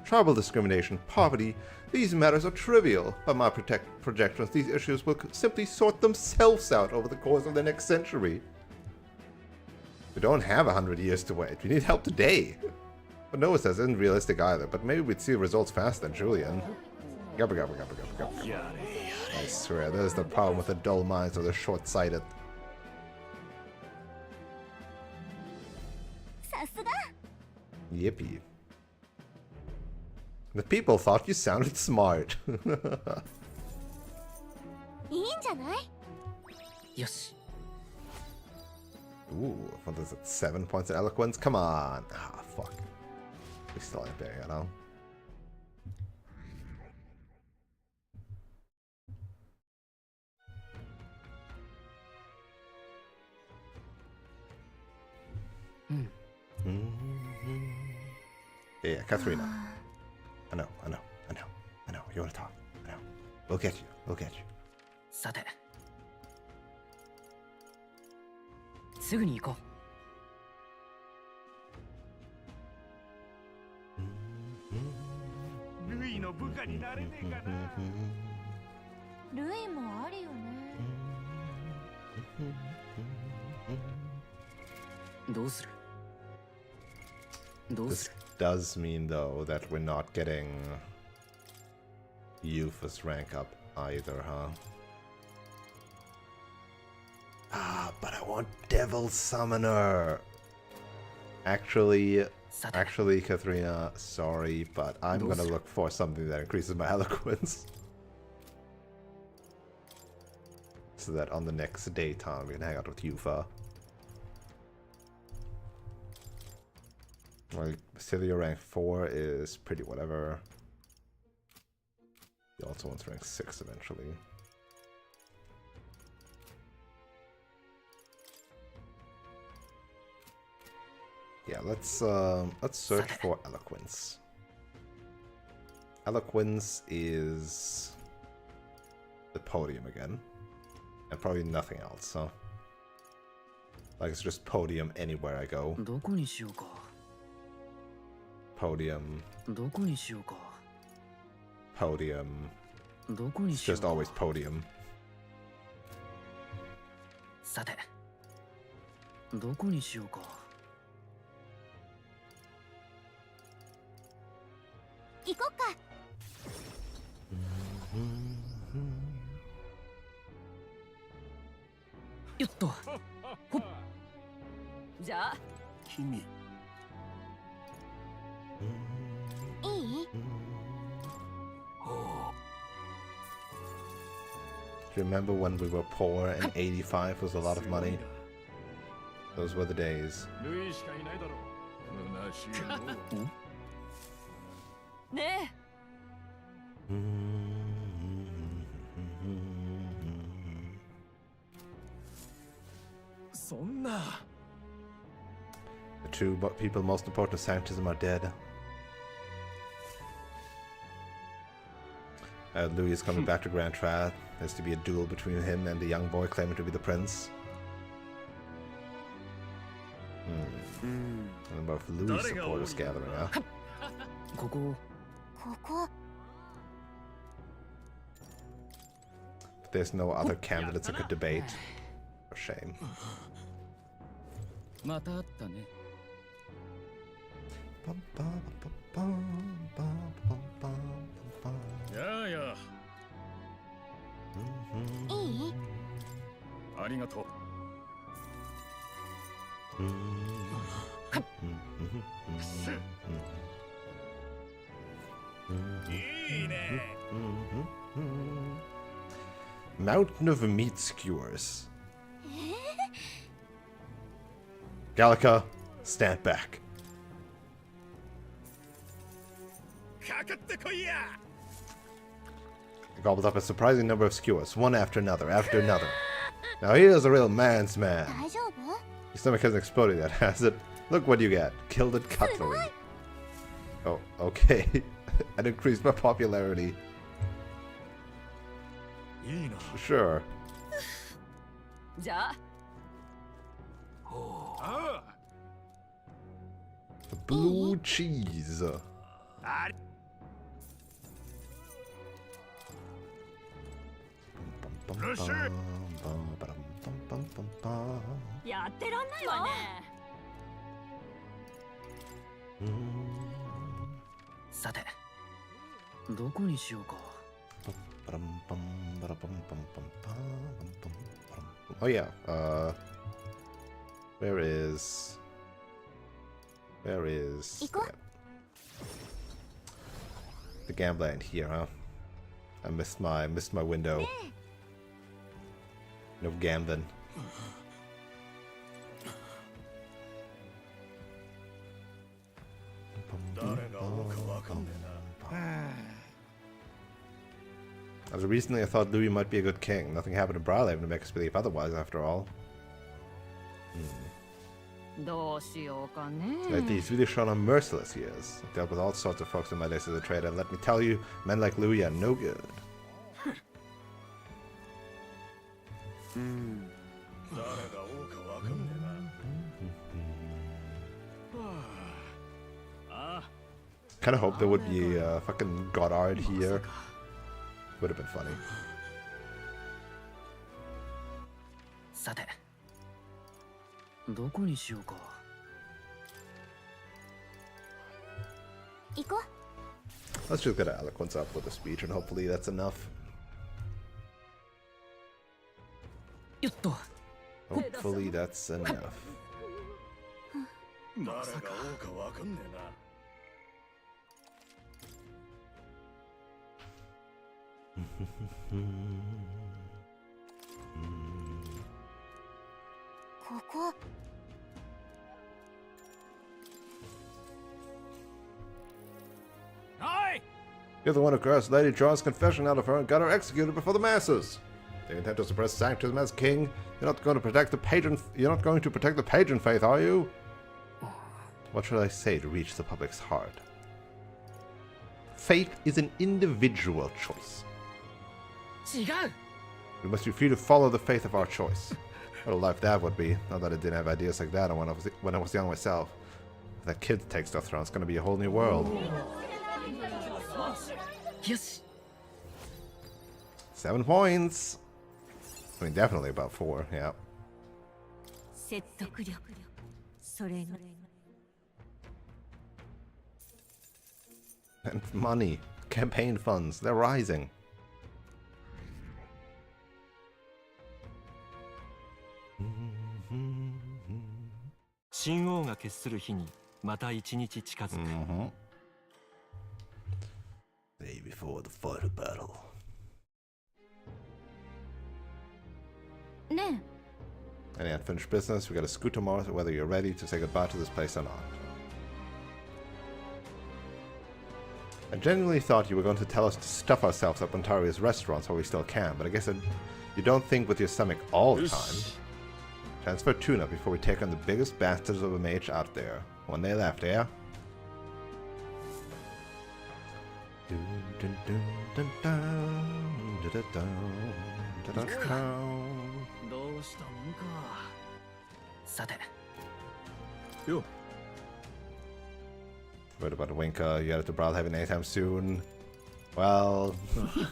Tribal discrimination, poverty, these matters are trivial. By my projections, these issues will simply sort themselves out over the course of the next century. We don't have 100 years to wait. We need help today. But Noah says isn't realistic either, but maybe we'd see results faster than Julian. Gubba. I swear, there's the problem with the dull minds or the short-sighted. Yippee. The people thought you sounded smart. Ooh, what is it? 7 points of eloquence? Come on. Ah, fuck. We still ain't there, you know? Yeah, Katharina. I know. You want to talk? I know. We'll get you. さてすぐに行こう。ルイの部下になれねえかな。ルイもあるよね。どうする？どうす This る？ does mean, though, that we're not getting Yufa's rank up either, huh? Ah, but I want Devil Summoner! Actually, Katharina, sorry, but I'm gonna look for something that increases my eloquence. So that on the next daytime we can hang out with Yufa. Well, Celia rank 4 is pretty whatever. He also wants rank 6 eventually. Yeah, let's search for eloquence. Eloquence is the podium again. And probably nothing else, huh? Like it's just podium anywhere I go. どこにしようか。 Podium. どこにしようか。 Podium. どこに It's しよう just か。 always podium. さて、どこにしようか。行こっか。よっと。ほっ。じゃあ君。いい？ Do you remember when we were poor and 85 was a lot of money? Those were the days. ルイしかいないだろう。虚しいのう。ねそんな。 The two people most important to Sanctism are dead. Louis is coming back to Grand Trad. There's to be a duel between him and the young boy claiming to be the prince. A number of Louis supporters gathering, huh? ここ。ここ。 But there's no other candidates that could debate. For shame. また会ったね。 やあやあ。いい？ありがとう。いいね。 Mountain of Meat Skewers. Gallica, stand back. かかってこいや。 He gobbled up a surprising number of skewers, one after another, after another. Now here's a real man's man. 大丈夫？ Your stomach hasn't exploded yet, has it? Look what you get. Gilded cutlery. Oh, okay. And increased my popularity. いいな。 Sure. じゃあ ああ。 Blue cheese. あり。 やってらんないわね。さて、どこにしようか。 Oh yeah, where is the gambler in here, huh? I missed my window. No gambling. As recently I thought Louis might be a good king. Nothing happened in Briarhaven to make us believe otherwise, after all. どうしようかね。 Lately, he's really shown how merciless he is. I've dealt with all sorts of folks in my days as a trader, and let me tell you, men like Louis are no good. 誰が王かわかんねえな。ああ。 Kind of hope there would be a fucking Goddard here. Would have been funny. さて、どこにしようか。行こ Let's just get our eloquence up with a speech, and hopefully that's enough. よっと Hopefully that's enough. 誰が王かわかんねえな。ここ You're the one who cursed Lady John's confession out of her and got her executed before the masses. Do you intend to suppress sanctism as king? You're not going to protect the pagan. You're not going to protect the pagan faith, are you? What should I say to reach the public's heart? Faith is an individual choice. 違う We must be free to follow the faith of our choice. What a life that would be. Not that I didn't have ideas like that when I was young myself. If that kid takes the throne, it's going to be a whole new world. よし 7 points. I mean, definitely about 4. Yeah. 説得力それが And money, campaign funds, they're rising. 神王が決する日にまた一日近づく。Day before the final battle. ね Any unfinished business? We gotta scoot tomorrow, so whether you're ready to say goodbye to this place or not. I genuinely thought you were going to tell us to stuff ourselves up in Taria's restaurants while we still can, but I guess you don't think with your stomach all the time. Transfer tuna before we take on the biggest bastards of a mage out there. One day left, yeah? どうしたもんか。さて。よ。 What about Winka? You got it to Brawl Heaven anytime soon? Well,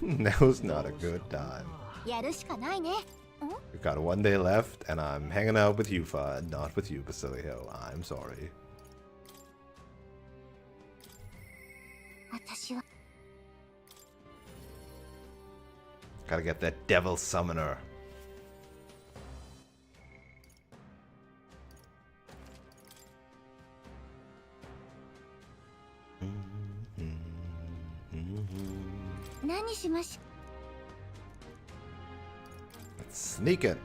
now's not a good time. やるしかないね We've got 1 day left, and I'm hanging out with Yufa, and not with you, Basilio. I'm sorry. 私は Gotta get that devil summoner. Mm-hmm. 何しまし Let's sneak in.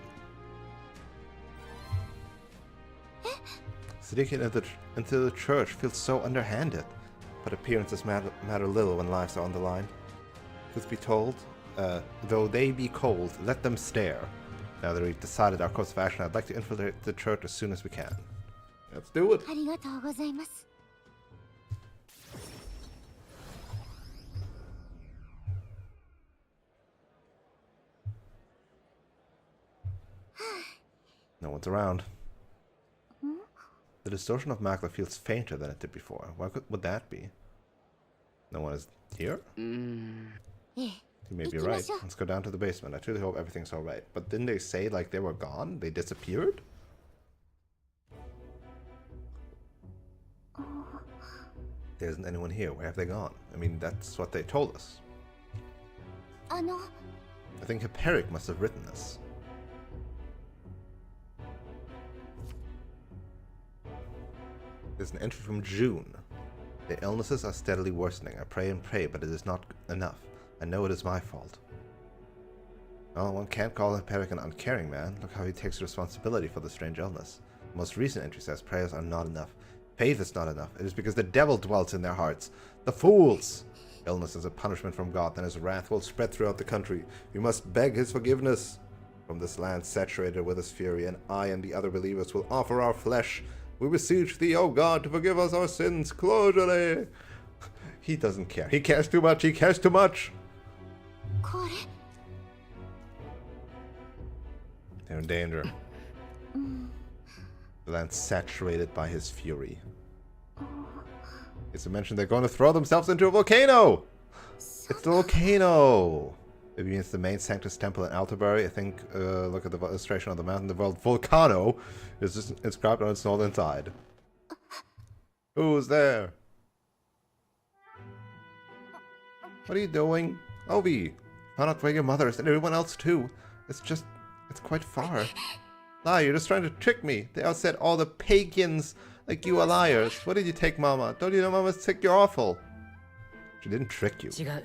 Sneaking into the church feels so underhanded, but appearances matter little when lives are on the line. Truth be told, though they be cold, let them stare. Now that we've decided our course of action, I'd like to infiltrate the church as soon as we can. Let's do it. ありがとうございます No one's around. The distortion of Makla feels fainter than it did before. Why would that be? No one is here? You may be right. Let's go down to the basement. I truly hope everything's alright. But didn't they say like they were gone? They disappeared? There isn't anyone here. Where have they gone? I mean, that's what they told us. あの I think Hyperic must have written this. There's an entry from June. The illnesses are steadily worsening. I pray and pray, but it is not enough. I know it is my fault. Well, one can't call Hyperic an uncaring man. Look how he takes responsibility for the strange illness. The most recent entry says prayers are not enough. Faith is not enough. It is because the devil dwells in their hearts. The fools! Illness is a punishment from God, then his wrath will spread throughout the country. We must beg his forgiveness. From this land saturated with his fury, and I and the other believers will offer our flesh. We beseech thee, O God, to forgive us our sins. Closely. He doesn't care. He cares too much. He cares too much. これ They're in danger. The land's saturated by his fury. It's mentioned they're going to throw themselves into a volcano. It's the volcano. It means the main Sanctus Temple in Altabury. I think, look at the illustration on the mountain. The word volcano is just inscribed on its northern side. Who's there? What are you doing? Obi, found out where your mother is and everyone else too. It's quite far. Lie, you're just trying to trick me. They all said all the pagans like you are liars. What did you take, Mama? Don't you know Mama's sick? You're awful. She didn't trick you. 違う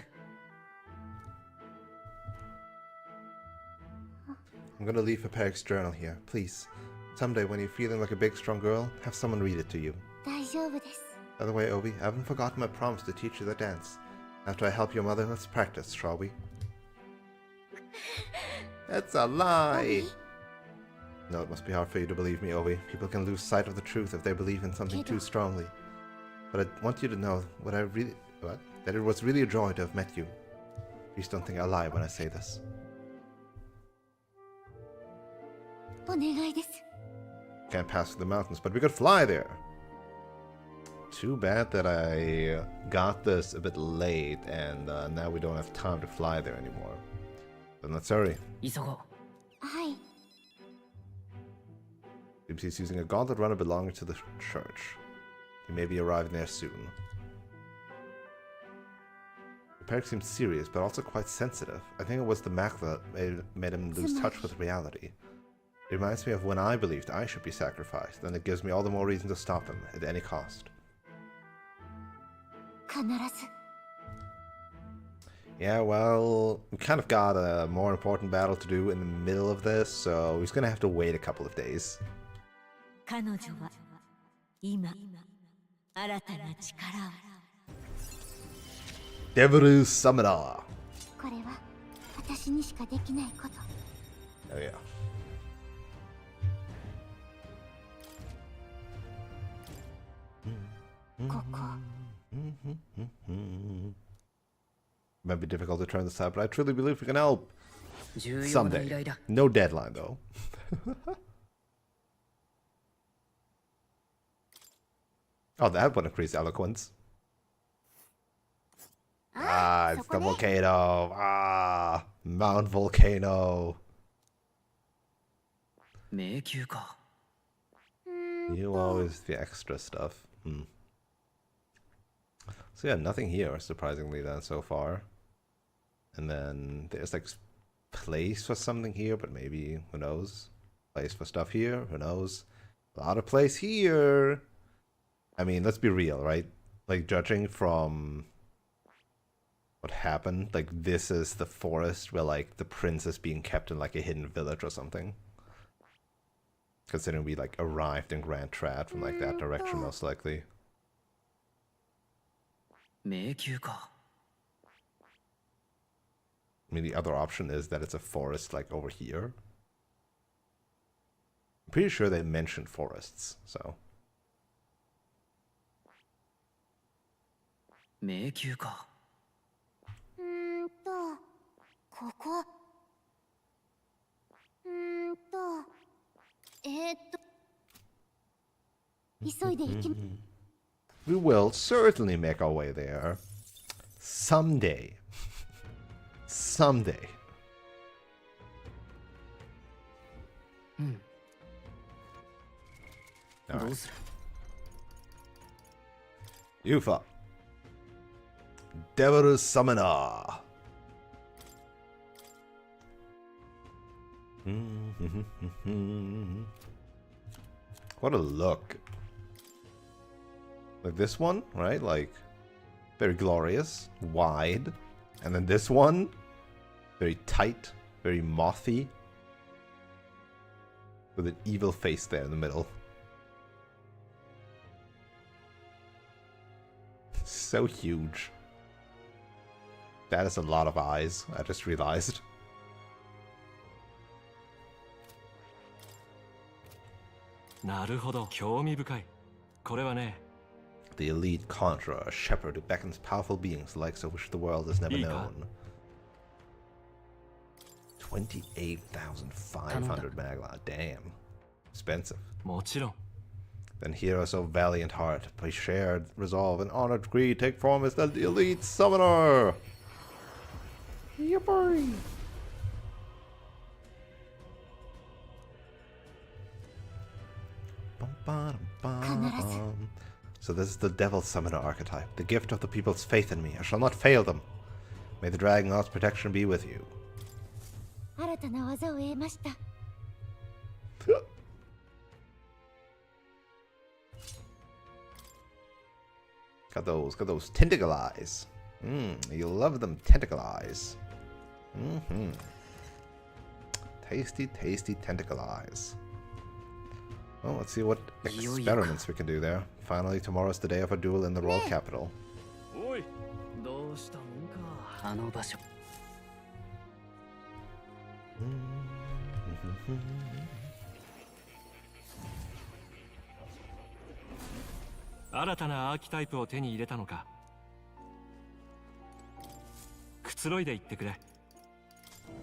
I'm gonna leave Peric's journal here, please. Someday when you're feeling like a big strong girl, have someone read it to you. 大丈夫です。 By the way, Obi, I haven't forgotten my promise to teach you the dance. After I help your mother, let's practice, shall we? That's a lie! No, it must be hard for you to believe me, Obi. People can lose sight of the truth if they believe in something too strongly. But I want you to know that it was really a joy to have met you. Please don't think I lie when I say this. お願いです。 Can't pass through the mountains, but we could fly there. Too bad that I got this a bit late, and now we don't have time to fly there anymore. But not sorry. 急ごう はい。 Seems he's using a gauntlet runner belonging to the church. He may be arriving there soon. Peric seems serious, but also quite sensitive. I think it was the Mac that made him lose touch with reality. It reminds me of when I believed I should be sacrificed, and it gives me all the more reason to stop him at any cost. 必ず。 Yeah, well, we kind of got a more important battle to do in the middle of this, so he's gonna have to wait a couple of days. 彼女は今新たな力を。 Devil Summoner! これは私にしかできないこと。 Oh yeah. Might be difficult to turn this out, but I truly believe we can help. 重要な依 Someday. 頼だ No deadline, though. Oh, that would increase eloquence. Ah, it's the volcano. Ah, Mount Volcano. 迷宮か You always the extra stuff. So yeah, nothing here, surprisingly, then, so far. And then there's like place for something here, but maybe, who knows? Place for stuff here, who knows? A lot of place here! I mean, let's be real, right? Like, judging from what happened, like, this is the forest where, like, the prince is being kept in, like, a hidden village or something. Considering we, like, arrived in Grand Trad from, like, that direction, most likely. 迷宮か I mean, the other option is that it's a forest, like, over here. I'm pretty sure they mentioned forests, so. 迷宮かここ。急いで行き。 We will certainly make our way there. Someday. Someday. どうする Yufa. Devil Summoner. What a look. Like this one, right? Like, very glorious, wide. And then this one, very tight, very mothy. With an evil face there in the middle. So huge. That is a lot of eyes, I just realized. The elite conjurer, a shepherd who beckons powerful beings the likes of which the world has never known. 28,500 magla, damn. Expensive. Then heroes of valiant heart, by shared resolve and honored greed, take form as the elite summoner! Yippee! So this is the devil summoner archetype, the gift of the people's faith in me. I shall not fail them. May the Dragon God's protection be with you. 新たな技を得ました。Got those tentacle eyes. You love them tentacle eyes. Tasty, tasty tentacle eyes. Well, let's see what experiments we can do there. Finally, tomorrow's the day of a duel in the royal capital. おい、どうしたもんか。あの場所。新たなアーキタイプを手に入れたのか。くつろいでいってくれ。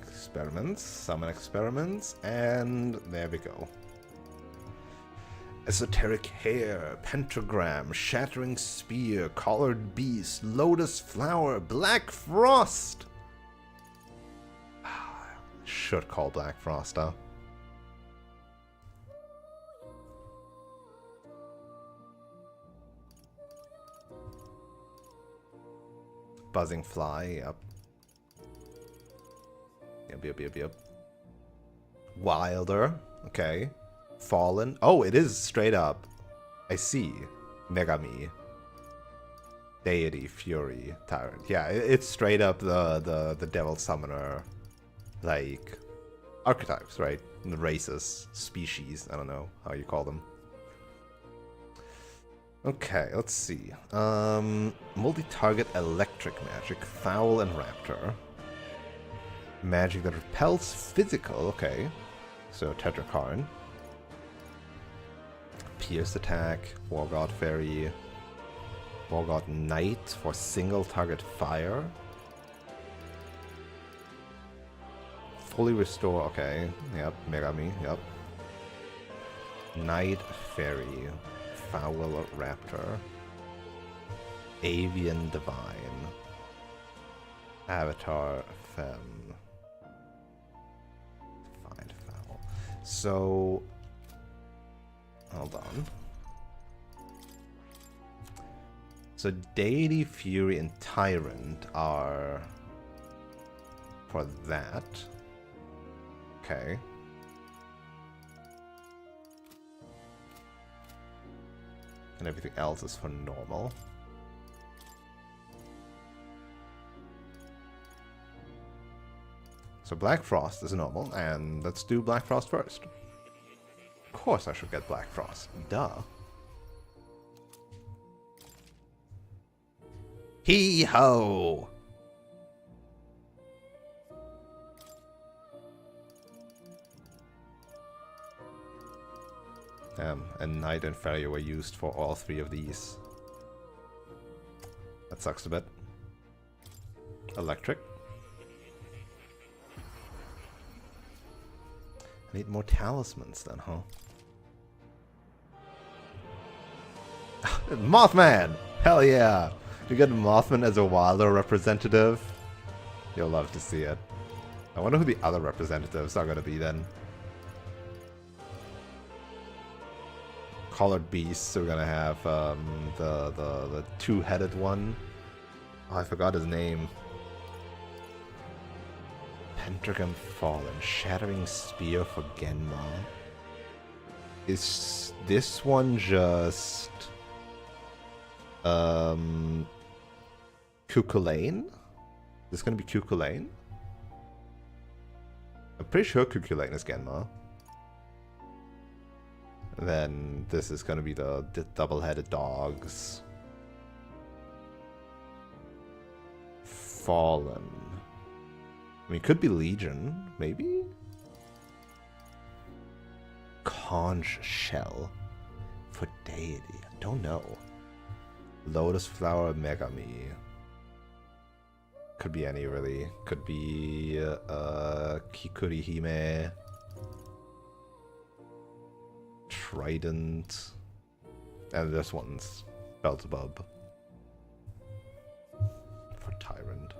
Experiments, summon experiments, and there we go. Esoteric hair, pentagram, shattering spear, collared beast, lotus flower, black frost. Should call black frost, huh? Buzzing fly, yep. Yep. Wilder, okay. Fallen. Oh, it is straight up. I see. Megami. Deity, Fury, Tyrant. Yeah, it's straight up the Devil Summoner, like, archetypes, right? The races, species, I don't know how you call them. Okay, let's see. Multi-target electric magic, Foul and Raptor. Magic that repels physical, okay. So Tetrakarn. Pierce attack, War God Fairy, War God Knight for single target fire. Fully restore, okay. Yep, Megami, yep. Knight Fairy, Foul Raptor, Avian Divine, Avatar Femme. Find Foul. So, hold on. So Deity, Fury, and Tyrant are for that. Okay. And everything else is for normal. So Black Frost is normal, and let's do Black Frost first. Of course I should get Black Frost. Duh. Hee-ho! And Knight and Fairy were used for all three of these. That sucks a bit. Electric. I need more talismans then, huh? Mothman! Hell yeah! You get Mothman as a Wilder representative. You'll love to see it. I wonder who the other representatives are gonna be then. Collared beasts, so we're gonna have the two-headed one. Oh, I forgot his name. Pentagram Fallen, Shattering Spear for Genma. Is this one just Cuculain? Is this gonna be Cuculain? I'm pretty sure Cuculain is Genma. And then this is gonna be the double-headed dogs. Fallen. I mean, it could be Legion, maybe? Conch Shell for Deity. I don't know. Lotus Flower Megami. Could be any, really. Could be Kikuri Hime. Trident. And this one's Beelzebub. For Tyrant.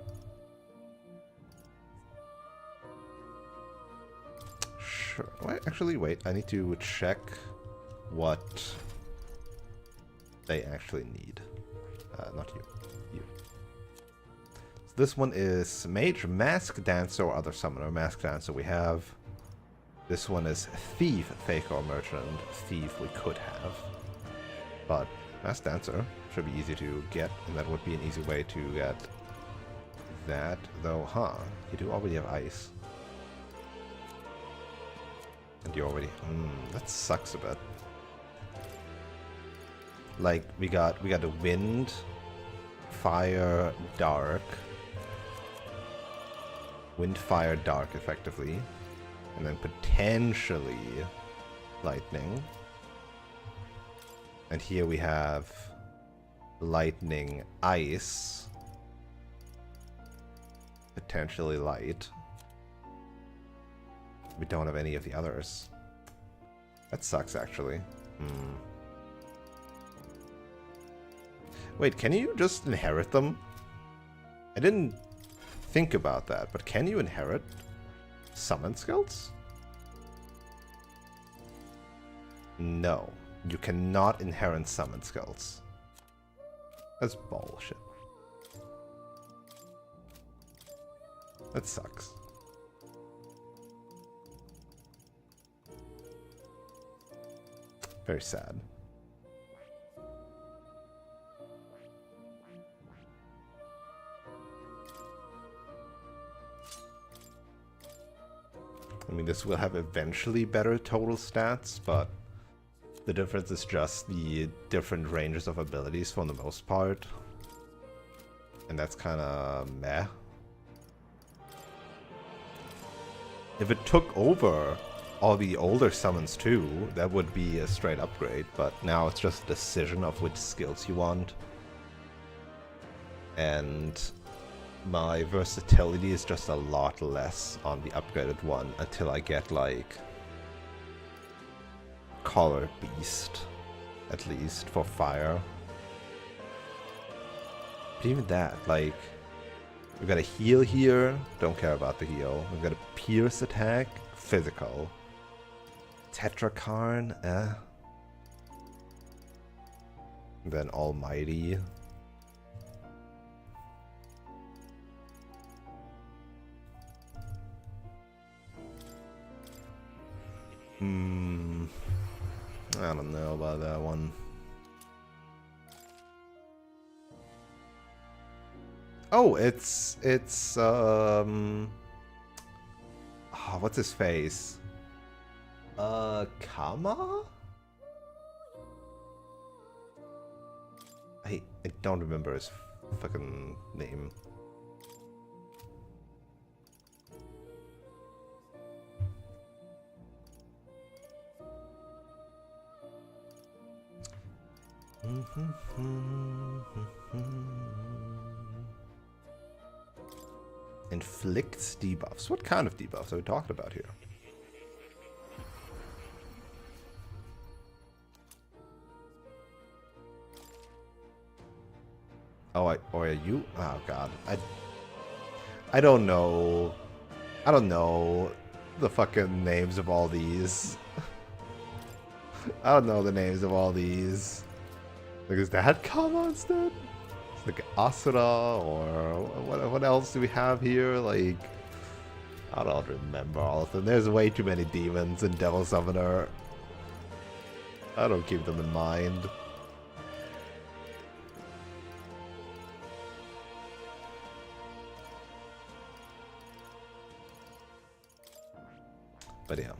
Sure. Wait, actually, wait. I need to check what they actually need. Not you. You. This one is Mage, Mask Dancer, or Other Summoner. Mask Dancer we have. This one is Thief, Faker, or Merchant. Thief we could have. But Mask Dancer should be easy to get, and that would be an easy way to get that. Though, you do already have Ice. And you already... that sucks a bit. Like, we got the Wind, Fire, Dark. Wind, Fire, Dark, effectively. And then potentially Lightning. And here we have Lightning, Ice. Potentially Light. We don't have any of the others. That sucks, actually. Wait, can you just inherit them? I didn't think about that, but can you inherit summon skills? No, you cannot inherit summon skills. That's bullshit. That sucks. Very sad. I mean, this will have eventually better total stats, but the difference is just the different ranges of abilities for the most part. And that's kind of meh. If it took over all the older summons too, that would be a straight upgrade, but now it's just a decision of which skills you want. And my versatility is just a lot less on the upgraded one until I get like Color Beast, at least for fire. But even that, like, we've got a heal here, don't care about the heal. We've got a pierce attack, physical. Tetrakarn, And then Almighty. I don't know about that one. Oh, it's what's his face? Kama? I don't remember his fucking name. Inflicts debuffs. What kind of debuffs are we talking about here? Oh, or are you? Oh god, I don't know. I don't know the fucking names of all these. I don't know the names of all these. Like, is that Kama instead? It's like Asura, or what else do we have here? Like, I don't remember all of them. There's way too many demons in Devil Summoner. I don't keep them in mind. But yeah,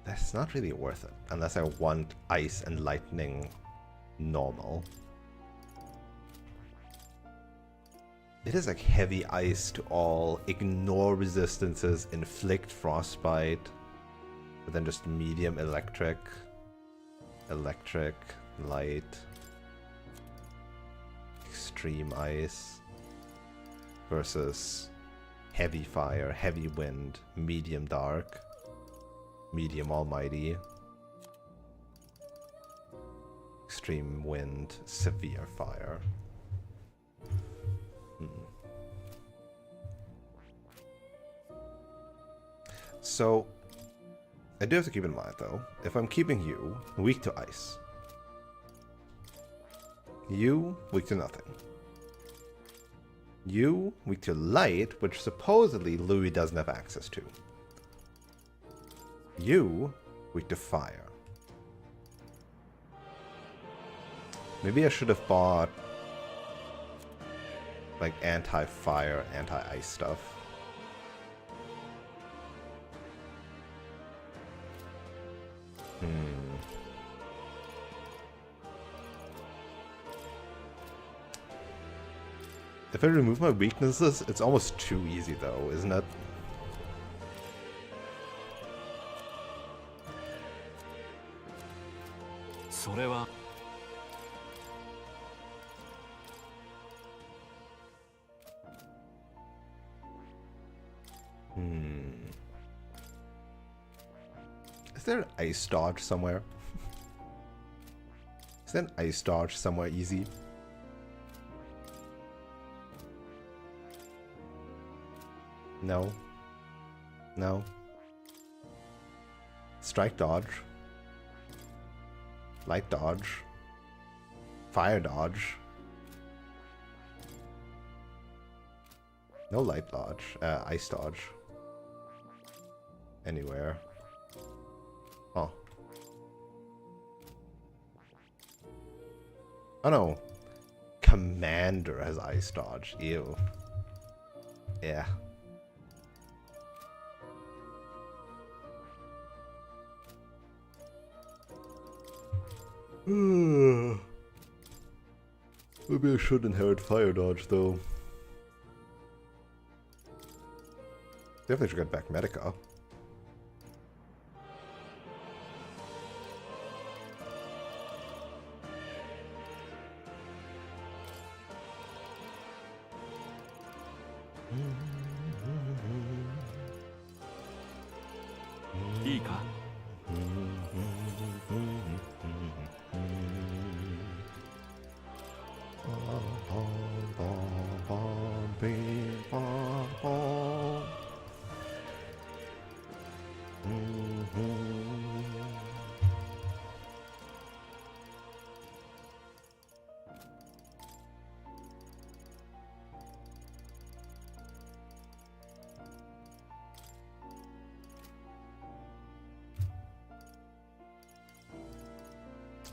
that's not really worth it unless I want Ice and Lightning normal. It is like heavy Ice to all, ignore resistances, inflict frostbite, but then just medium electric, light, extreme Ice versus heavy fire, heavy wind, medium dark, medium almighty, extreme wind, severe fire. So, I do have to keep in mind though, if I'm keeping you weak to ice, you weak to nothing. You, weak to light, which supposedly Louis doesn't have access to. You, weak to fire. Maybe I should have bought like anti-fire, anti-ice stuff. If I remove my weaknesses, it's almost too easy though, isn't it? Is there an ice dodge somewhere? Is there an ice dodge somewhere easy? No. No. Strike dodge. Light dodge. Fire dodge. No light dodge. Ice dodge. Anywhere. Oh. Oh no. Commander has ice dodge. Ew. Yeah. Maybe I should inherit fire dodge though. Definitely should get back Medica.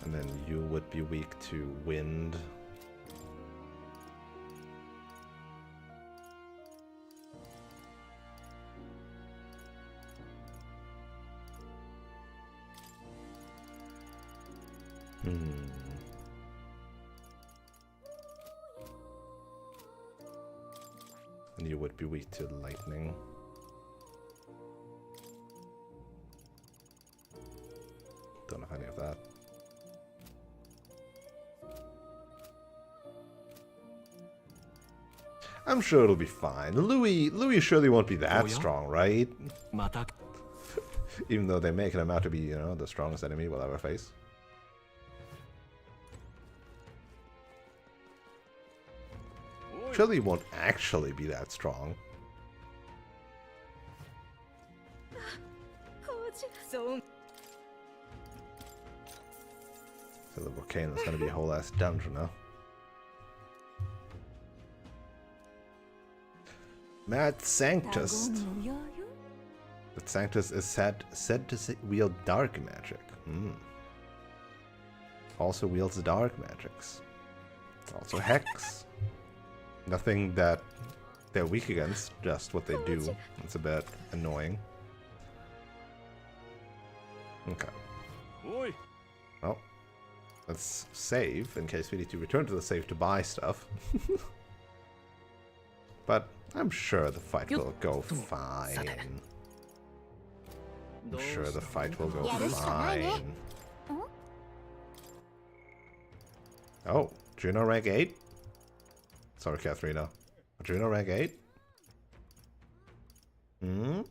And then you would be weak to wind. And you would be weak to lightning. Don't have any of that. I'm sure it'll be fine. Louis surely won't be that strong, right? Even though they're making him out to be, you know, the strongest enemy we'll ever face. Surely he won't actually be that strong. So the volcano's gonna be a whole ass dungeon now. Mad Sanctus. The Sanctus is said to wield dark magic. Also wields dark magics. Also Hex. Nothing that they're weak against, just what they do. It's a bit annoying. Okay. Well, let's save in case we need to return to the save to buy stuff. But I'm sure the fight will go fine. I'm sure the fight will go fine. Oh, Juno rank 8? Sorry, Katharina. Juno rank 8? Juno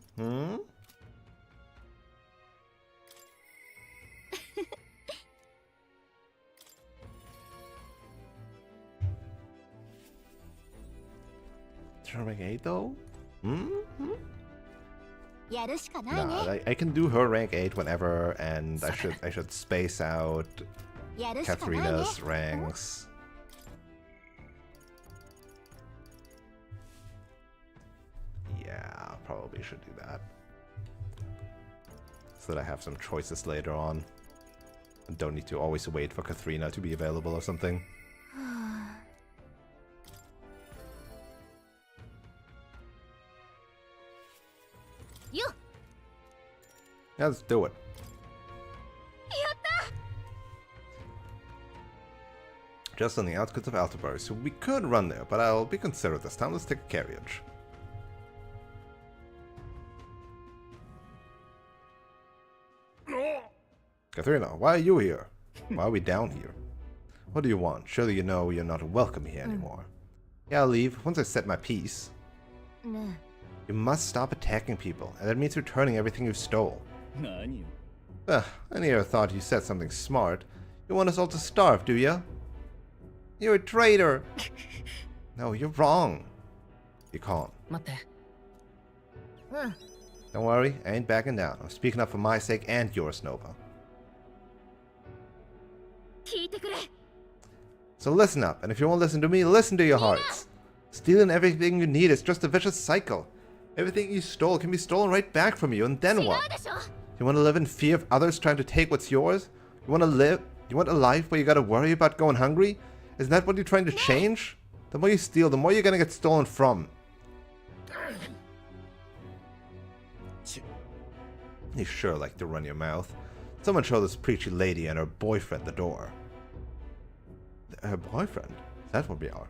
rank 8 though? Nah, I can do her rank 8 whenever, and I should space out Katharina's ranks. probably should do that. So that I have some choices later on. And don't need to always wait for Katharina to be available or something. You. Yeah, let's do it. Just on the outskirts of Altabury, so we could run there, but I'll be considerate this time. Let's take a carriage. Katharina, why are you here? Why are we down here? What do you want? Surely you know you're not welcome here anymore. Yeah, I'll leave once I set my peace. No. You must stop attacking people, and that means returning everything you stole. I never thought you said something smart. You want us all to starve, do you? You're a traitor! No, you're wrong. You can't. Don't worry, I ain't backing down. I'm speaking up for my sake and yours, Nova. So listen up, and if you won't listen to me, listen to your hearts. Stealing everything you need is just a vicious cycle. Everything you stole can be stolen right back from you, and then what? You want to live in fear of others trying to take what's yours? You want a life where you gotta worry about going hungry? Isn't that what you're trying to change? The more you steal, the more you're gonna get stolen from. You sure like to run your mouth. Someone show this preachy lady and her boyfriend the door. Her boyfriend? That's what we are.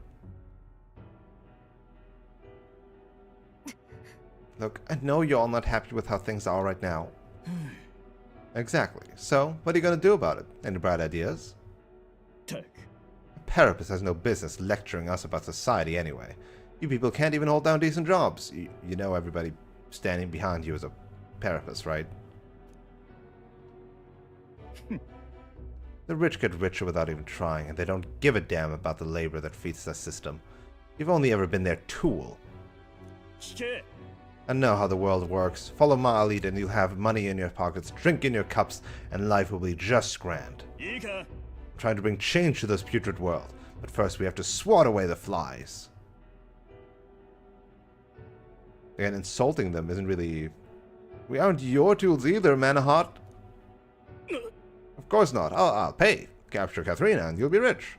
Look, I know you're all not happy with how things are right now. Exactly. So, what are you gonna do about it? Any bright ideas? Parapus has no business lecturing us about society anyway. You people can't even hold down decent jobs. You know everybody standing behind you is a Parapus, right? The rich get richer without even trying, and they don't give a damn about the labor that feeds the system. You've only ever been their tool. I know how the world works. Follow my lead and you'll have money in your pockets, drink in your cups, and life will be just grand. I'm trying to bring change to this putrid world, but first we have to swat away the flies. Again, insulting them isn't really... We aren't your tools either, Manahot. Of course not. I'll pay. Capture Katharina and you'll be rich.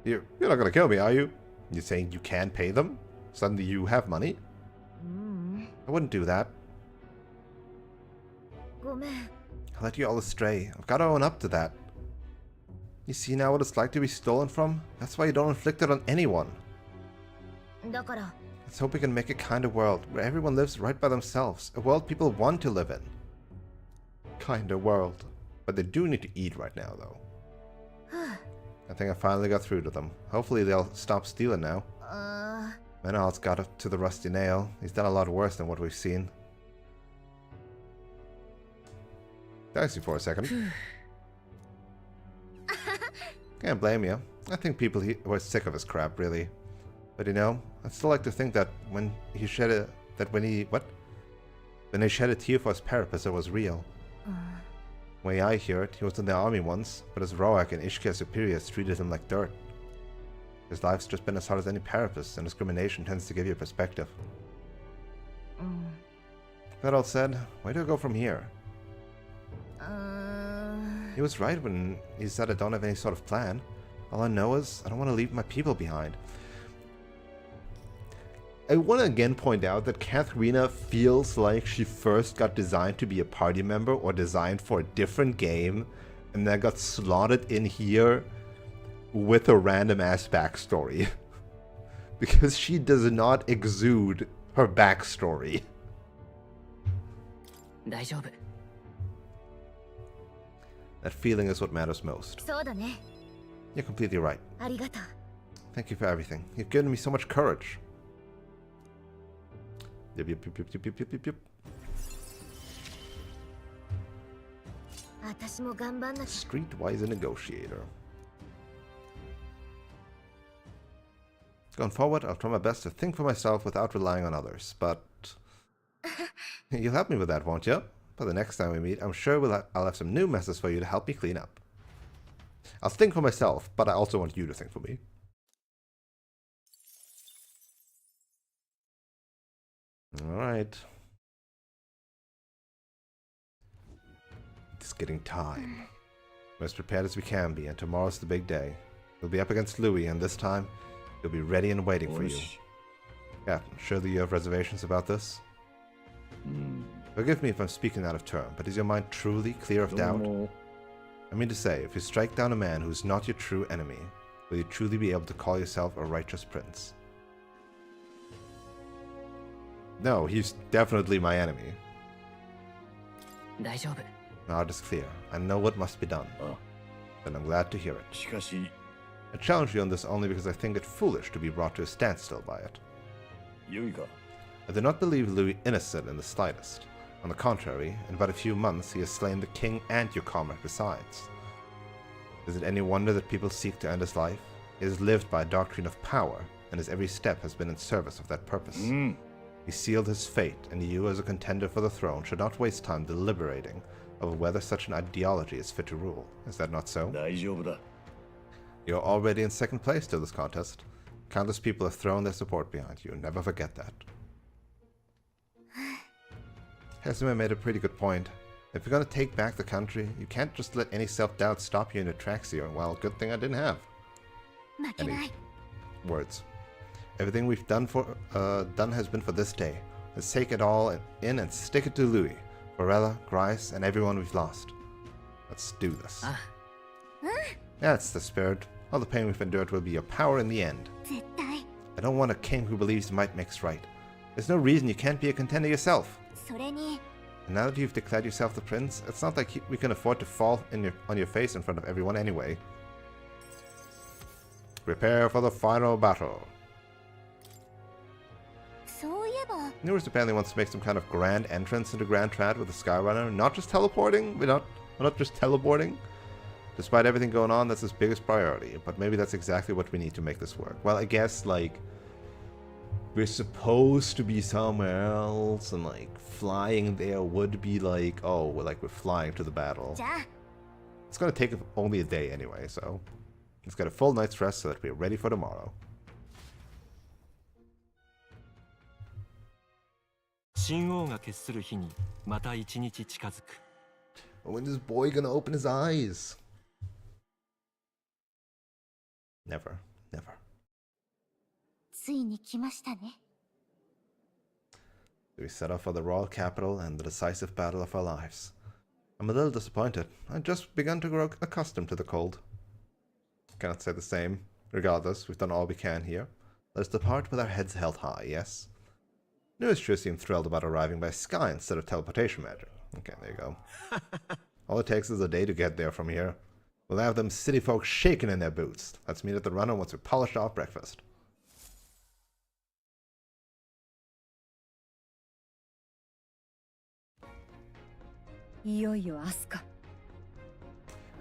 You're not gonna kill me, are you? You saying you can pay them? Suddenly you have money? I wouldn't do that. I led you all astray. I've got to own up to that. You see now what it's like to be stolen from? That's why you don't inflict it on anyone. Let's hope we can make a kinder world where everyone lives right by themselves. A world people want to live in. Kinder world. But they do need to eat right now, though. I think I finally got through to them. Hopefully they'll stop stealing now. Menahot's got up to the rusty nail. He's done a lot worse than what we've seen. Dicey for a second. Can't blame you. I think people were sick of his crap, really. But you know, I'd still like to think that when he shed a when he shed a tear for his Parapus, it was real. The way I hear it, he was in the army once, but his Roak and Ishkia superiors treated him like dirt. His life's just been as hard as any Parapus, and discrimination tends to give you perspective. That all said, where do I go from here? He was right when he said I don't have any sort of plan. All I know is I don't want to leave my people behind. I want to again point out that Katharina feels like she first got designed to be a party member or designed for a different game and then got slotted in here with a random ass backstory. Because she does not exude her backstory. That feeling is what matters most. You're completely right. Thank you for everything. You've given me so much courage. Yep. Streetwise negotiator. Going forward, I'll try my best to think for myself without relying on others, but... You'll help me with that, won't you? By the next time we meet, I'm sure I'll have some new messes for you to help me clean up. I'll think for myself, but I also want you to think for me. Alright. It's getting time. We're as prepared as we can be, and tomorrow's the big day. We'll be up against Louis, and this time, he'll be ready and waiting for you. Captain, surely you have reservations about this? Forgive me if I'm speaking out of turn, but is your mind truly clear of doubt? I mean to say, if you strike down a man who's not your true enemy, will you truly be able to call yourself a righteous prince? No, he's definitely my enemy. 大丈夫。 My heart is clear. I know what must be done. Then I'm glad to hear it. しかし I challenge you on this only because I think it foolish to be brought to a standstill by it. 良いか I do not believe Louis innocent in the slightest. On the contrary, in but a few months he has slain the king and your comrade besides. Is it any wonder that people seek to end his life? He has lived by a doctrine of power, and his every step has been in service of that purpose. He sealed his fate, and you, as a contender for the throne, should not waste time deliberating over whether such an ideology is fit to rule. Is that not so? 大丈夫だ You're already in second place to this contest. Countless people have thrown their support behind you. Never forget that. Hesime made a pretty good point. If you're gonna take back the country, you can't just let any self-doubt stop you in your tracks here. Well, good thing I didn't have 負けない words. Everything we've done has been for this day. Let's take it all in and stick it to Louis, Varela, Grice, and everyone we've lost. Let's do this. That's the spirit. All the pain we've endured will be your power in the end. 絶対 I don't want a king who believes might makes right. There's no reason you can't be a contender yourself. それに And now that you've declared yourself the prince, it's not like we can afford to fall on your face in front of everyone anyway. Prepare for the final battle. そういえば Newers apparently wants to make some kind of grand entrance into Grand Trad with the Skyrunner, not just teleporting. We're not just teleporting. Despite everything going on, that's his biggest priority. But maybe that's exactly what we need to make this work. Well, I guess, like, we're supposed to be somewhere else, and, like, flying there would be like, oh, we're flying to the battle. じゃあ It's gonna take only a day anyway, so let's get a full night's rest so that we're ready for tomorrow. 神王が決する日にまた一日近づく。 When is this boy gonna open his eyes? Never, never. ついに来ましたね We set off for the royal capital and the decisive battle of our lives. I'm a little disappointed. I've just begun to grow accustomed to the cold. Cannot say the same. Regardless, we've done all we can here. Let us depart with our heads held high, yes? Newest sure seemed thrilled about arriving by sky instead of teleportation magic. Okay, there you go. All it takes is a day to get there from here. We'll have them city folk shaking in their boots. Let's meet at the runner once we've polished off breakfast.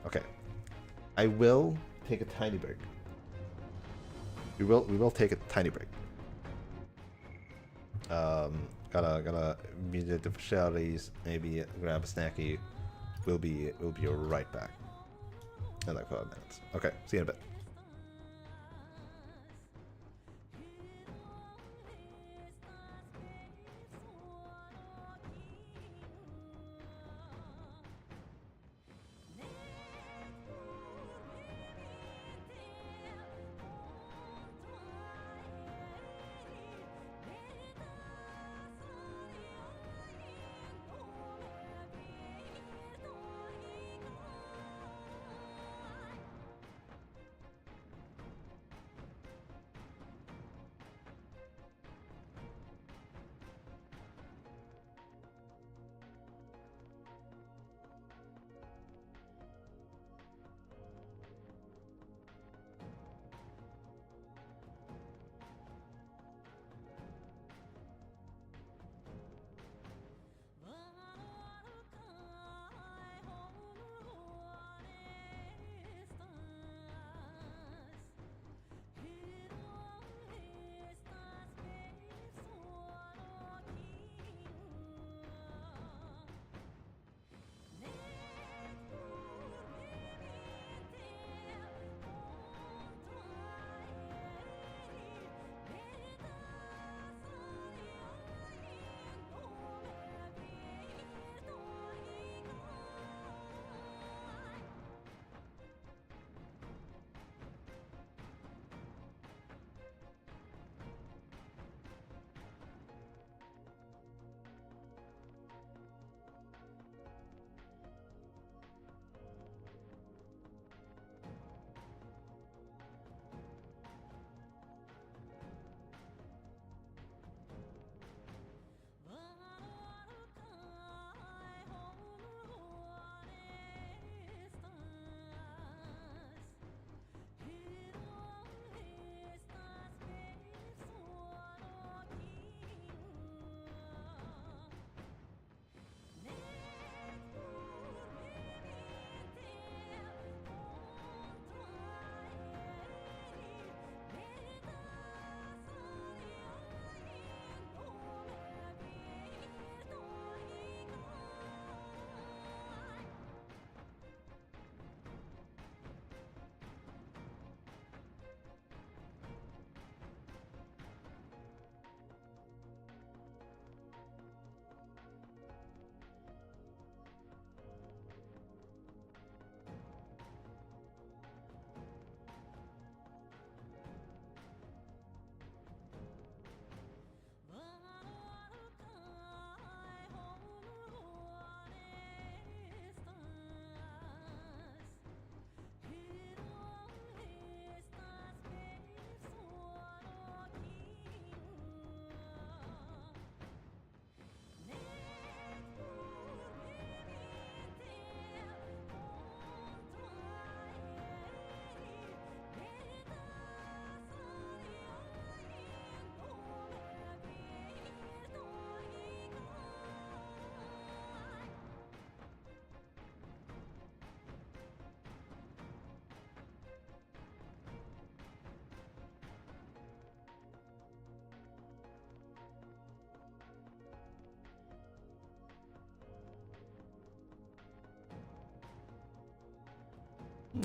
Okay. I will take a tiny break. We will take a tiny break. Gotta meet at the facilities, maybe grab a snacky. We'll be right back. In like 5 minutes. Okay, see you in a bit.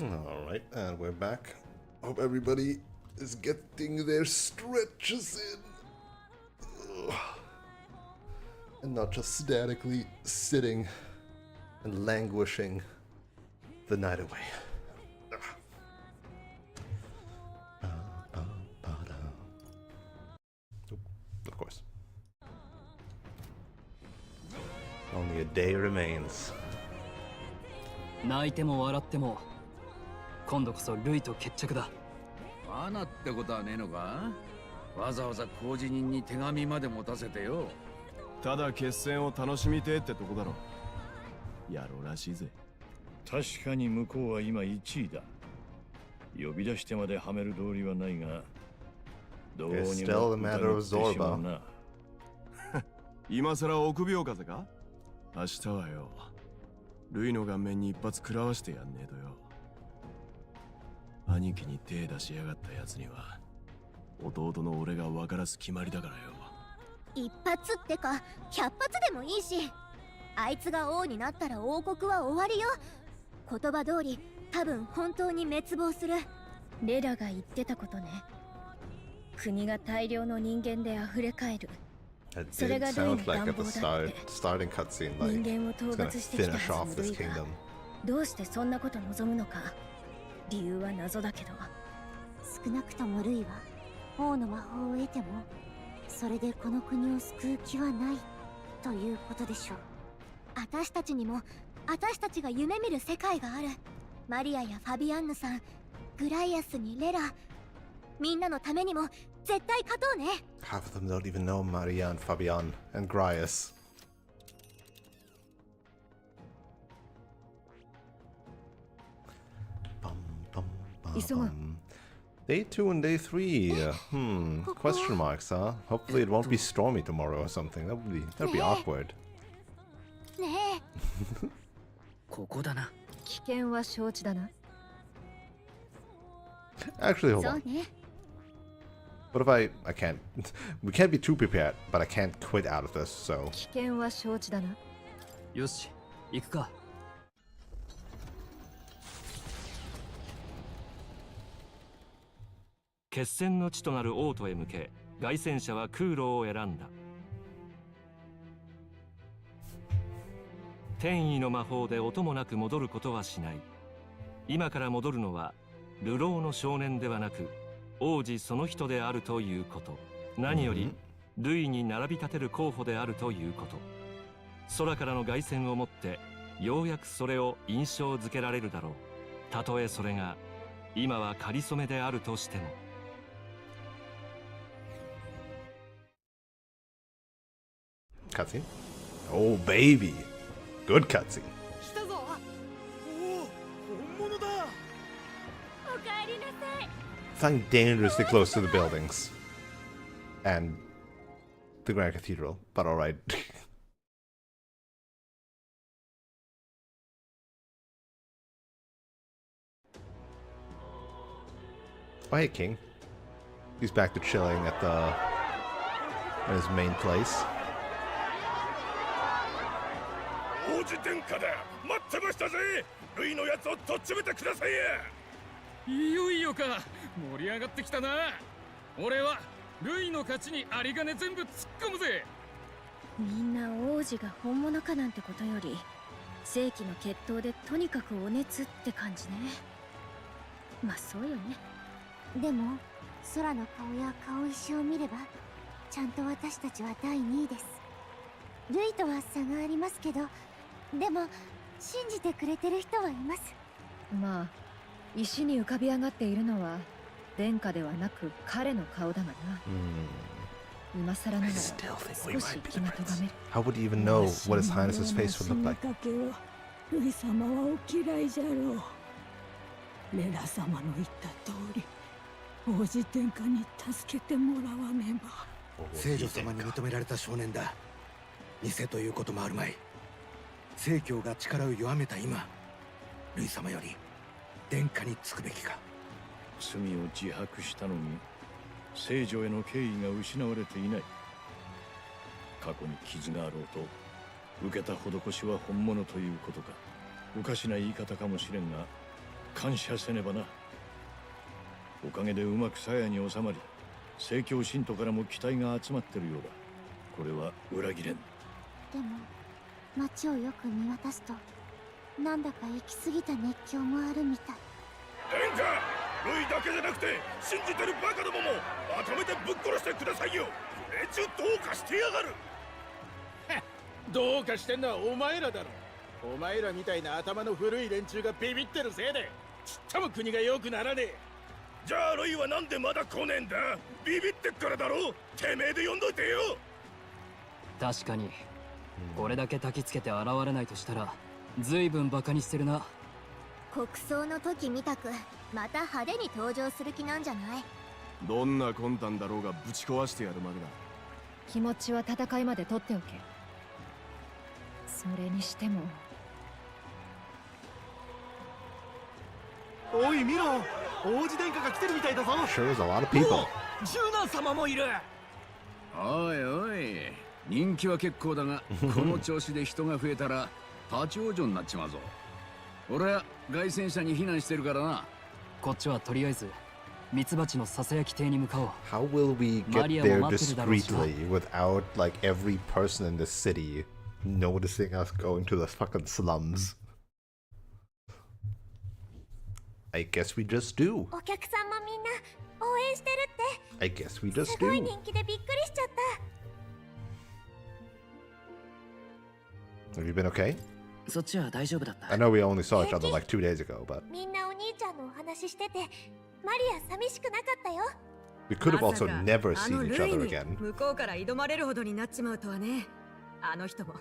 Alright, and we're back. Hope everybody is getting their stretches in. Ugh. And not just statically sitting and languishing the night away. Of course. Only a day remains. 泣いても笑っても今度こそルイと決着だ。罠ってことはねえのか？わざわざ工事人に手紙まで持たせてよ。ただ決戦を楽しみてってとこだろ。やろうらしいぜ。確かに向こうは今1位だ。呼び出してまではめる道理はないが、どうにも It's still a matter of 疑ってしまう Zorba. な。今さら臆病風か？明日はよ、ルイの顔面に一発食らわしてやんねえとよ。兄貴に手出しやがったやつには弟の俺が分からず決まりだからよ。一発ってか100発でもいいし、あいつが王になったら王国は終わりよ。言葉通り多分本当に滅亡する。レラが言ってたことね。国が大量の人間で溢れ返る。 It それ did がルイの sound like 願 at 望 the だって starting cutscene, like 人間を it's 討 gonna 伐してきた finish は off ずの this ルイが kingdom. どうしてそんなこと望むのか理由は謎だけど、少なくともルイは王の魔法を得てもそれでこの国を救う気はないということでしょう。私たちにも私たちが夢見る世界がある。マリアやファビアンヌさん、グライアスにレラ、みんなのためにも絶対勝とうね。 Half of them don't even know Maria and Fabian and Grias. Day 2 and day 3. Question marks, huh? Hopefully it won't be stormy tomorrow or something. That'd be awkward. ねえ。ここだな。危険は承知だな。 Actually, hold そう on. ね。 What if I can't... We can't be too prepared, but I can't quit out of this, so... 危険は承知だな。よし、行くか。決戦の地となる王都へ向け、凱旋者は空路を選んだ。天意の魔法で音もなく戻ることはしない。今から戻るのは流浪の少年ではなく王子その人であるということ。何よりルイに並び立てる候補であるということ。空からの凱旋をもってようやくそれを印象づけられるだろう。たとえそれが今は仮初めであるとしても。Cutscene? Oh, baby! Good cutscene. 来たぞ。おお、本物だ。おかえりなさい。 Flying dangerously close to the buildings. And the Grand Cathedral, but alright. Oh, hey, King. He's back to chilling at his main place. 王子殿下だ。待ってましたぜ。ルイのやつをとっちめてくださいや。いよいよか。盛り上がってきたな。俺はルイの勝ちに有り金全部突っ込むぜ。みんな王子が本物かなんてことより世紀の決闘でとにかくお熱って感じね。まあそうよね。でも空の顔や顔石を見ればちゃんと私たちは第2位です。ルイとは差がありますけど、でも信じてくれてる人はいます。まあ石に浮かび上がっているのは殿下ではなく彼の顔だがな。今更ながら少し気がとがめる。 How would he even know what His Highness's face would look like? ルイ様はお嫌いじゃろう。レラ様の言った通り王子殿下に助けてもらわねば。聖女様に認められた少年だ。偽ということもあるまい。聖教が力を弱めた今、ルイ様より殿下につくべきか。罪を自白したのに聖女への敬意が失われていない。過去に傷があろうと受けた施しは本物ということか。おかしな言い方かもしれんが、感謝せねばな。おかげでうまく鞘に収まり、聖教信徒からも期待が集まってるようだ。これは裏切れん。でも街をよく見渡すと、なんだか行き過ぎた熱狂もあるみたい。殿下、ルイだけじゃなくて信じてるバカどももまとめてぶっ殺してくださいよ。連中どうかしてやがる。どうかしてんのはお前らだろ。お前らみたいな頭の古い連中がビビってるせいでちっとも国が良くならねえ。じゃあルイはなんでまだ来ねえんだ。ビビってっからだろ。てめえで呼んどいてよ。確かにこれだけ焚きつけて現れないとしたら随分バカにしてるな。国葬の時みたくまた派手に登場する気なんじゃない？どんな魂胆だろうがぶち壊してやるまでだ。気持ちは戦いまで取っておけ。それにしても。おい見ろ、王子殿下が来てるみたいだぞ。 Sure is a lot of people. ジュナ様もいる。おいおい、人気は結構だがこの調子で人が増えたら立ち往生になっちまうぞ。俺は凱旋者に避難してるからな。こっちはとりあえずミツバチのささやき亭に向かおう。 How will we get there discreetly without like every person in the city noticing us going to the fucking slums? I guess we just do. お客さんもみんな応援してるって。 I guess we just すごい do. 人気でびっくりしちゃった。 Have you been okay? そっちは大丈夫だった。 I know we only saw each other like 2 days ago, but みんなお兄ちゃんのお話してて、マリア寂しくなかったよ。 we could have also never seen each other again. 向こうから挑まれるほどになっちまうとはね。あの人も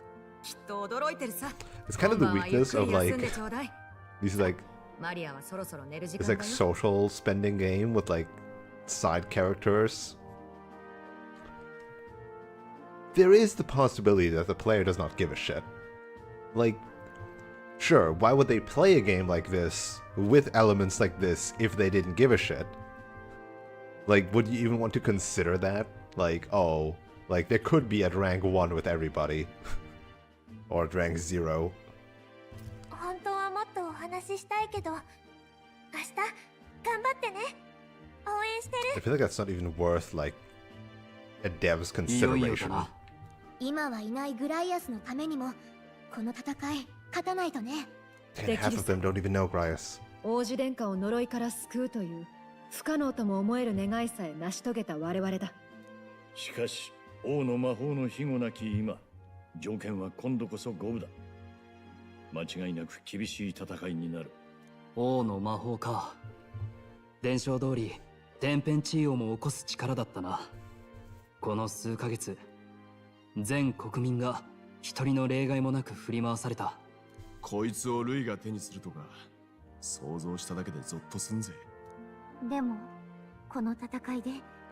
きっと驚いてるさ。 It's kind of the weakness of like ちょうだい。 these like マリアはそろそろ寝る時 it's 間 like だよ。 social spending game with like side characters. There is the possibility that the player does not give a shit. Like, sure, why would they play a game like this with elements like this if they didn't give a shit? Like, would you even want to consider that? Like, oh, like there could be at rank 1 with everybody. Or at rank 0. 本当はもっとお話ししたいけど、明日頑張ってね。応援して I る。 feel like that's not even worth like a dev's consideration. 今はいないグライアスのためにもこの戦い勝たないとね。 And half of them don't even know Grias. 王子殿下を呪いから救うという不可能とも思える願いさえ成し遂げた我々だ。しかし王の魔法の庇護なき今、条件は今度こそ五分だ。間違いなく厳しい戦いになる。王の魔法か。伝承通り天変地異をも起こす力だったな。この数ヶ月全国民が一人の例外もなく振り回された。こいつをルイが手にするとか想像しただけでゾッとすんぜ。でもこの戦いで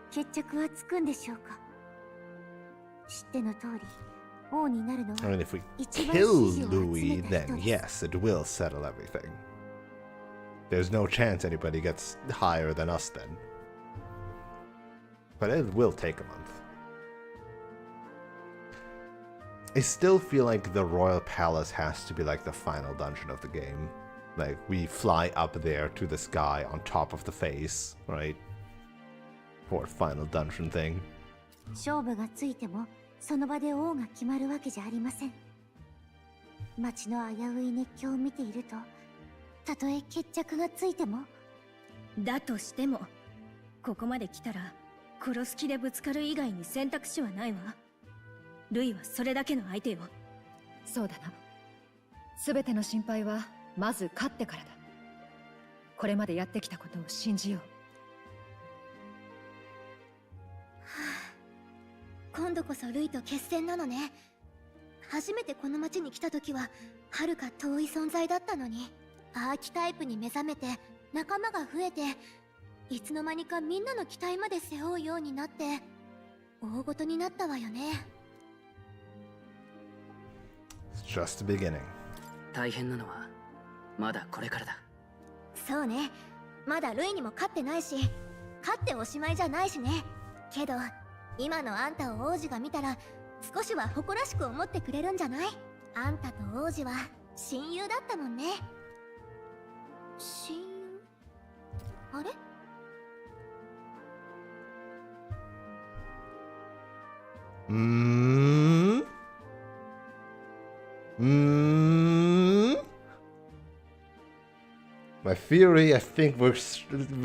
決着はつくんでしょうか。知っての通り王になるの I mean, は if we 一番 kill 支持を集め Louis, た人 then です。 yes, it will settle everything. There's no chance anybody gets higher than us then. But it will take a month. I still feel like the Royal Palace has to be like the final dungeon of the game. Like, we fly up there to the sky on top of the face, right? For final dungeon thing. 勝負がついてもその場で王が決まるわけじゃありません。街の危うい熱狂を見ていると、たとえ決着がついても。だとしてもここまで来たら殺す気でぶつかる以外に選択肢はないわ。ルイはそれだけの相手よ。そうだな。すべての心配はまず勝ってからだ。これまでやってきたことを信じよう。今度こそルイと決戦なのね。初めてこの町に来た時ははるか遠い存在だったのに、アーキタイプに目覚めて仲間が増えて、いつの間にかみんなの期待まで背負うようになって大ごとになったわよね。 It's just the beginning. 大変なのはまだこれからだ。そうね、まだルイにも勝ってないし、勝っておしまいじゃないしね。けど今のあんたを王子が見たら少しは誇らしく思ってくれるんじゃない？あんたと王子は親友だったもんね。親友？ My theory, I think we're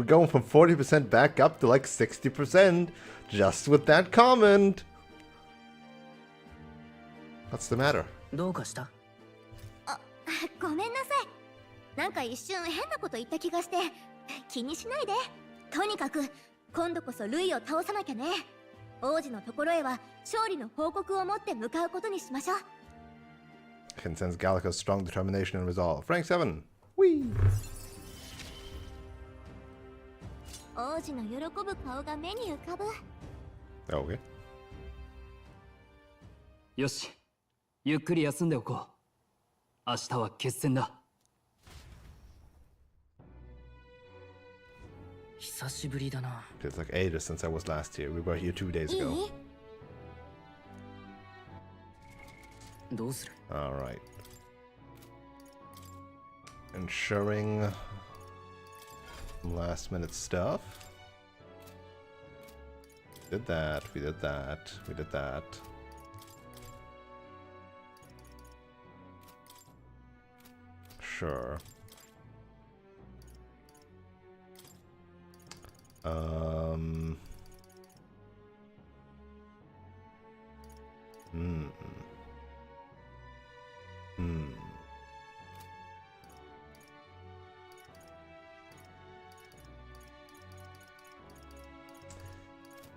going from 40% back up to like 60% just with that comment. What's the matter? どうかした？あ、ごめんなさい。なんか一瞬変なこと言った気がして、気にしないで。とにかく今度こそルイを倒さなきゃね。王子のところへは勝利の報告を持って向かうことにしましょう。 Can sense Gallica's strong determination and resolve. Rank 7. Whee! 王子の喜ぶ顔が目に浮かぶ。Okay. よし、ゆっくり休んでおこう。明日は決戦だ。久しぶりだな。 Feels like ages since I was last here. We were here 2 days ago. どうする？ Alright. Ensuring some last minute stuff. Did that, we did that, we did that. Sure.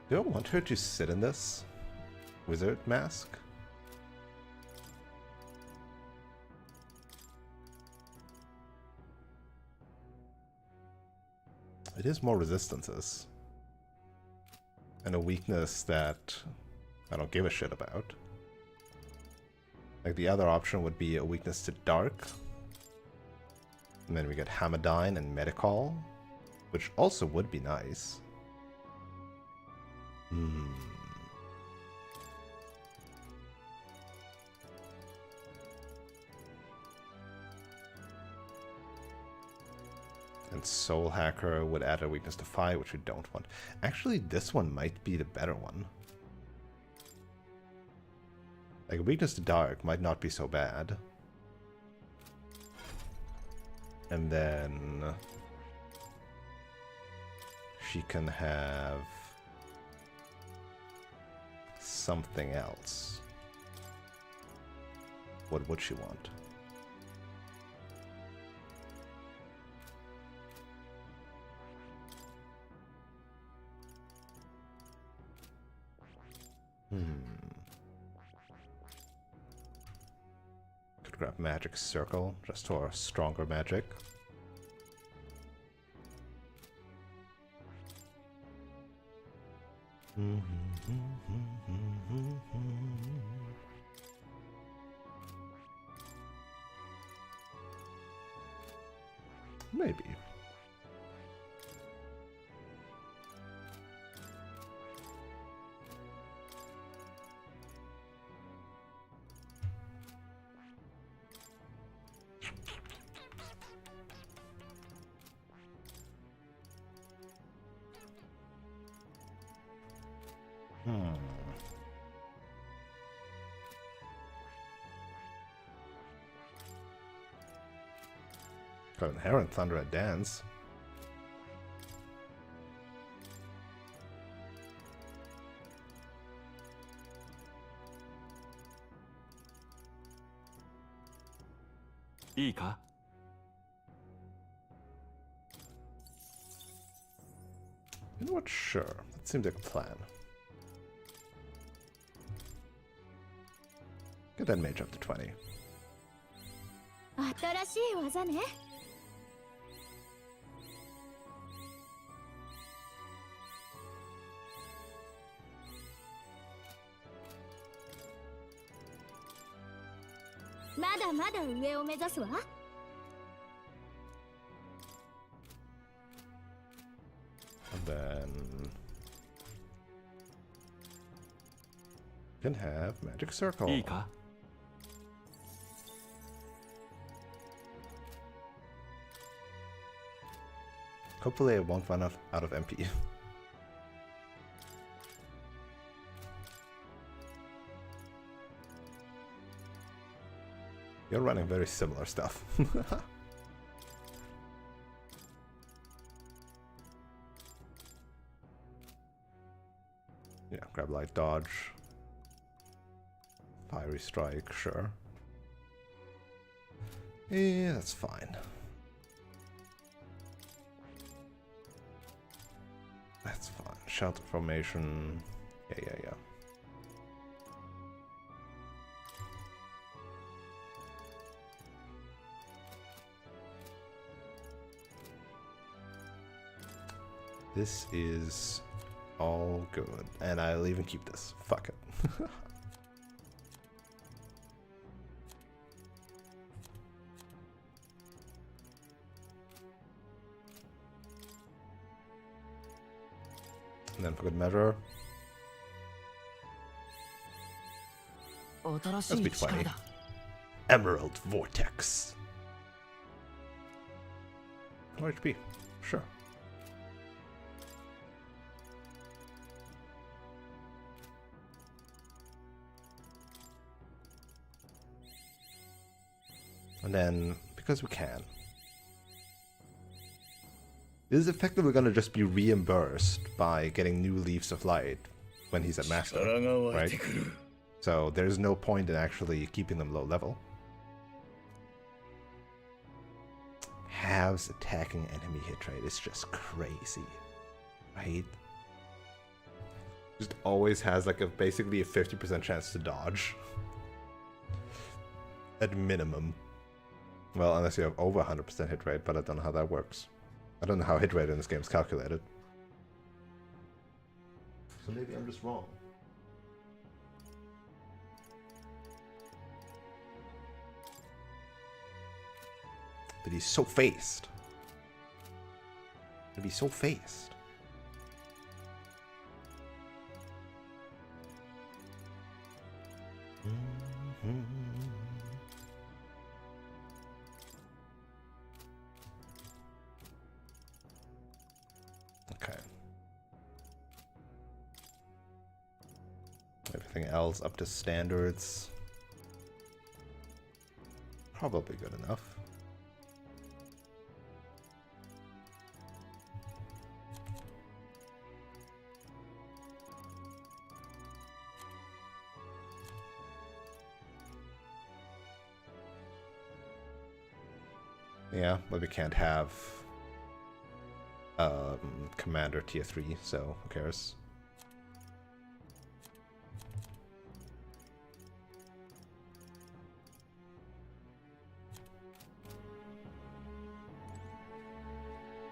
Do I want her to sit in this wizard mask? It is more resistances. And a weakness that I don't give a shit about. Like the other option would be a weakness to dark. And then we get Hamadine and Medical, which also would be nice. And Soul Hacker would add a weakness to fire, which we don't want. Actually, this one might be the better one. Like, a weakness to dark might not be so bad. And then she can have something else. What would she want? Could grab Magic Circle just for stronger magic. Maybe. Got Inherent Thunder at Dance. You know what? Sure. That seems like a plan. Get that mage up to 20. 新しい技ね。まだまだ上を目指すわ。And then can have Magic Circle. Hopefully I won't run out of MP. You're running very similar stuff. Yeah, grab light dodge. Fiery strike, sure. Yeah, that's fine. That's fine. Shelter formation. Yeah. This is all good. And I'll even keep this. Fuck it. And then for good measure, let's be 20. Emerald Vortex. More HP. Sure. And then, because we can, this is effectively going to just be reimbursed by getting new Leaves of Light when he's at Master, right? So there's no point in actually keeping them low level. Halves attacking enemy hit rate is just crazy, right? Just always has like basically a 50% chance to dodge. At minimum. Well, unless you have over 100% hit rate, but I don't know how that works. I don't know how hit rate in this game is calculated. So maybe I'm just wrong. But he's so phased. To be so phased. Okay. Everything else up to standards. Probably good enough. Yeah, but we can't have Commander tier 3, so who cares?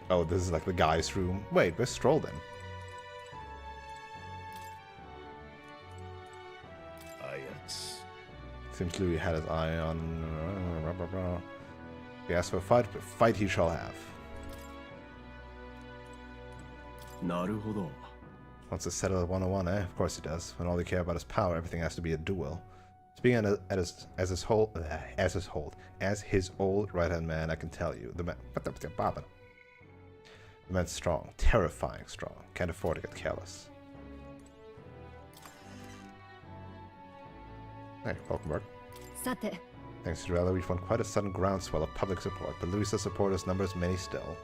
Oh, this is like the guy's room. Wait, where's Stroll then? Seems Louis had his eye on... He asked for a fight, but fight he shall have. Wants to settle at 101, eh? Of course he does. When all they care about is power, everything has to be a duel. Speaking as his old right-hand man, I can tell you, the man's strong, terrifying strong. Can't afford to get careless. Hey, welcome back. Thanks to Rella, we've won quite a sudden groundswell of public support, but Louis' supporters numbers many still.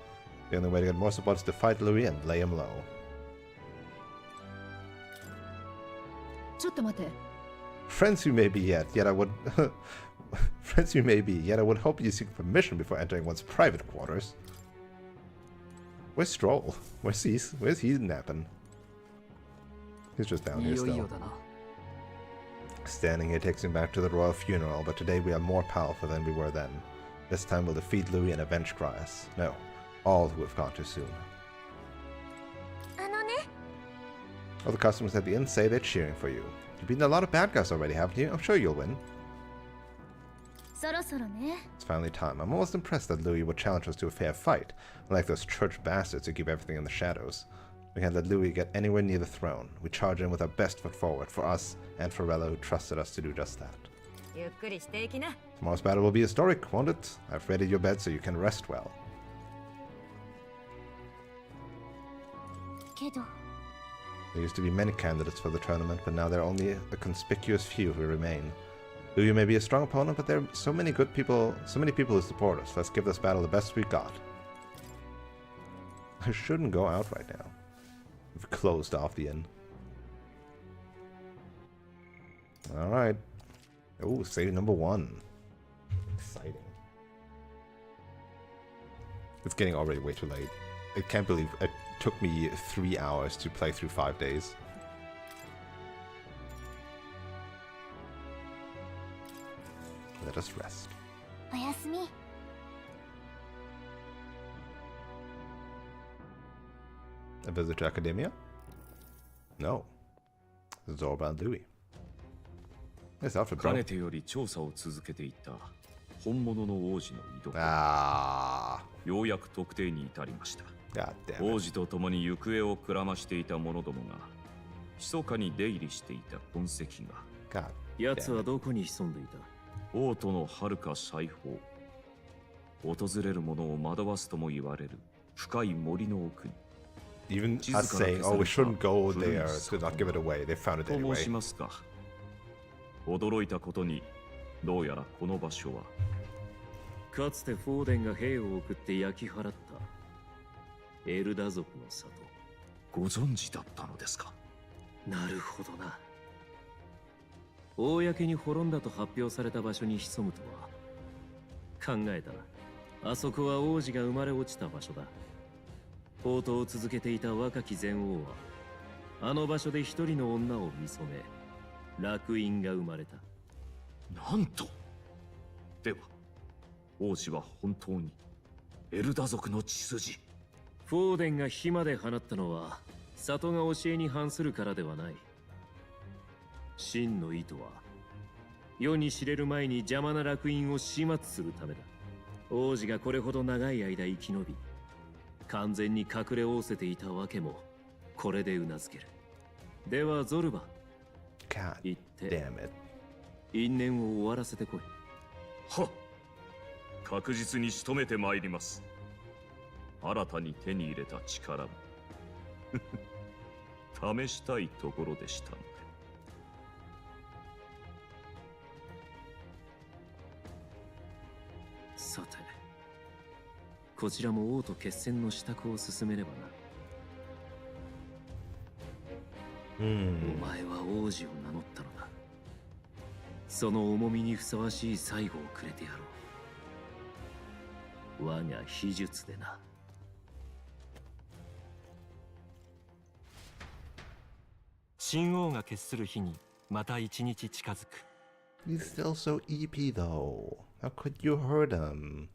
The only way to get more support is to fight Louis and lay him low. Friends you may be, yet I would friends you may be, yet I would hope you seek permission before entering one's private quarters. Where's Stroll? Where's he napping? He's just down here still. Standing here takes him back to the royal funeral, but today we are more powerful than we were then. This time we'll defeat Louis and avenge Grias. No, all who have gone too soon. All the customers at the inn say they're cheering for you. You've beaten a lot of bad guys already, haven't you? I'm sure you'll win. It's finally time. I'm almost impressed that Louis would challenge us to a fair fight, unlike those church bastards who keep everything in the shadows. We can't let Louis get anywhere near the throne. We charge in with our best foot forward for us and for Rella, who trusted us to do just that. Tomorrow's battle will be historic, won't it? I've readied your bed so you can rest well. There used to be many candidates for the tournament, but now there are only a conspicuous few who remain. Ryu may be a strong opponent, but there are so many good people, so many people who support us. Let's give this battle the best we got. I shouldn't go out right now. We've closed off the inn. Alright. Oh, save number 1. Exciting. It's getting already way too late. I can't believe it took me 3 hours to play through 5 days. Let us rest. おやすみ。 A visit to Academia? No. Zorban Dewey. It's Alfred, か bro. ねてより調査を続けていた本物の王子の井戸ようやく特定に至りました。王子と共に行方をくらましていた者どもが密かに出入りしていた痕跡が。奴はどこに潜んでいた？王都の遥か西方。訪れる者を惑わすとも言われる深い森の奥に。 Even us saying, oh, we shouldn't go there to not give it away, they found it と anyway. 申しますか。驚いたことに、どうやらこの場所はかつてフォーデンが兵を送って焼き払ったエルダ族の里。ご存知だったのですか？なるほどな。公に滅んだと発表された場所に潜むとは考えたな。あそこは王子が生まれ落ちた場所だ。放蕩を続けていた若き前王はあの場所で一人の女を見初め楽園が生まれた。なんと。では王子は本当にエルダ族の血筋。フォーデンが火まで放ったのは里が教えに反するからではない。真の意図は世に知れる前に邪魔な楽園を始末するためだ。王子がこれほど長い間生き延び完全に隠れ仰せていたわけもこれでうなずける。ではゾルバ、言って因縁を終わらせてこい。はっ、確実に仕留めてまいります。新たに手に入れた力も試したいところでしたので。さて、こちらも王と決戦の支度を進めればな。お前は王子を名乗ったのだ。その重みにふさわしい最後をくれてやろう。我が秘術でな。新王が決する日にまた一日近づく。 He's still so EP though. How could you hurt him?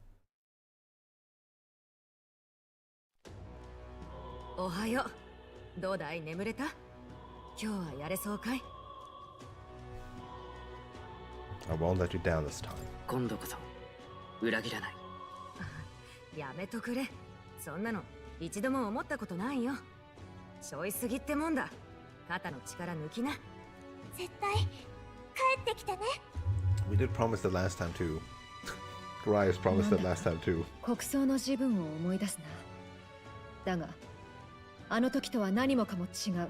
おはよう。どうだい、眠れた？今日はやれそうかい？ I won't let you down this time. 今度こそ裏切らない。やめとくれ。そんなの一度も思ったことないよ。しょいすぎってもんだ。肩の力抜きな。絶対帰ってきてね。 We did promise that last time too. Garius promised that last time too. 国葬の自分を思い出すな。だがあの時とは何もかも違う。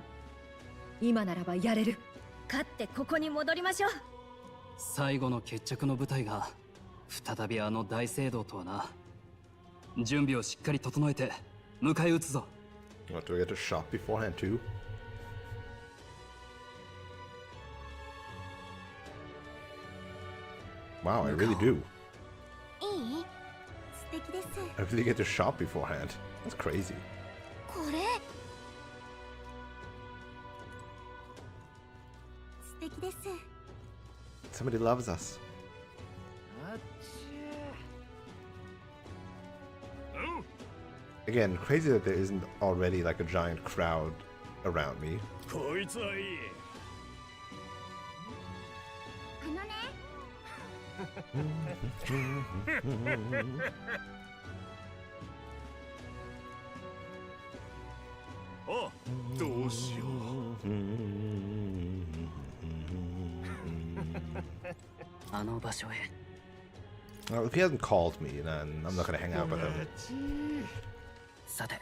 今ならばやれる。勝ってここに戻りましょう。最後の決着の舞台が再びあの大聖堂とはな。準備をしっかり整えて迎え撃つぞ。 What, do we get to shop beforehand too? Wow, I really do. いい？素敵です。 I really get to shop beforehand. That's crazy. これ素敵です。 Somebody loves us. Again, crazy that there isn't already like a giant crowd around me. こいつはいい。あのね。あ、どうしよう。あの場所へ。 Well, if he hasn't called me, then I'm not gonna hang out with him. さて。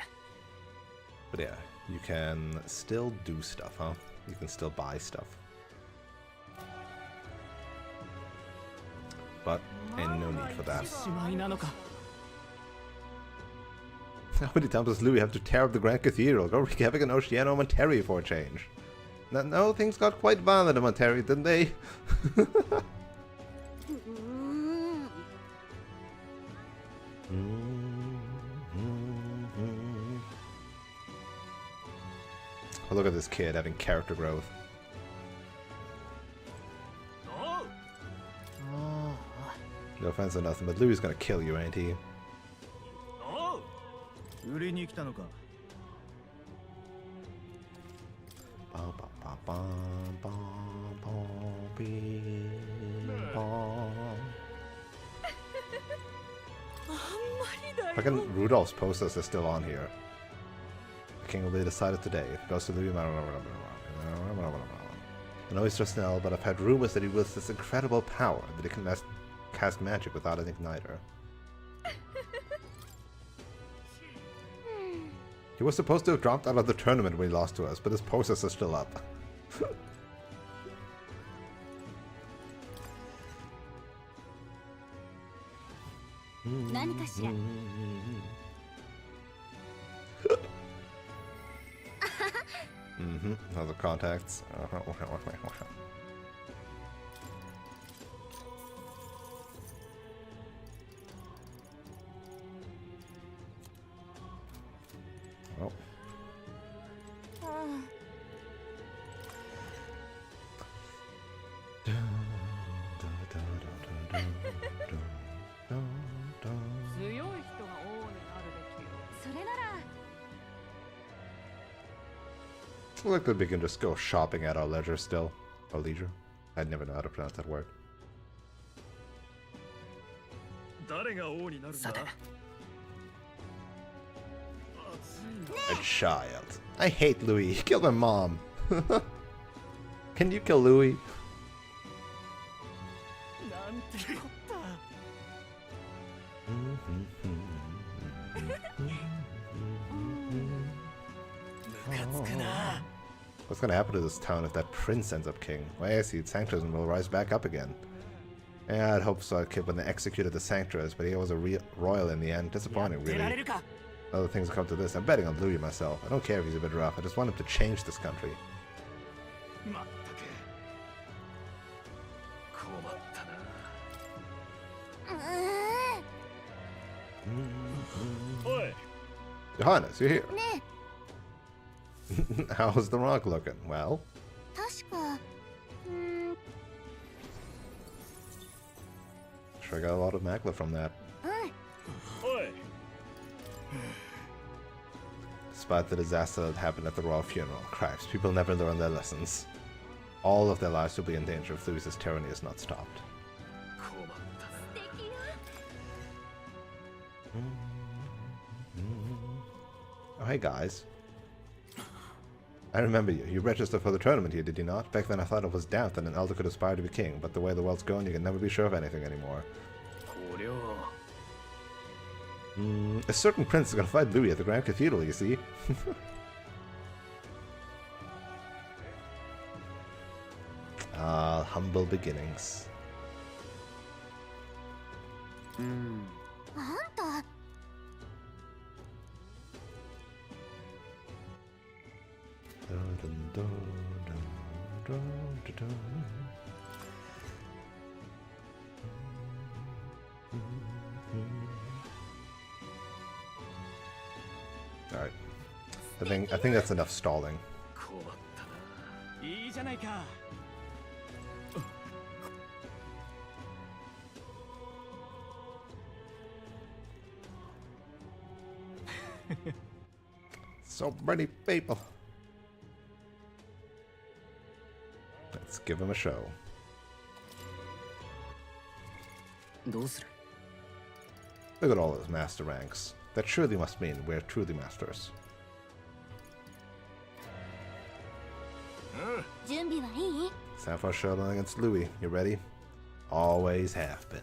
But yeah, you can still do stuff, huh? You can still buy stuff. And no need for that. しまいなのか。 How many times does Louis have to tear up the Grand Cathedral? Go wreak havoc in Oceano Monterrey for a change. No, things got quite violent in Monterrey, didn't they? Oh, look at this kid having character growth. No offense or nothing, but Louis gonna kill you, ain't he? 売りに来たのか。 Fucking Rudolph's posters are still on here. The king will be decided today. If it goes to Louis, I know he's just an elf, but I've had rumors that he wields this incredible power that he can cast magic without an igniter. He was supposed to have dropped out of the tournament when he lost to us, but his posters are still up. Other contacts. Oh. I like that we can just go shopping at our leisure still. Or leisure. I never know how to pronounce that word. A child. I hate Louis. He killed my mom. Can you kill Louis? What's gonna happen to this town if that prince ends up king? Well, I see, Sanctuarism will rise back up again. Yeah, I'd hope so, kid, when they executed the Sanctuaries, but he was a royal in the end. Disappointing, really. Other things come to this. I'm betting on Louis myself. I don't care if he's a bit rough. I just want him to change this country. Johannes, you're here. How's the rock looking? Well? Sure got a lot of magla from that. Despite the disaster that happened at the royal funeral, cripes, people never learn their lessons. All of their lives will be in danger if Louis's tyranny is not stopped. Oh, hey guys. I remember you. You registered for the tournament here, did you not? Back then I thought it was doubt that an elder could aspire to be king, but the way the world's going, you can never be sure of anything anymore. A certain prince is gonna fight Louis at the Grand Cathedral, you see? Ah, humble beginnings. Alright. I think that's enough stalling. So many people. Let's give him a show. Look at all those master ranks. That surely must mean we're truly masters. It's time for a showdown against Louis. You ready? Always have been.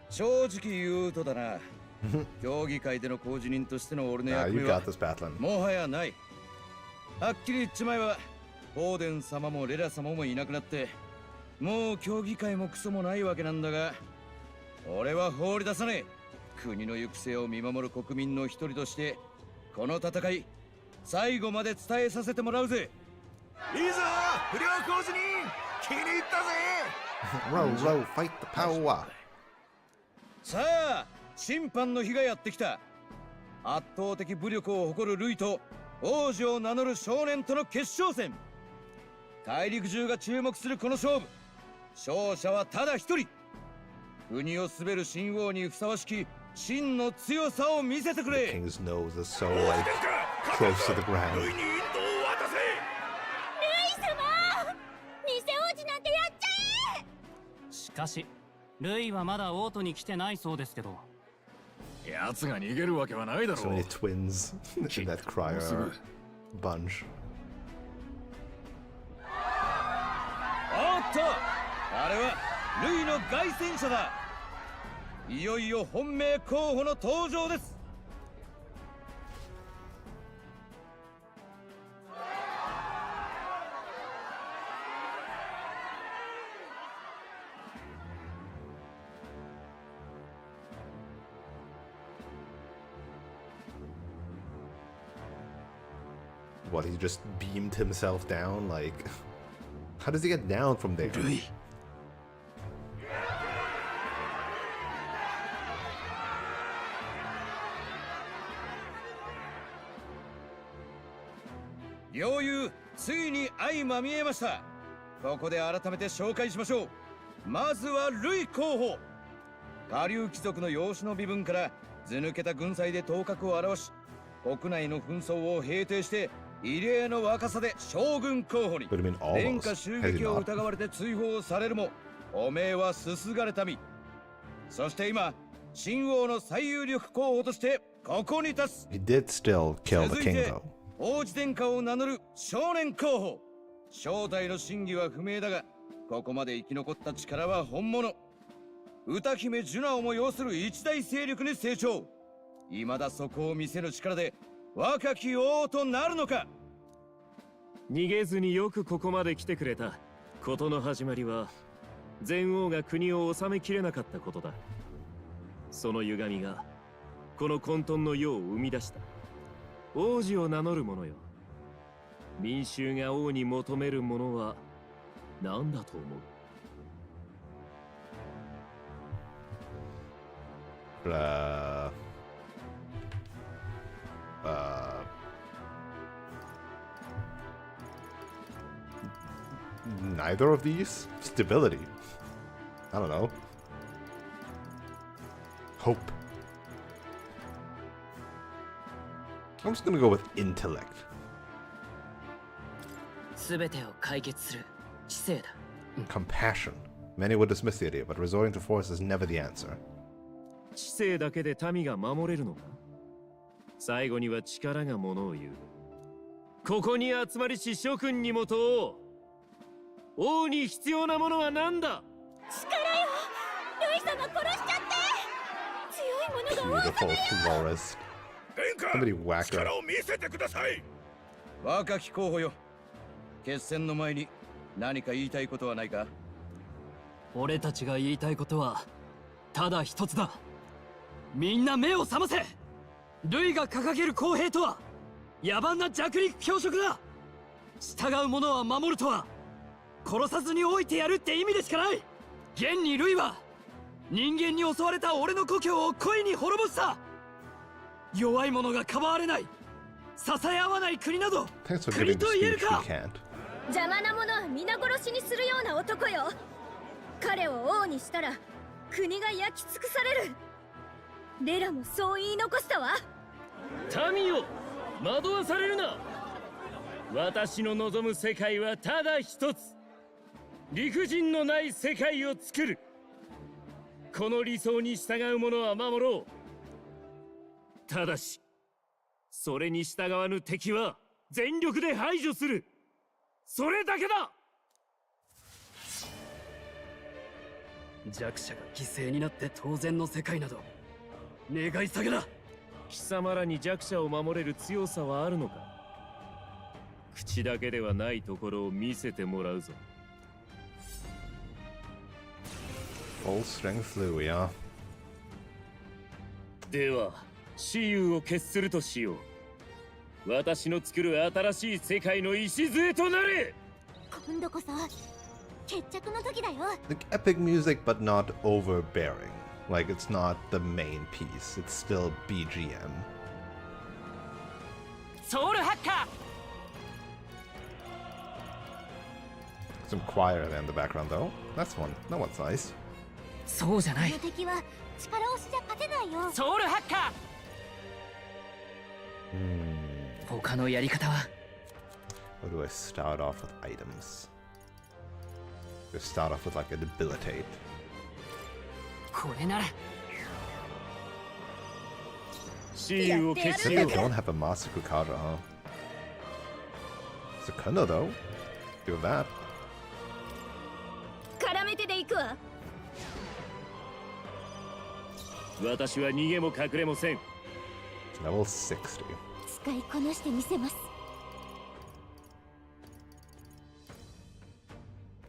正直言うとだな。競技会での公示人としての俺の役目はもはやない。はっきり言っちまえばオーデン様もレラ様もいなくなってもう競技会もクソもないわけなんだが、俺は放り出さねえ。国の行く末を見守る国民の一人としてこの戦い最後まで伝えさせてもらうぜ。いいぞ不良工事人、気に入ったぜ。Row, fight the power. さあ審判の日がやってきた。圧倒的武力を誇るルイと王子を名乗る少年との決勝戦。大陸中が注目するこの勝負、勝者はただ一人。国を滑る新王にふさわしき真の強さを見せてくれ。 The king's nose is so like close to the ground. ルイ様、偽王子なんてやっちゃえ。しかしルイはまだ王都に来てないそうですけど。奴が逃げるわけはないだろ So う。 many twins in that crier bunch. おっと、あれはルイの凱旋者だ。いよいよ本命候補の登場です。What, he just beamed himself down? Like, how does he get down from there? 両雄ついに相まみえました。ここで改めて紹介しましょう。まずはルイ候補。下流貴族の養子の身分から図抜けた軍祭で頭角を現し、国内の紛争を平定して異例の若さで将軍候補に。殿下襲撃を疑われて追放されるも汚名はすすがれた身。そして今新王の最有力候補としてここに立つ。 He did still kill the king though. 王子殿下を名乗る少年候補。正体の真偽は不明だが、ここまで生き残った力は本物。歌姫ジュナをも擁する一大勢力に成長。未だそこを見せぬ力で若き王となるのか。逃げずによくここまで来てくれた。事の始まりは前王が国を治めきれなかったことだ。その歪みがこの混沌の世を生み出した。王子を名乗る者よ。民衆が王に求めるものは何だと思う？Neither of these? Stability. I don't know. Hope. I'm just gonna go with intellect. すべてを解決する知性だ。Compassion. Many would dismiss the idea, but resorting to force is never the answer. 知性だけで民が守れるのか？最後には力がものを言う。ここに集まりし諸君にも問おう。王に必要なものは何だ？力よ、ルイ様殺しちゃって。強いものが多くないよ。 Beautiful florist. Somebody whack her. 力を見せてください。若き候補よ、決戦の前に何か言いたいことはないか？俺たちが言いたいことはただ一つだ。みんな目を覚ませ。ルイが掲げる公平とは野蛮な弱肉強食だ。従う者は守るとは殺さずに置いてやるって意味でしかない。現にルイは人間に襲われた俺の故郷を恋に滅ぼした。弱い者がかばわれない、支え合わない国など国と言えるか。邪魔な者は皆殺しにするような男よ。彼を王にしたら国が焼き尽くされる。レラもそう言い残したわ。民よ、惑わされるな。私の望む世界はただ一つ。理不尽のない世界を作る。この理想に従う者は守ろう。ただしそれに従わぬ敵は全力で排除する。それだけだ。弱者が犠牲になって当然の世界など願い下げだ。貴様らに弱者を守れる強さはあるのか？口だけではないところを見せてもらうぞ。 Full strength Lou, yeah. では、雌雄を決するとしよう。私の作る新しい世界の礎となれ。今度こそ決着の時だよ。 Like epic music, but not overbearing. Like it's not the main piece. It's still BGM. ソウルハッカ Some choir there in the background, though. That's one. That one's nice. そうじゃない。この敵は力押しじゃ勝てないよ。ソウルハッカ 他のやり方は How do I start off with items? Just start off with like a debilitate. これなら 雌雄を決し They よう。 don't have a Masaku Kara, huh? Sukuna, though. Do that. 絡めてでいくわ。私は逃げも隠れもせん。 Level 60. 使いこなしてみせます。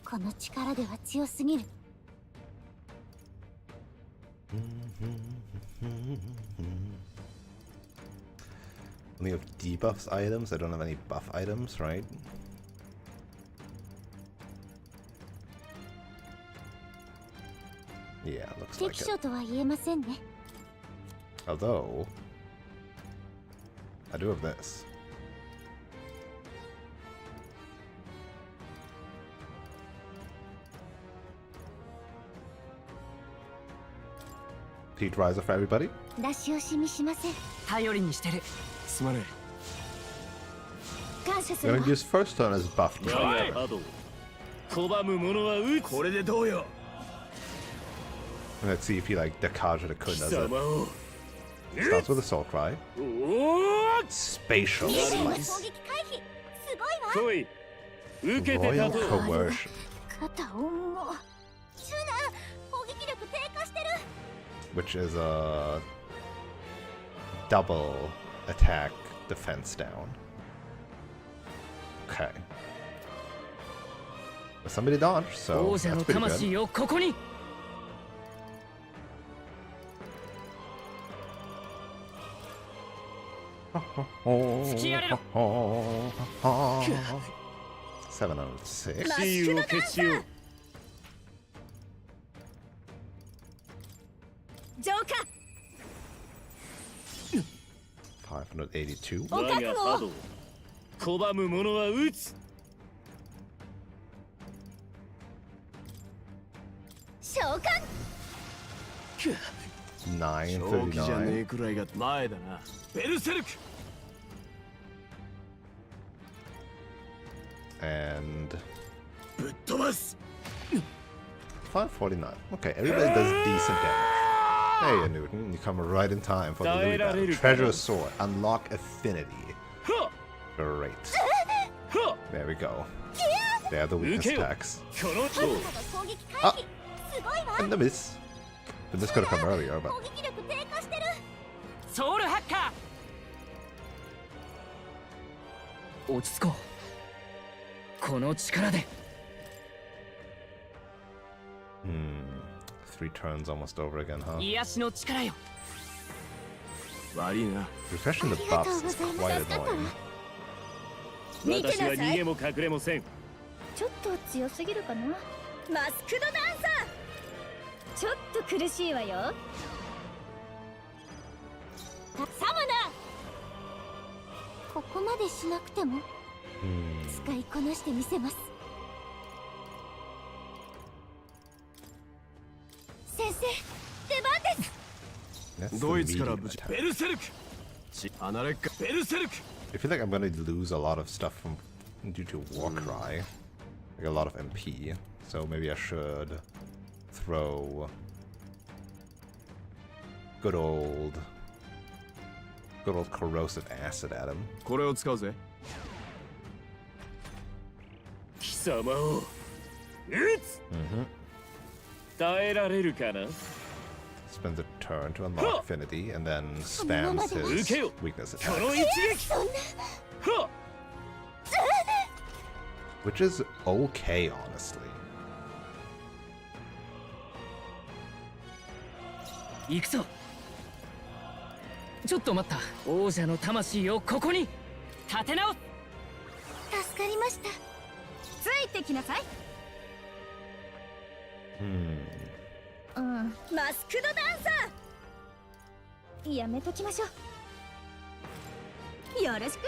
この力では強すぎる。 Only have debuffs items. I don't have any buff items, right? Yeah, looks like 適 it. 所とは言えませんね。 Although, I do have this. Heat Riser for everybody. 出し惜しみしません。頼りにしてる。すまね感謝す I'm る gonna わ。 use first turn as buff. 我が波動。拒む者は撃つ。これでどうよ。 Let's see if he like Dekaja the Kun 貴 does 様 it. を。 Starts with a soul cry. おー Spatial 自身の slice. 攻撃回避。すごいわ。来い。受けて Royal 立とう。 coercion, 肩重。チュナ、攻撃力低下してる。 which is a double attack defense down. Okay. But somebody dodged, so 王者 that's の pretty good. 魂をここに。 706. 雌雄を決しよう。浄化。 582. 我が波動。拒む者は撃つ。召喚。正気じゃねえ 939. くらいが前だな。ベルセルク。 And ぶっ飛ばす。 549. Okay, everybody does decent damage. Hey, Newton, you come right in time for the Louis battle. Treasure Sword. Unlock Affinity. Great. There we go. They are the weakness attacks. この 攻撃回避。すごいわ。 And the miss. But this could have come earlier, but 攻撃力低下してる。ソウルハッカー。落ち着こう。この力で。3 turns almost over again, huh? 癒しの力よ。悪いな。 Refreshing the buffs is quite annoying. 私は逃げも隠れもせん。ちょっと強すぎるかな。マスクドダンサー。ちょっと苦しいわよ。サムナ。ここまでしなくても使いこなしてみせます。先生、出番です。 That's ドイ the ツから medium ぶち attack. ベルセルク。離れっかベルセルク。 I feel like I'm gonna lose a lot of stuff from due to Warcry. Like a lot of MP. So maybe I should throw good old corrosive acid at him. これを使うぜ。貴様を撃つ。耐えられるかな。 Spends a turn to unlock Affinity and then spams his weakness この attack. 一撃。Which is okay, honestly. 行くぞ。ちょっと待った。王者の魂をここに立て直す。助かりました。ついてきなさい。マスクドダンサーやめときましょう。よろしく。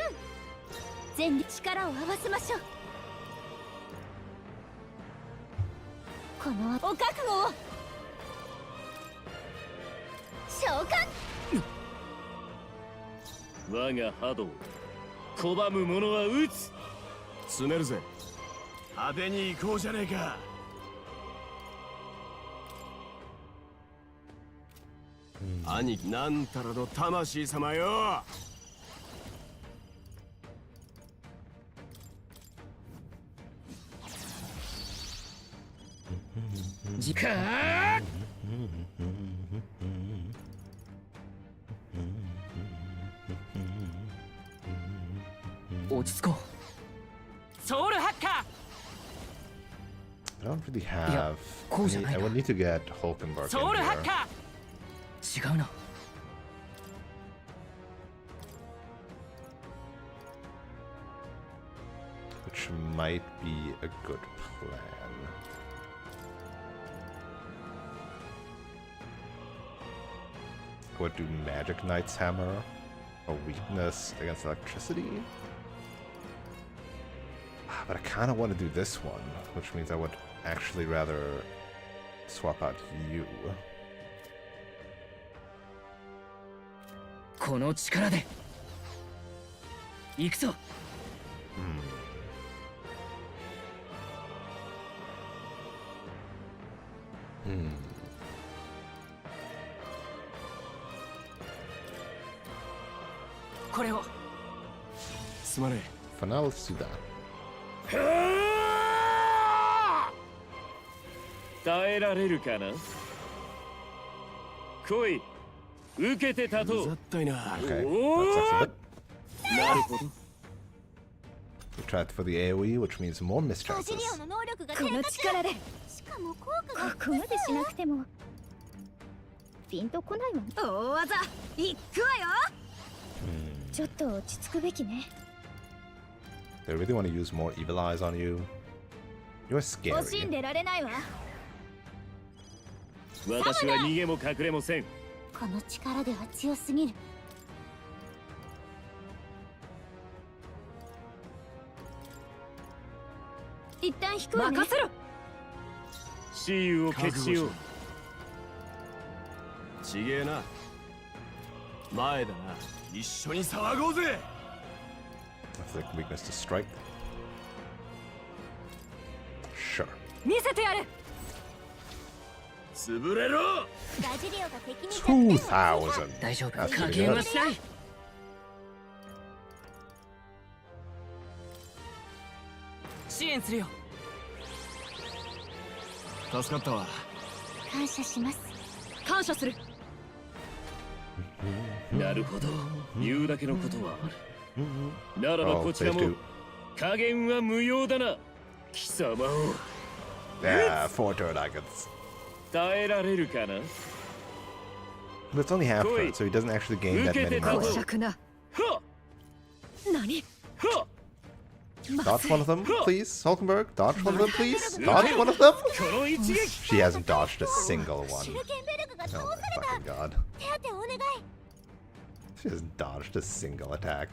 全力力を合わせましょう。このお覚悟を召喚。我が波動拒む者は撃つ。詰めるぜ。派手に行こうじゃねえか。兄貴なんたらの魂様よ。時間。落ち着こう。ソウルハッカー。 I don't really have. I would need to get Hulkenberg in ソウルハッ here. カー。違うな。Which might be a good plan. Would do Magic Knight's Hammer a weakness against electricity? But I kind of want to do this one, which means I would actually rather swap out you. この力で行くぞ。これを。すまねえ。For now, let's do that. 耐えられるかな。来い。受けて立とう。うざったいな。Okay, that sucks a bit. なるほど。We tried for the AoE, which means more miss バジ chances. リオの能力が低下。この力で。しかも効果がここまでしなくてもピンとこないわね。大技いくわよ。ちょっと落ち着くべきね。 They really want to use more evil eyes on you. You're 惜しん scary. でられないわ。私は逃げも隠れもせん。この力では強すぎる。一旦引くわね。任せろ。雌雄を決しよう。ちげえな。前だな。一緒に騒ごうぜ。That's like weakness to strike. Sure. 見せてやる。潰れろ。バジリオが敵に2000. 大丈夫。 That's 加 pretty 減は good. しない。支援するよ。助かったわ。感謝します。感謝する。なるほど。言うだけのことはある。ならばこちらも加減は無用だな。貴様を。Yeah, 4 turn icons. 耐えられるかな。 But it's only half turn, so he doesn't actually gain that many more. 小尺な。何？ Dodge one of them, please, Hulkenberg. Dodge one of them, please. Dodge one of them. She hasn't dodged a single one. Oh my fucking god. She hasn't dodged a single attack.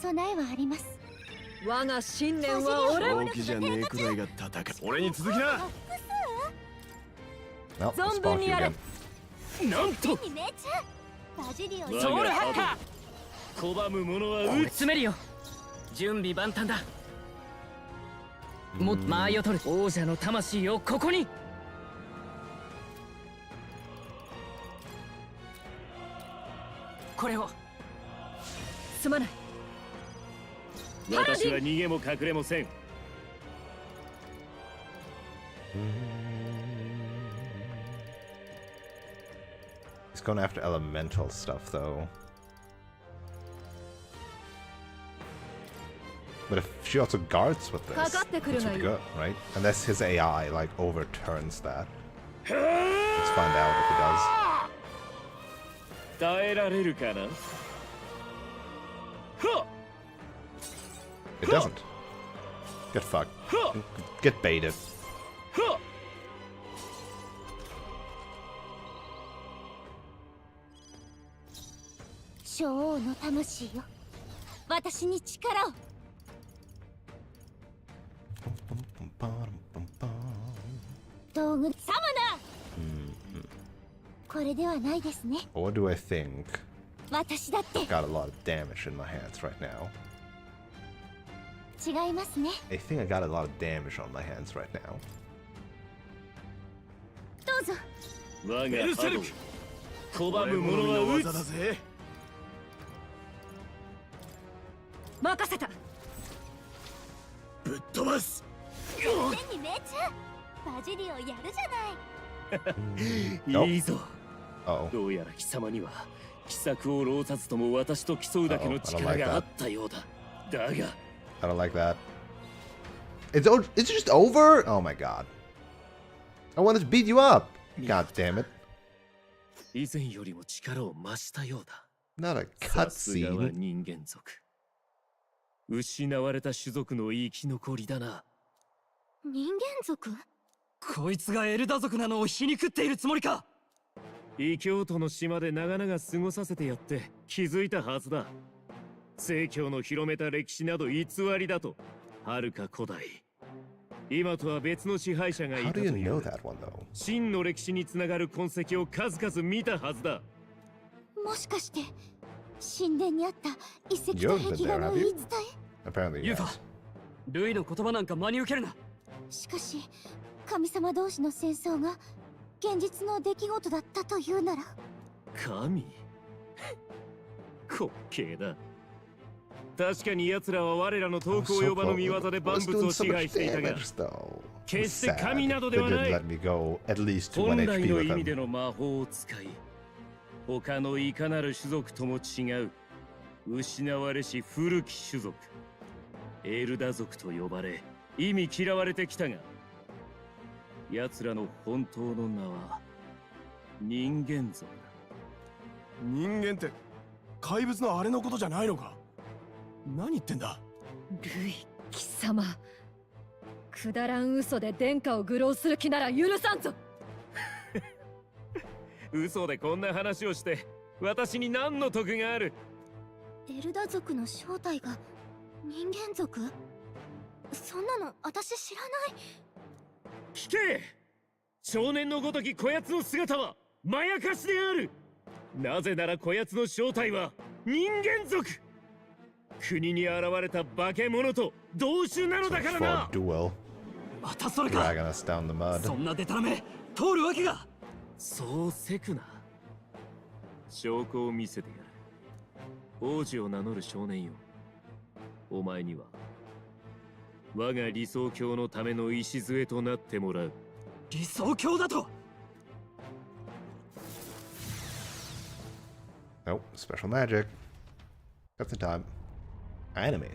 備えはあります。我が信念は俺正気じゃねえくらいが戦う。俺に続きな。 No, 存 spawn 分に you やれ。 again. なんと。ソウルハッカー。拒む者は撃つ。詰めるよ。準備万端だ。もっと間合いを取る。王者の魂をここに。これを。すまない。私は逃げも隠れもせん。He's going after elemental stuff, though. But if she also guards with this, it's pretty good, right? Unless his AI like overturns that. Let's find out if he does. 耐えられるかな? It doesn't. Get fucked. Get baited. 小王の魂よ、私に力を。道具サマナー。これではないですね。 What do I think? 私だって。 Got a lot of damage in my hands right now. 違いますね。 I think I got a lot of damage on my hands right now. どうぞ。我が波動、拒む者は撃つ。任せた。ぶっ飛ばす。天に命中。バジリをやるじゃない。いいぞ。どうやら貴様には奇策を浪さずとも私と競うだけの力があったようだ。だが I don't like that. It's just over? Oh my god. I wanted to beat you up. God damn it. 以前よりも力を増したようだ。 Not a さすがは cutscene. 人間族。失われた種族の生き残りだな。人間族？こいつがエルダ族なのを皮肉っているつもりか。異教徒の島で長々過ごさせてやって気づいたはずだ。正教の広めた歴史など偽りだと。はるか古代。今とは別の支配者がいたという。 How do you know that one though? 真の歴史につながる痕跡を数々見たはずだ。もしかして神殿にあった遺跡と壁画の言い伝え？ Apparently ユーフ yes. ァ、ルイの言葉なんか真に受けるな。しかし神様同士の戦争が現実の出来事だったというなら。神滑稽だ。確かに奴らは我らの遠く及ばぬ見業で万物を支配していたが、決して神などではない。本来の意味での魔法を使い、他のいかなる種族とも違う失われし古き種族エルダ族と呼ばれ意味嫌われてきたが、奴らの本当の名は人間族だ。人間って怪物のあれのことじゃないのか。何言ってんだ。ルイ貴様、くだらん嘘で殿下を愚弄する気なら許さんぞ。嘘でこんな話をして私に何の得がある。エルダ族の正体が人間族？そんなの私知らない。聞け、少年のごときこやつの姿はまやかしである。なぜならこやつの正体は人間族。国に現れた化け物と同種なのだからな。またそれか。そんなデタラメ通るわけが。そうせくな。証拠を見せてやる。王子を名乗る少年よ、お前には我が理想郷のための礎となってもらう。理想郷だと。 Nope, special magic. Got the time. Anime.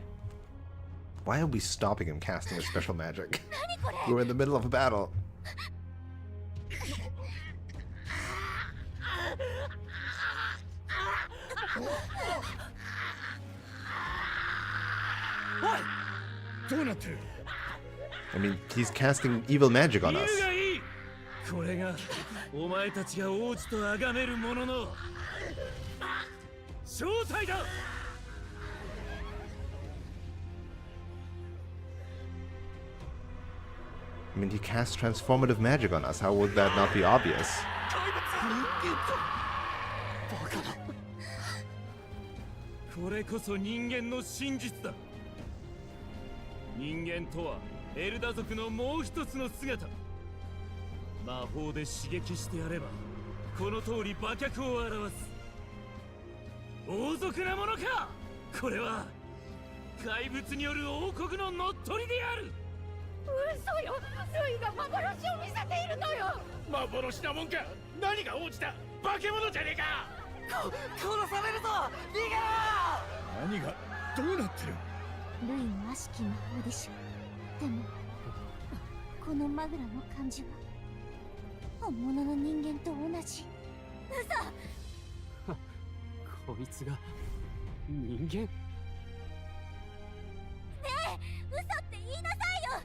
Why are we stopping him casting a special magic? We're in the middle of a battle. I mean, he's casting evil magic on us. これがお前たちが王子と崇める者の正体だ。 I mean, he casts transformative magic on us. How would that not be obvious? これこそ人間の真実だ。人間とはエルダ族のもう一つの姿。魔法で刺激してやればこの通り馬脚を表す。王族なものか。これは怪物による王国の乗っ取りである。 嘘よ、ルイが幻を見せているのよ。幻なもんか。何が王子だ。化け物じゃねえか。殺されるぞ。逃げろ。何がどうなってる。ルイの悪しき魔法でしょ。でもこのマグラの感じは本物の人間と同じ。嘘。こいつが人間？ねえ、嘘って言いなさいよ。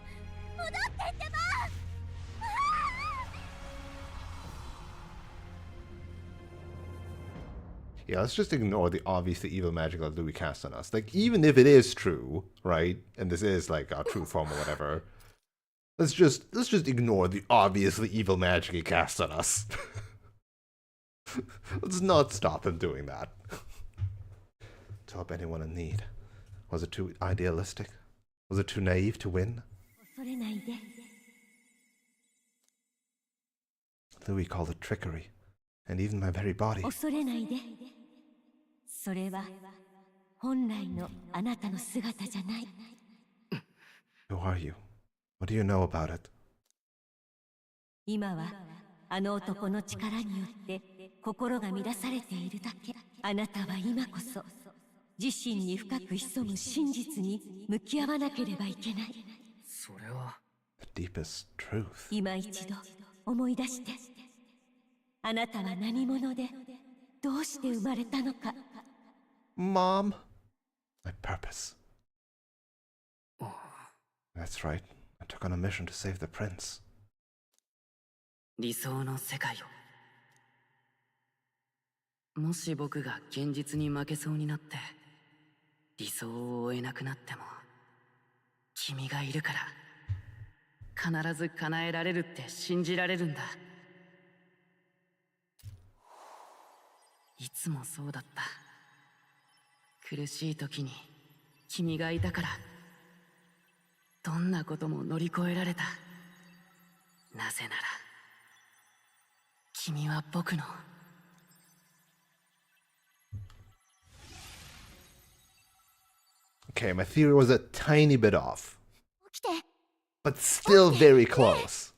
戻ってってば。Yeah, let's just ignore the obviously evil magic that Louis cast on us. Like, even if it is true, right, and this is like our true form or whatever, let's just ignore the obviously evil magic he cast on us. Let's not stop him doing that. To help anyone in need. Was it too idealistic? Was it too naive to win? Louis called it trickery, and even my very body. それは本来のあなたの姿じゃない。Who are you? What do you know about it? 今はあの男の力によって心が乱されているだけ。あなたは今こそ自身に深く潜む真実に向き合わなければいけない。それは The deepest truth. 今一度思い出して。あなたは何者でどうして生まれたのか。Mom. My purpose. That's right. I took on a mission to save the prince. 理想の世界を。もし僕が現実に負けそうになって理想を追えなくなっても、君がいるから必ず叶えられるって信じられるんだ。いつもそうだった。苦しい時に君がいたからどんなことも乗り越えられた。なぜなら君は僕の。Okay, my theory was a tiny bit off, but still very close.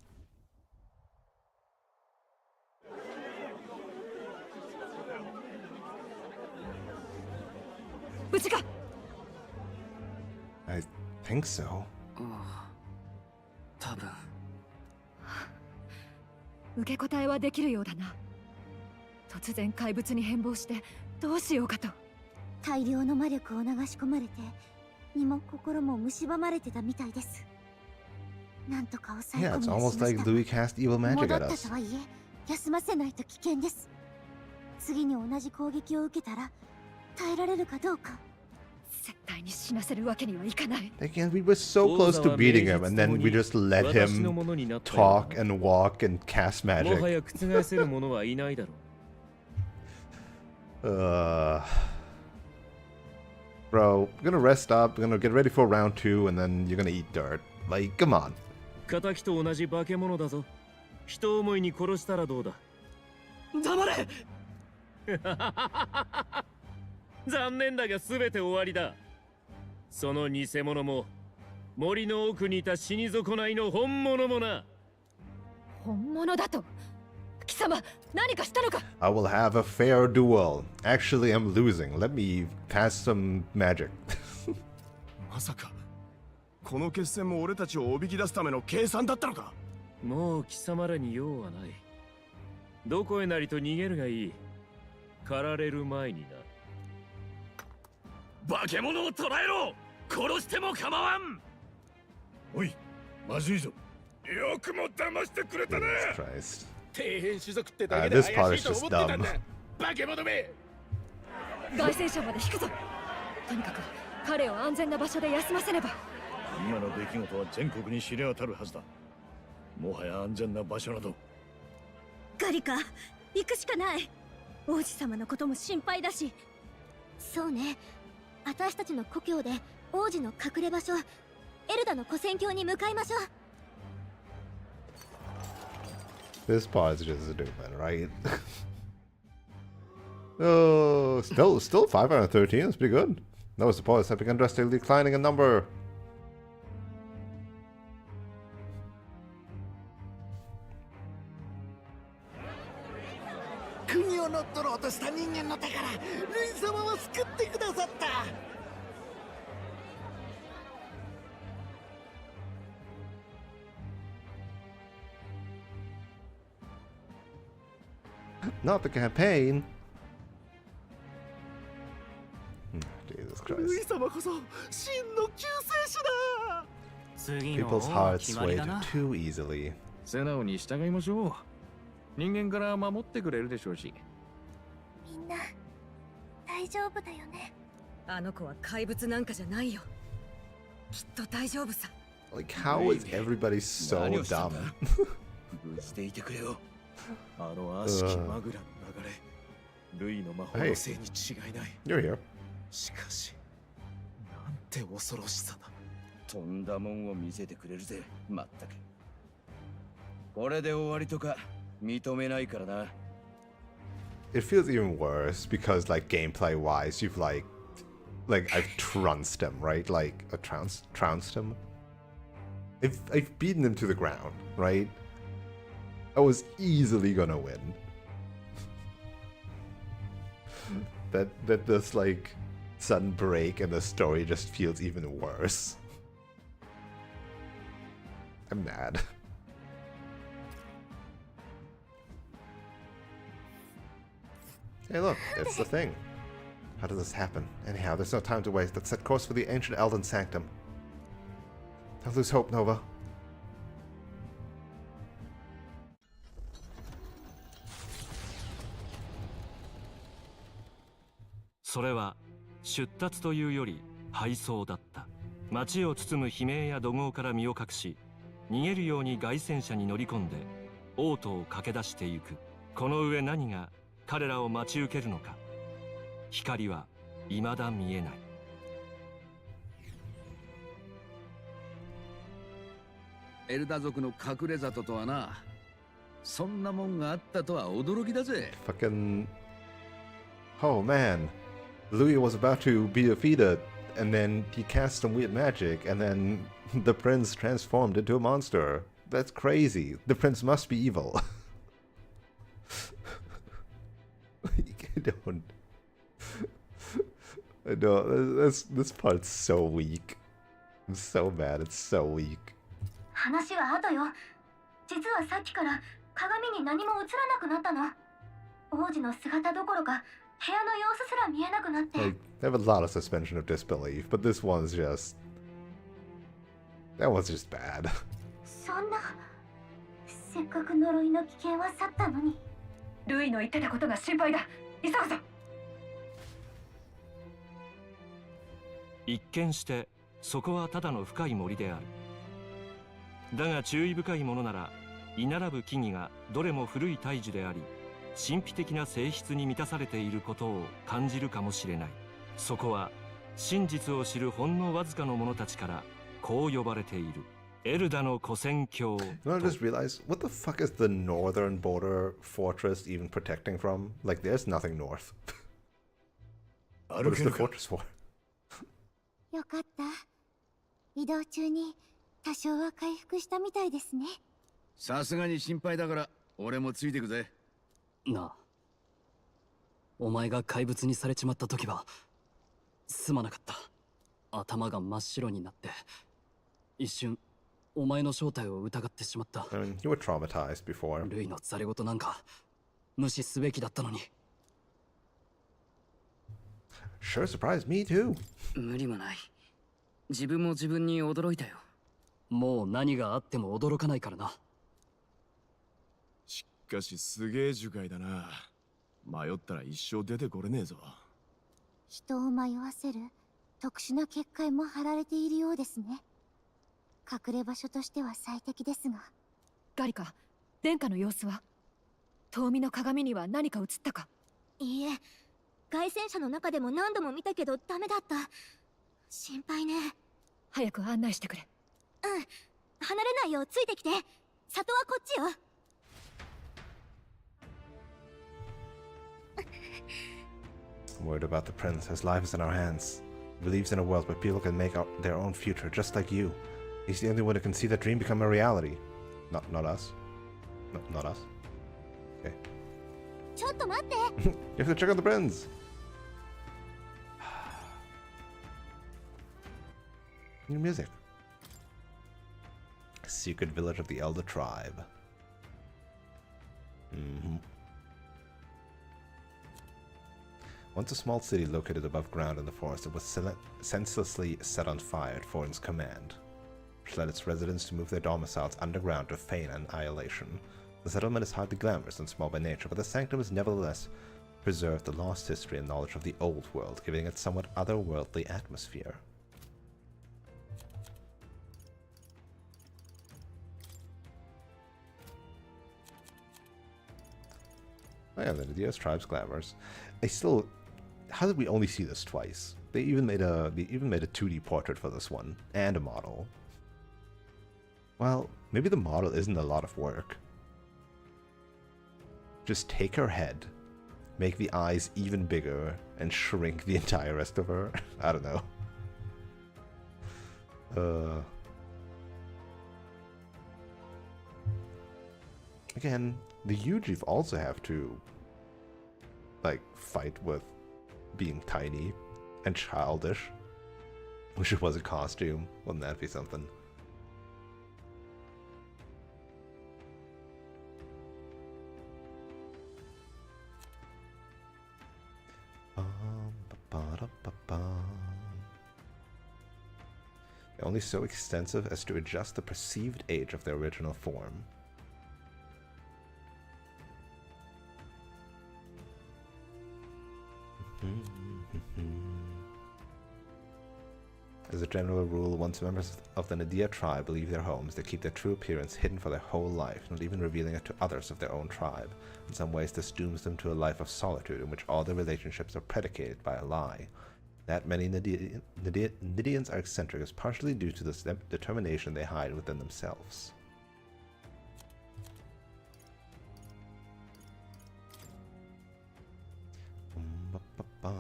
I think so. 多分。受け答えはできるようだな。突然怪物に変貌してどうしようかと。大量の魔力を流し込まれて身も心も蝕まれてたみたいです。なんとか抑え込みはしました。 Yeah, it's almost like Louis cast evil magic 戻 at った us. とはいえ休ませないと危険です。次に同じ攻撃を受けたら耐えられるかどうか。絶対に死なせるわけにはいかない。 Again, we were so close to beating him, and then we just let him talk and walk and cast もは magic. や覆せる者はいないだろう。Bro, we're gonna rest up, we're gonna get ready for round 2, and then you're gonna eat dirt. Like, come on. 仇と同じ化け物だぞ。人思いに殺したらどうだ。黙れ。残念だが全て終わりだ。その偽物も森の奥にいた死に損ないの本物もな。本物だと。貴様、何かしたのか。 I will have a fair duel. Actually, I'm losing. Let me pass some magic. まさかこの決戦も俺たちをおびき出すための計算だったのか。もう貴様らに用はない。どこへなりと逃げるがいい。狩られる前にな。化け物を捕らえろ。殺しても構わん。おい、まずいぞ。よくも騙してくれたな。 Christ. 底辺種族ってだけで This part 怪 is しいと just 思ってたん dumb. だ。化け物め。凱旋者まで引くぞ。とにかく彼を安全な場所で休ませねば。今の出来事は全国に知れ渡るはずだ。もはや安全な場所など。ガリカ、行くしかない。王子様のことも心配だし。そうね。私たちの故郷で王子の隠れ場所エルダの古戦郷に向かいましょう。 This part is just stupid, right? Oh, still 5 out of 13. That's pretty good. That was the pause. Have begun drastically declining in number. 国を乗っ取ろうとした人間の手からルイ様を救ってくださった。Not the campaign. Jesus Christ. People's hearts sway too easily. 素直に従いましょう。人間から守ってくれるでしょうし。みんな大丈夫だよね。あの子は怪物なんかじゃないよ。きっと大丈夫さ。Like, how is everybody so dumb? 無事でいてくれよ。あの悪しきマグラの流れ、ルイの魔法のせいに違いない。You're here. しかし、なんて恐ろしさだ。とんだもんを見せてくれるぜ、まったく。これで終わりとか認めないからな。It feels even worse because, like, gameplay-wise, you've like I've trounced him, right? Like, trounced him. I've beaten him to the ground, right? I was easily gonna win. That this like sudden break and the story just feels even worse. I'm mad. Hey look, it's the thing. How does this happen? Anyhow, there's no time to waste. Let's set course for the ancient Elden Sanctum. Don't lose hope, Nova. それは出立というより敗走だった。街を包む悲鳴や怒号から身を隠し、逃げるように凱旋車に乗り込んで王都を駆け出してゆく。この上何が彼らを待ち受けるのか。光は未だ見えない。エルダ族の隠れ里とはな、そんなもんがあったとは驚きだぜ。Fucking... Oh man. Louis was about to be defeated, and then he cast some weird magic, and then the prince transformed into a monster. That's crazy. The prince must be evil. I don't... This part's so weak. I'm so mad, it's so weak. 話は後よ。実はさっきから鏡に何も映らなくなったの。王子の姿どころか部屋の様子すら見えなくなって。Like, I have a lot of suspension of disbelief, but this one's just... That one's just bad. そんな、せっかく呪いの危険は去ったのに。ルイの言ってたことが心配だ。急ぐぞ。一見してそこはただの深い森である。だが注意深いものなら居並ぶ木々がどれも古い大樹であり、神秘的な性質に満たされていることを感じるかもしれない。そこは真実を知るほんのわずかの者たちからこう呼ばれている。エルダの古戦郷。I just realized, what the fuck is the northern border fortress even protecting from? Like, there's nothing north. What is the fortress for? よかった。移動中に多少は回復したみたいですね。さすがに心配だから俺もついてくぜ。なあ、お前が怪物にされちまった時はすまなかった。頭が真っ白になって一瞬お前の正体を疑ってしまった。You were traumatized before. ルイのザレ言なんか無視すべきだったのに。Sure surprised me too. 無理もない。自分も自分に驚いたよ。もう何があっても驚かないからな。しかしすげえ樹海だな。迷ったら一生出てこれねえぞ。人を迷わせる特殊な結界も張られているようですね。隠れ場所としては最適ですが。ガリカ、殿下の様子は？遠見の鏡には何か映ったか？いいえ、凱旋者の中でも何度も見たけどダメだった。心配ね。早く案内してくれ。うん、離れないようついてきて。里はこっちよ。I'm worried about the prince. His life is in our hands. He believes in a world where people can make their own future, just like you. He's the only one who can see that dream become a reality. Not us. Not us. Okay. ちょっと待って。You have to check on the prince. New music. Secret village of the Elder Tribe. Once a small city located above ground in the forest, it was senselessly set on fire at Forin's command, which led its residents to move their domiciles underground to feign annihilation. The settlement is hardly glamorous and small by nature, but the sanctum has nevertheless preserved the lost history and knowledge of the old world, giving it somewhat otherworldly atmosphere. Oh yeah, the Nadia's tribe's glamours. I still... How did we only see this twice? They even made a 2D portrait for this one, and a model. Well, maybe the model isn't a lot of work. Just take her head, make the eyes even bigger, and shrink the entire rest of her. I don't know. Again, the Yuji also have to, like, fight with being tiny and childish. Wish it was a costume. Wouldn't that be something? They're only so extensive as to adjust the perceived age of their original form. As a general rule, once members of the Nadia tribe leave their homes, they keep their true appearance hidden for their whole life, not even revealing it to others of their own tribe. In some ways, this dooms them to a life of solitude in which all their relationships are predicated by a lie. That many Nidians are eccentric is partially due to the determination they hide within themselves. Oh.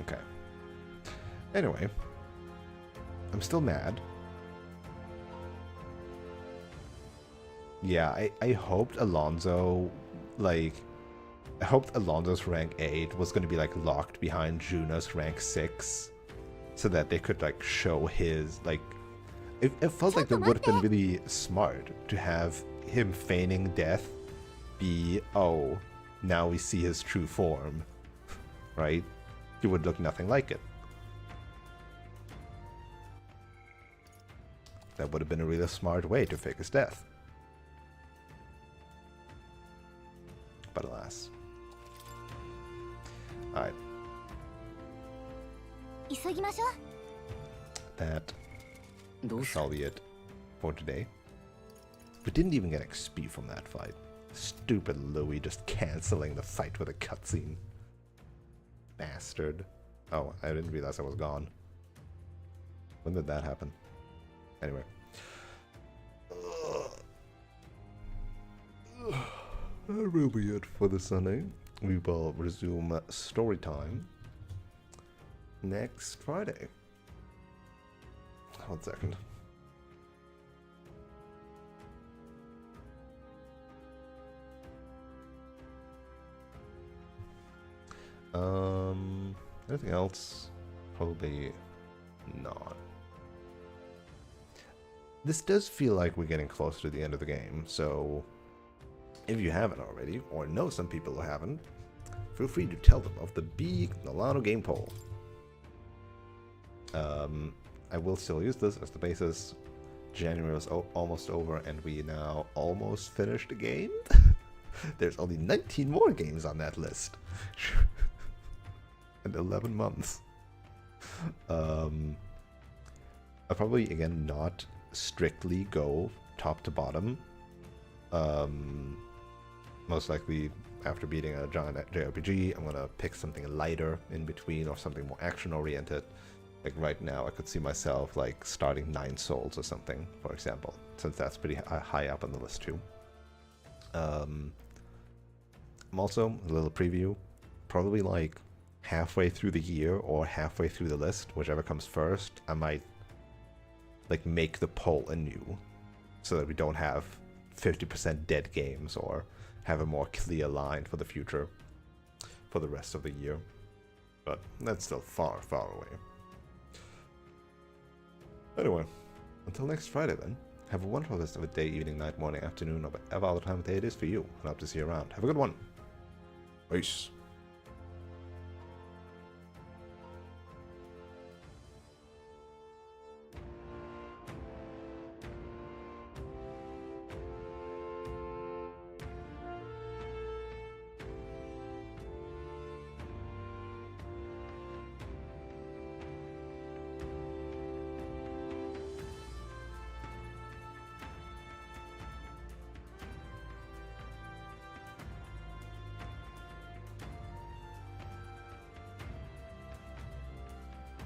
Okay. Anyway, I'm still mad. Yeah, I hoped Alonso, like, I hoped Alonso's rank 8 was going to be, like, locked behind Juno's rank 6, so that they could, like, show his, like, it felt like that would have been really smart to have him feigning death be, oh, now we see his true form, right? He would look nothing like it. That would have been a really smart way to fake his death. But alas. Alright. That shall be it for today. We didn't even get XP from that fight. Stupid Louis just canceling the fight with a cutscene. Bastard. Oh, I didn't realize I was gone. When did that happen? Anyway. That will be it for this Sunday. We will resume story time next Friday. 1 second. Anything else? Probably not. This does feel like we're getting close to the end of the game, so if you haven't already, or know some people who haven't, feel free to tell them of the big Nolano game poll. I will still use this as the basis. January was almost over, and we now almost finished the game. There's only 19 more games on that list. And 11 months. I'll probably, again, not strictly go top to bottom. Most likely, after beating a giant JRPG, I'm gonna pick something lighter in between, or something more action-oriented. Like right now, I could see myself like starting 9 Souls or something, for example, since that's pretty high up on the list too. I'm also, a little preview, probably like halfway through the year or halfway through the list, whichever comes first, I might like make the poll anew so that we don't have 50% dead games, or have a more clear line for the future for the rest of the year. But that's still far, far away. Anyway, until next Friday then, have a wonderful rest of a day, evening, night, morning, afternoon, or whatever other time of day it is for you. And I hope to see you around. Have a good one. Peace.